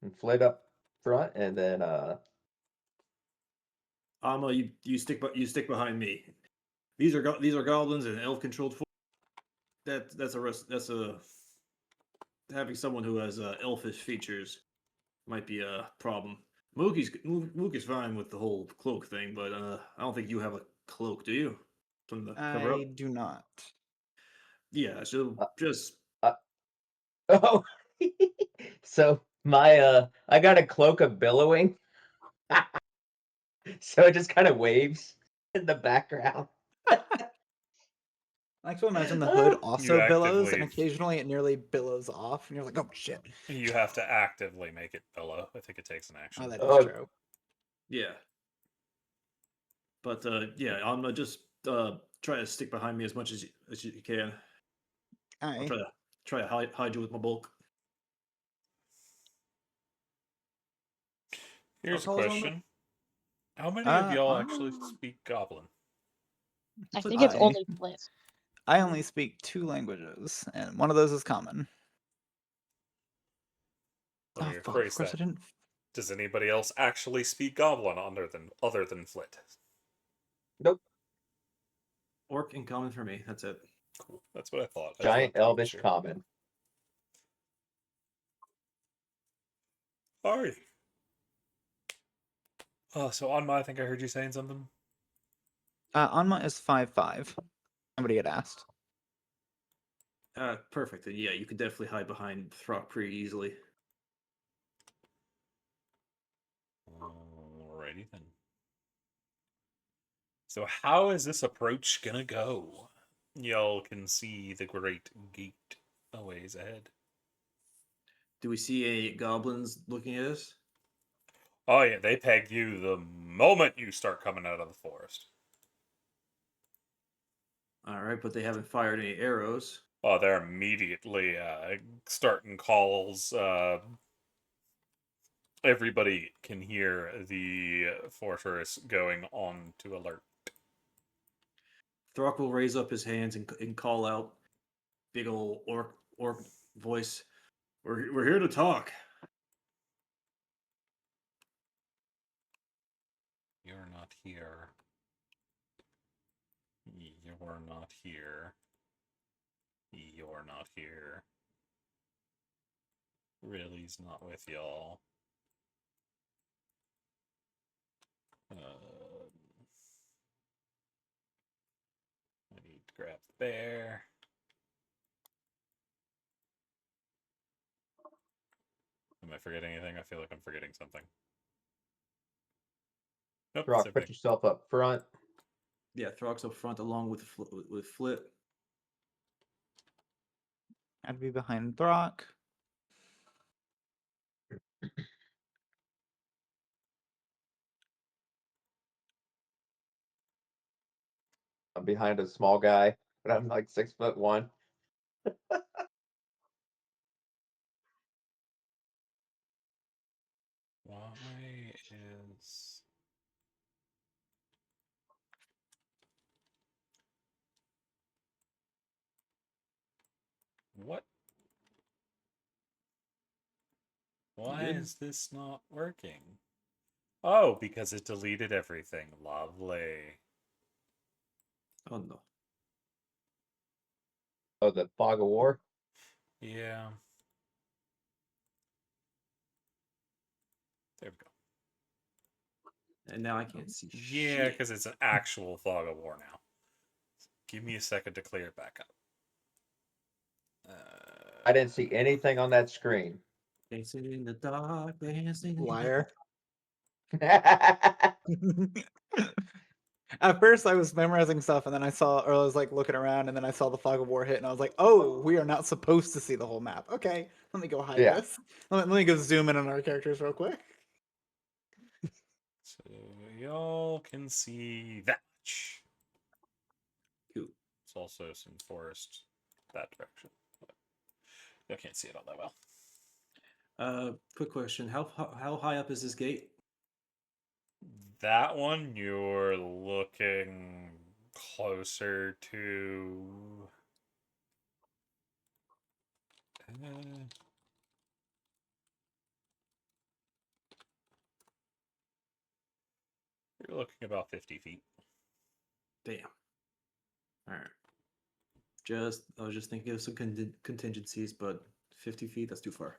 S5: and Flit up front, and then
S2: Alma, you stick behind me. These are goblins and elf controlled. That's a having someone who has elfish features might be a problem. Mook is fine with the whole cloak thing, but I don't think you have a cloak, do you? Something to cover
S7: I
S2: up?
S7: do not.
S2: Yeah, so just
S5: oh, so my I got a cloak of billowing, so it just kind of waves in the background.
S7: I like to imagine the hood also billows, and
S1: actively-
S7: occasionally it nearly billows off, and you're like, "Oh shit!"
S1: You have to actively make it billow. I think it takes an action.
S7: Oh, that is
S5: Oh.
S7: true.
S2: yeah. But yeah, Alma, just try to stick behind me as much as you can. I'll
S7: Aye.
S2: try to hide you with my bulk.
S1: Here's a
S2: tall is Alma?
S1: question. How many of y'all actually
S7: Alma-
S1: speak Goblin?
S3: I
S2: Flit
S3: think it's
S7: I-
S3: only Flit.
S7: I only speak 2 languages, and one of those is common.
S1: Let me
S7: Oh, fuck, of
S1: rephrase
S7: course I
S1: that.
S7: didn't.
S1: Does anybody else actually speak Goblin other than Flit?
S5: Nope.
S2: Orc and common for me. That's it.
S1: Cool. That's what I thought. I
S5: Giant
S1: thought that was
S5: Elvish
S1: sure.
S5: Common.
S1: Alright. So Anma, I think I heard you saying something.
S7: Anma is 5'5". Somebody had asked.
S2: Perfect. And yeah, you could definitely hide behind Throck pretty easily.
S1: Alrighty then. So how is this approach gonna go? Y'all can see the great gate a ways ahead.
S2: Do we see any goblins looking at us?
S1: Oh yeah, they peg you the moment you start coming out of the forest.
S2: All right, but they haven't fired any arrows.
S1: Oh, they're immediately starting calls. Everybody can hear the fortress going on to alert.
S2: Throck will raise up his hands and call out, big old orc voice. We're here to talk.
S1: You're not here. You're not here. You're not here. Really's not with y'all. I need to grab the bear. Am I forgetting anything? I feel like I'm forgetting something. Nope.
S5: Rock,
S1: same
S5: put
S1: thing.
S5: yourself up front.
S2: Yeah, Throck's up front along with Flit.
S7: I'd be behind Throck.
S5: I'm behind a small guy, but I'm like 6'1".
S1: Why is... What? Why
S2: Good.
S1: is this not working? Oh, because it deleted everything. Lovely.
S2: Oh no.
S5: Oh, the Fog of War.
S1: Yeah. There we go.
S2: And now I can't see
S1: Yeah,
S2: shit.
S1: because it's an actual fog of war now. Give me a second to clear it back up.
S5: I didn't see anything on that screen.
S2: Dancing in the dark, dancing in the
S7: Liar. At first, I was memorizing stuff, and then I was like looking around, and then I saw the fog of war hit, and I was like, "Oh, we are not supposed to see the whole map." Okay, let me go hide
S5: Yeah.
S7: this. Let me go zoom in on our characters real quick.
S1: So y'all can see that much.
S2: Cool.
S1: It's also some forest that direction. But y'all can't see it all that well.
S2: Quick question: How high up is this gate?
S1: That one you're looking closer to. You're looking about 50 feet.
S2: Damn. All right. I was just thinking of some contingencies, but 50 feet, that's too far.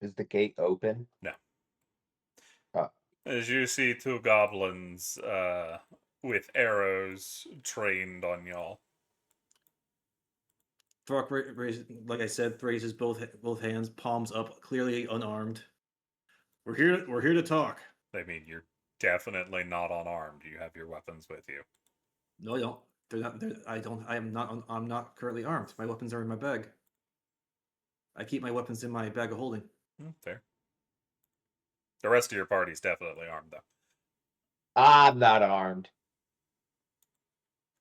S5: Is the gate open?
S1: No.
S5: Oh.
S1: As you see two goblins with arrows trained on y'all.
S2: Throck raises, like I said, raises both hands, palms up, clearly unarmed. We're here to talk.
S1: I mean, you're definitely not unarmed. You have your weapons with you.
S2: No, I don't. They're not. I'm not currently armed. My weapons are in my bag. I keep my weapons in my bag of holding.
S1: Fair. The rest of your party's definitely armed, though.
S5: I'm not armed.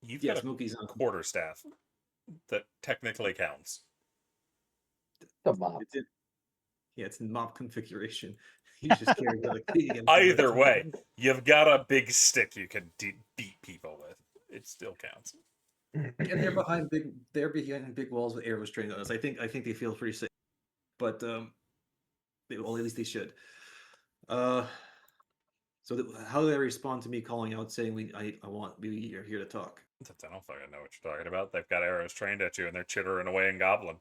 S1: You've
S2: Yeah,
S1: got a
S2: Smokey's on.
S1: quarterstaff that technically counts.
S5: The mop.
S2: It's in, yeah, it's in mob configuration. You just carry it like against the
S1: Either
S2: rest.
S1: way, you've got a big stick you can beat people with. It still counts.
S2: And they're behind big walls with arrows trained on us. I think they feel pretty safe, but well, at least they should. So how do they respond to me calling out saying we are here to talk?
S1: I don't fucking know what you're talking about. They've got arrows trained at you and they're chittering away in Goblin.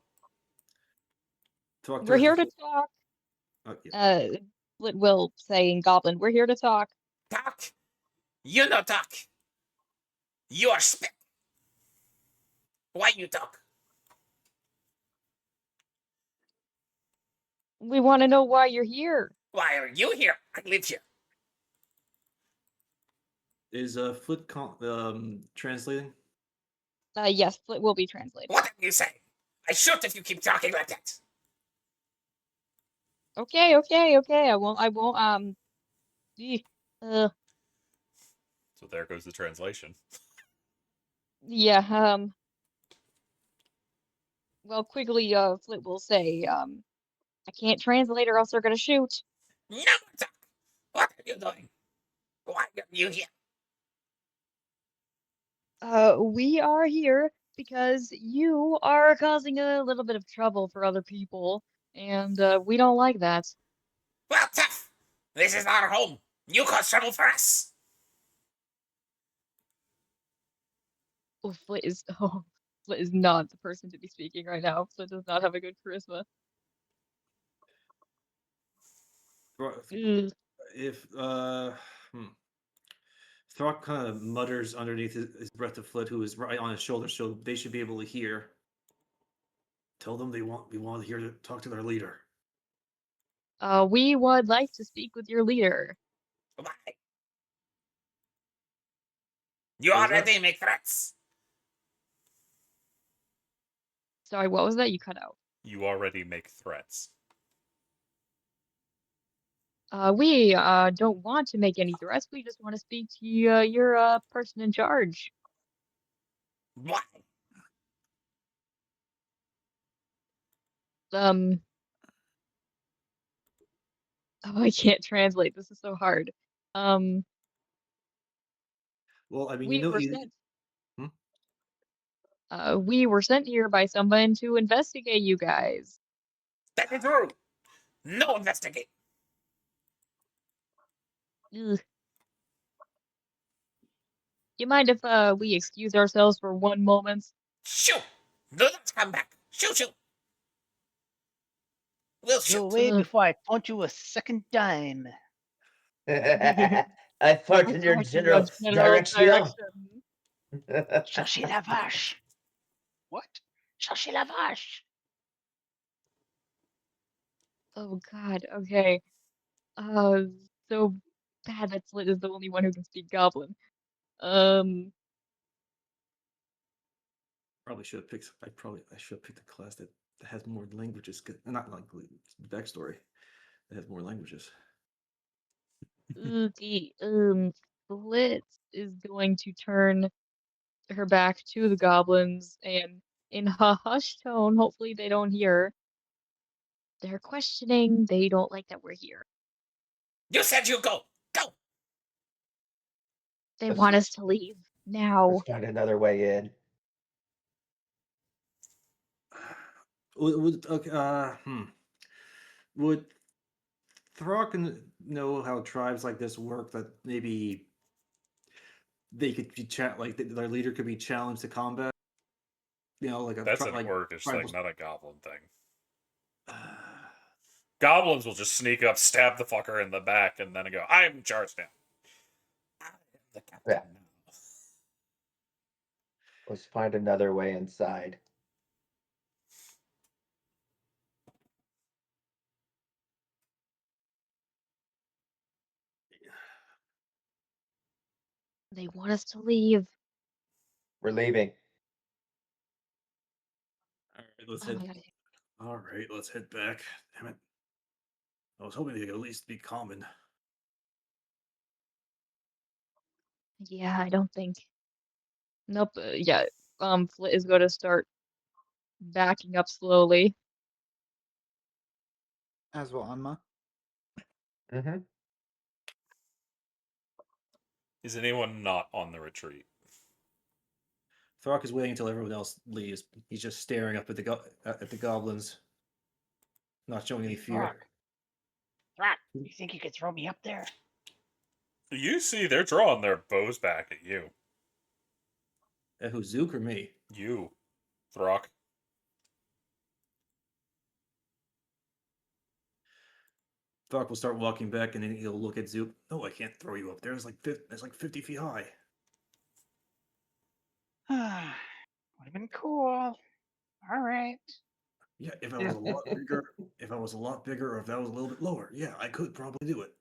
S2: Talk
S3: We're
S2: towards
S3: here
S2: the
S3: to talk.
S2: yeah.
S3: Flit will say in Goblin, we're here to talk.
S1: Talk? You no talk. You are spit. Why you talk?
S3: We want to know why you're here.
S1: Why are you here? I live here.
S2: Is Flit translating?
S3: Yes, Flit will be translating.
S1: What did you say? I shoot if you keep talking like that.
S3: Okay. I won't, gee,
S1: So there goes the translation.
S3: yeah, well, quickly, Flit will say, I can't translate or else they're gonna shoot.
S1: No more talk. What are you doing? Why are you here?
S3: We are here because you are causing a little bit of trouble for other people, and, we don't like that.
S1: Well, tough. This is our home. You cause trouble for us.
S3: Oh, Flit is, oh, Flit is not the person to be speaking right now. Flit does not have a good charisma. Ugh.
S2: If Throck kind of mutters underneath his breath to Flit, who is right on his shoulder, so they should be able to hear. Tell them we want to hear to talk to their leader.
S3: We would like to speak with your leader.
S1: Why? You
S2: What was that?
S1: already make threats.
S3: Sorry, what was that? You cut out.
S1: You already make threats.
S3: We don't want to make any threats. We just want to speak to your person in charge.
S1: Why?
S3: Oh, I can't translate. This is so hard.
S2: Well, I mean,
S3: We were sent.
S2: Hmm?
S3: We were sent here by someone to investigate you guys.
S1: That is rude. No investigate.
S3: Ugh. You mind if we excuse ourselves for one moment?
S1: Shoot. Do not come back. Shoot. We'll
S4: Go
S1: shoot.
S4: away before I punch you a second time.
S5: I fart in your
S3: Your
S5: general direction.
S4: Cherchez la vache. What? Cherchez la vache.
S3: Oh God. Okay. So bad that Slit is the only one who can speak Goblin.
S2: I should have picked a class that has more languages. Not like backstory. That has more languages.
S3: Okay. Slit is going to turn her back to the goblins and in a hushed tone, hopefully they don't hear. They're questioning. They don't like that we're here.
S1: You said you go. Go.
S3: They
S5: Let's-
S3: want us to leave now.
S5: Let's find another way in.
S2: Would Throck know how tribes like this work? That maybe they could be their leader could be challenged to combat. You know, like a
S1: That doesn't work. It's like
S2: tribal-
S1: not a goblin thing. Goblins will just sneak up, stab the fucker in the back, and then go, I'm in charge now. I am the captain
S5: Yeah.
S1: now.
S5: Let's find another way inside.
S3: They want us to leave.
S5: We're leaving.
S2: All right, let's
S3: Oh
S2: head.
S3: my God.
S2: All right, let's head back. Damn it! I was hoping they could at least be common.
S3: Yeah, I don't think Nope. Yeah. Flit is going to start backing up slowly.
S7: As well, Anma.
S5: Mm-hmm.
S1: Is anyone not on the retreat?
S2: Throck is waiting until everyone else leaves. He's just staring up at the goblins, not showing any fear.
S4: Throck, you think you could throw me up there?
S1: You see, they're drawing their bows back at you.
S2: Who, Zook or me?
S1: You, Throck.
S2: Throck will start walking back, and then he'll look at Zook. No, I can't throw you up there. It's like 50 feet high.
S4: Would have been cool. All right.
S2: Yeah, if I was a lot bigger, or if that was a little bit lower, yeah, I could probably do it.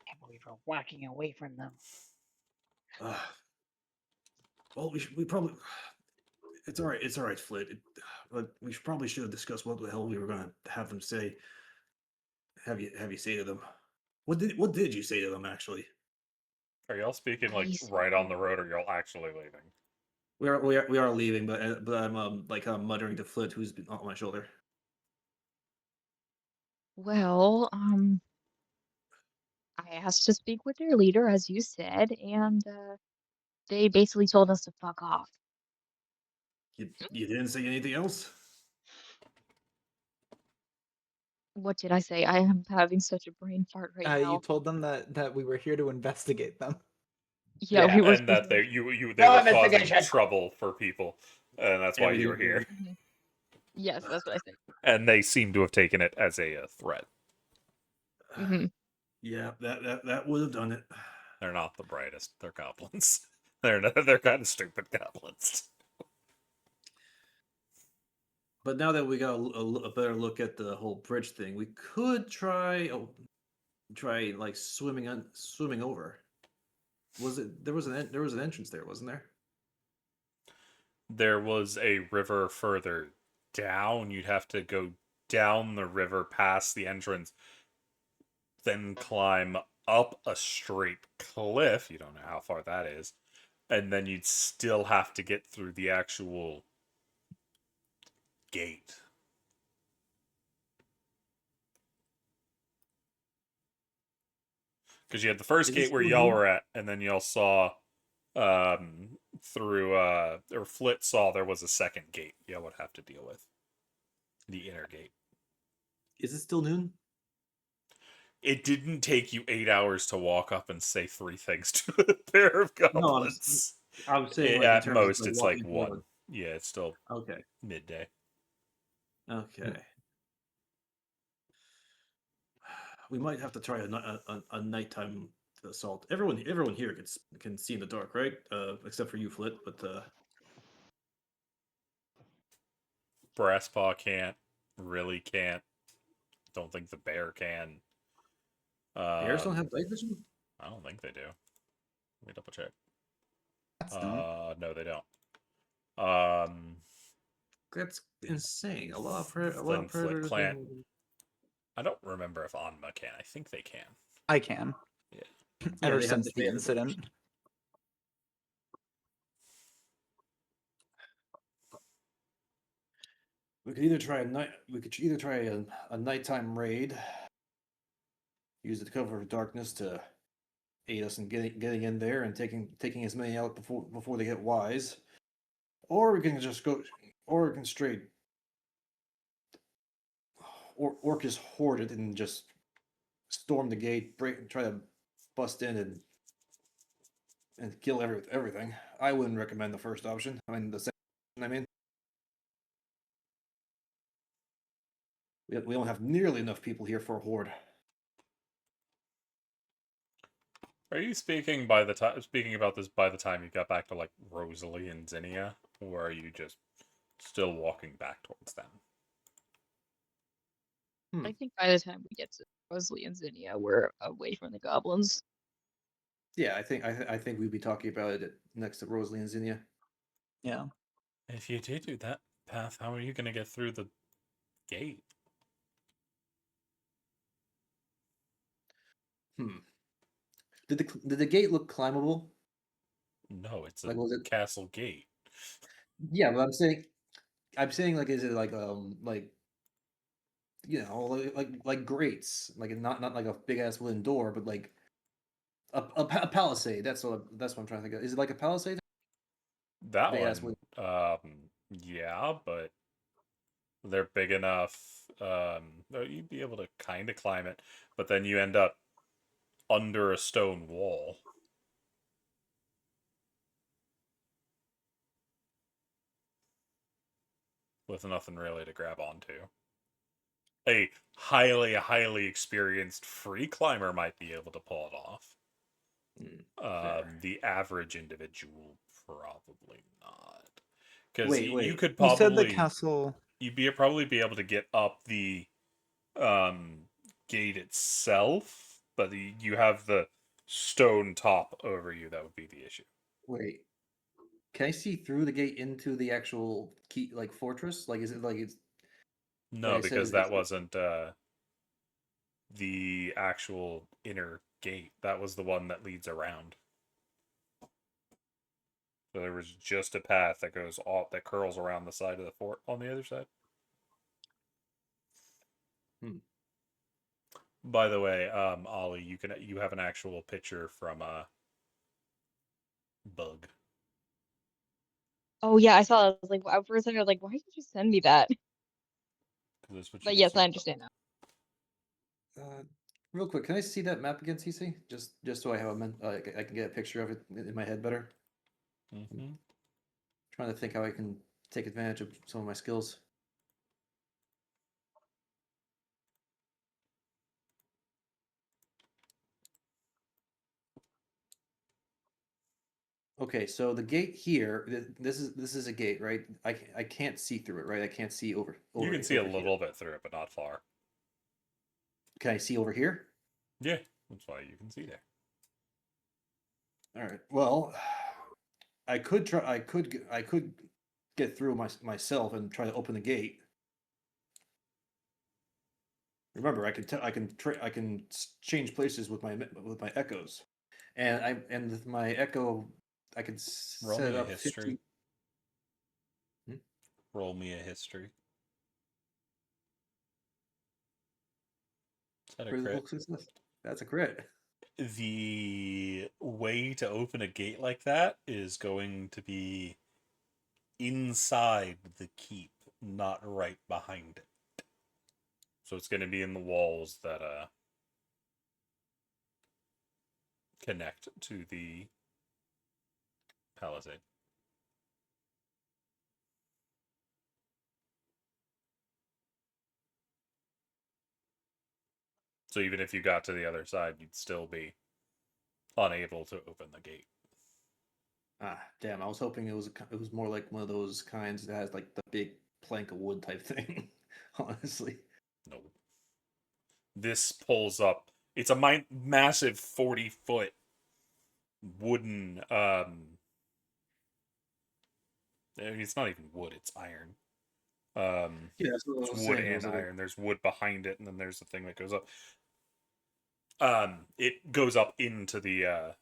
S4: Can't believe we're walking away from them.
S2: Well, we probably. It's all right. It's all right, Flit. But we probably should have discussed what the hell we were gonna have them say. Have you say to them? What did you say to them actually?
S1: Are y'all speaking like
S3: Nice.
S1: right on the road, or y'all actually leaving?
S2: We are leaving, but I'm muttering to Flit, who's been on my shoulder.
S3: Well, I asked to speak with their leader, as you said, and they basically told us to fuck off.
S2: You didn't say anything else?
S3: What did I say? I am having such a brain fart right now.
S7: You told them that we were here to investigate them.
S3: Yeah, we were
S1: and that
S3: supposed
S1: they
S3: to.
S1: they were causing trouble for people, and that's why you were here.
S3: Yes, that's what I said.
S1: And they seem to have taken it as a threat.
S3: Hmm.
S2: Yeah, that would have done it.
S1: They're not the brightest. They're goblins. They're kind of stupid goblins.
S2: But now that we got a better look at the whole bridge thing, we could try like swimming over. There was an entrance there, wasn't there?
S1: There was a river further down. You'd have to go down the river past the entrance, then climb up a straight cliff. You don't know how far that is. And then you'd still have to get through the actual gate. Because you had the first
S2: Is
S1: gate
S2: this
S1: where
S2: still
S1: y'all
S2: new?
S1: were at, and then y'all saw through or Flit saw there was a second gate y'all would have to deal with. The inner gate.
S2: Is it still noon?
S1: It didn't take you 8 hours to walk up and say 3 things to a pair of goblins.
S2: I was saying, like, in
S1: At
S2: terms of,
S1: most,
S2: like,
S1: it's like
S2: walking
S1: 1.
S2: forward.
S1: Yeah, it's still
S2: Okay.
S1: midday.
S2: Okay. We might have to try a nighttime assault. Everyone here can see in the dark, right? Except for you, Flit. But
S1: Brasspaw can't. Really can't. Don't think the bear can.
S2: bears don't have night vision.
S1: I don't think they do. Let me double check.
S7: That's dumb.
S1: No, they don't.
S2: That's insane. A lot of
S1: Flit
S2: predators.
S1: plant. I don't remember if Anma can. I think they can.
S7: I can.
S1: Yeah.
S7: Ever
S2: they have
S7: since
S2: the
S7: the
S2: haste
S7: incident.
S2: We could either try a nighttime raid. Use the cover of darkness to aid us in getting in there and taking as many out before they get wise, or we can just go, or we can straight Orcus hoard it and just storm the gate, try to bust in and kill everything. I wouldn't recommend the first option. I mean the second. I mean, we don't have nearly enough people here for a horde.
S1: Are you speaking about this by the time you got back to like Rosalie and Zinnia, or are you just still walking back towards them?
S3: I think by the time we get to Rosalie and Zinnia, we're away from the goblins.
S2: Yeah, I think we'd be talking about it next to Rosalie and Zinnia.
S7: Yeah.
S1: If you do that path, how are you going to get through the gate?
S2: Did the gate look climbable?
S1: No, it's a
S2: Like, was it?
S1: castle gate.
S2: Yeah, but I'm saying like, is it like like grates, like not like a big ass wooden door, but like a palisade. That's what I'm trying to think of. Is it like a palisade?
S1: That
S2: Big ass
S1: one, yeah, but they're big enough. You'd be able to kind of climb it, but then you end up under a stone wall. With nothing really to grab onto. A highly experienced free climber might be able to pull it off.
S2: Fair.
S1: The average individual probably not, because
S2: Wait,
S1: you
S2: wait.
S1: could
S7: You said the
S1: probably
S7: castle.
S1: probably be able to get up the gate itself, but you have the stone top over you. That would be the issue.
S2: Wait. Can I see through the gate into the actual key, like fortress? Like, is it like it's
S1: No,
S2: like I said?
S1: because that wasn't the actual inner gate. That was the one that leads around. So there was just a path that goes off that curls around the side of the fort on the other side. By the way, Ollie, you have an actual picture from Bug.
S3: Oh yeah, I saw it. I was like, at first I was like, why did you send me that?
S1: That's what you
S3: But
S1: can
S3: yes,
S1: see.
S3: I understand now.
S2: Real quick, can I see that map again, CC? Just so I have I can get a picture of it in my head better.
S1: Mm-hmm.
S2: Trying to think how I can take advantage of some of my skills. Okay, so the gate here, this is a gate, right? I can't see through it, right? I can't see over
S1: You can see a
S2: over here.
S1: little bit through it, but not far.
S2: Can I see over here?
S1: Yeah, that's why you can see there.
S2: All right. Well, I could try. I could get through myself and try to open the gate. Remember, I can change places with my echoes, and with my echo, I can
S1: Roll
S2: set
S1: me a
S2: up
S1: history.
S2: 50.
S1: Roll me a history. Is that a
S2: Critical
S1: crit?
S2: success. That's a crit.
S1: The way to open a gate like that is going to be inside the keep, not right behind it. So it's going to be in the walls that connect to the palisade. So even if you got to the other side, you'd still be unable to open the gate.
S2: Ah, damn! I was hoping it was more like one of those kinds that has like the big plank of wood type thing. Honestly.
S1: No. This pulls up. It's a massive 40-foot wooden. It's not even wood. It's iron.
S2: Yeah, that's what I
S1: It's
S2: was
S1: wood
S2: saying. It
S1: and
S2: was like
S1: iron. There's wood behind it, and then there's the thing that goes up. It goes up into the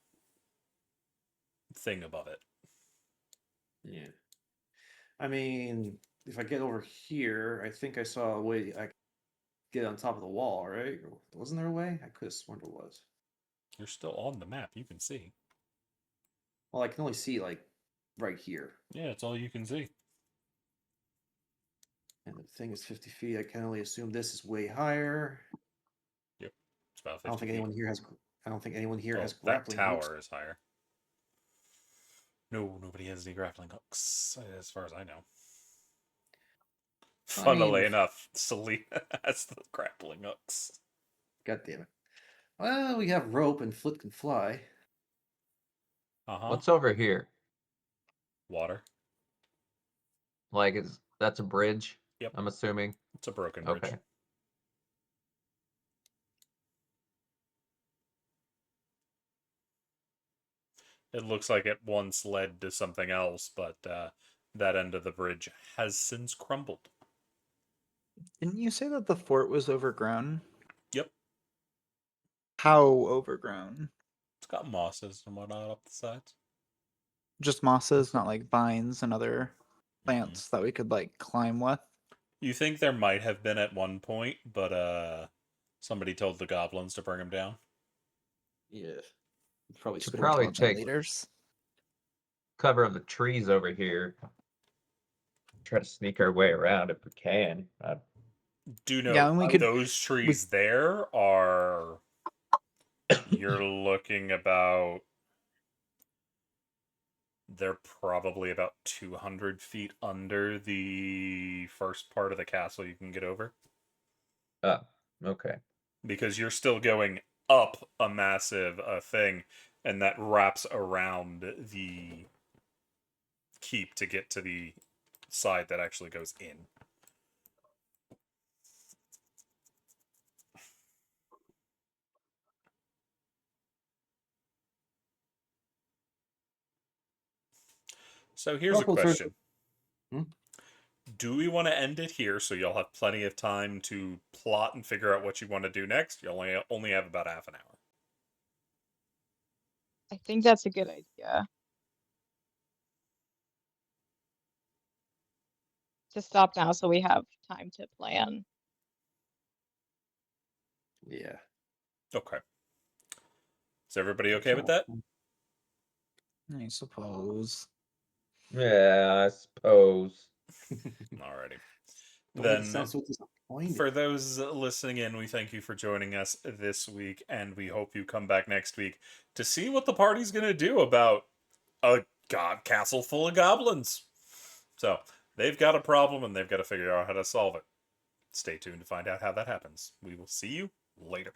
S1: thing above it.
S2: yeah. I mean, if I get over here, I think I saw a way I could get on top of the wall, right? Or wasn't there a way? I could have sworn there was.
S1: You're still on the map. You can see.
S2: Well, I can only see like right here,
S1: Yeah, it's all you can see.
S2: and the thing is 50 feet. I can only assume this is way higher.
S1: Yep, it's about 50
S2: I don't think
S1: feet.
S2: anyone here has. I don't think anyone here
S1: Oh,
S2: has
S1: that
S2: grappling hooks.
S1: tower is higher. No, nobody has any grappling hooks, as far as I know.
S2: I
S1: Funnily
S2: mean,
S1: enough, Selena has the grappling hooks.
S2: God damn it. Well, we have rope and Flit can fly.
S1: Uh-huh.
S5: What's over here?
S1: Water.
S5: Like, that's a bridge?
S1: Yep.
S5: I'm assuming.
S1: It's a broken bridge.
S5: Okay.
S1: It looks like it once led to something else, but that end of the bridge has since crumbled.
S7: Didn't you say that the fort was overgrown?
S1: Yep.
S7: how overgrown?
S1: It's got mosses and whatnot up the sides.
S7: Just mosses, not like vines and other
S1: Mm-hmm.
S7: plants that we could like climb with.
S1: You think there might have been at one point, but somebody told the goblins to bring them down.
S2: Yeah. Probably
S5: Should
S2: scorched
S5: probably
S2: on
S5: take
S7: Leaders.
S5: cover of the trees over here. Try to sneak our way around if we can.
S1: Do know
S7: Yeah, and we could.
S1: those trees there are. You're looking about. They're probably about 200 feet under the first part of the castle you can get over.
S5: Okay.
S1: Because you're still going up a massive thing, and that wraps around the keep to get to the side that actually goes in. So here's a
S2: Couple turns-
S1: question.
S2: Hmm?
S1: Do we want to end it here so you'll have plenty of time to plot and figure out what you want to do next? You only have about half an hour.
S3: I think that's a good idea. To stop now so we have time to plan.
S2: Yeah.
S1: Okay. Is everybody okay with that?
S7: I suppose.
S5: Yeah, I suppose.
S1: Alrighty.
S2: Then
S1: Then,
S2: sounds so disappointed.
S1: for those listening in, we thank you for joining us this week, and we hope you come back next week to see what the party's going to do about a castle full of goblins. So, they've got a problem, and they've got to figure out how to solve it. Stay tuned to find out how that happens. We will see you later.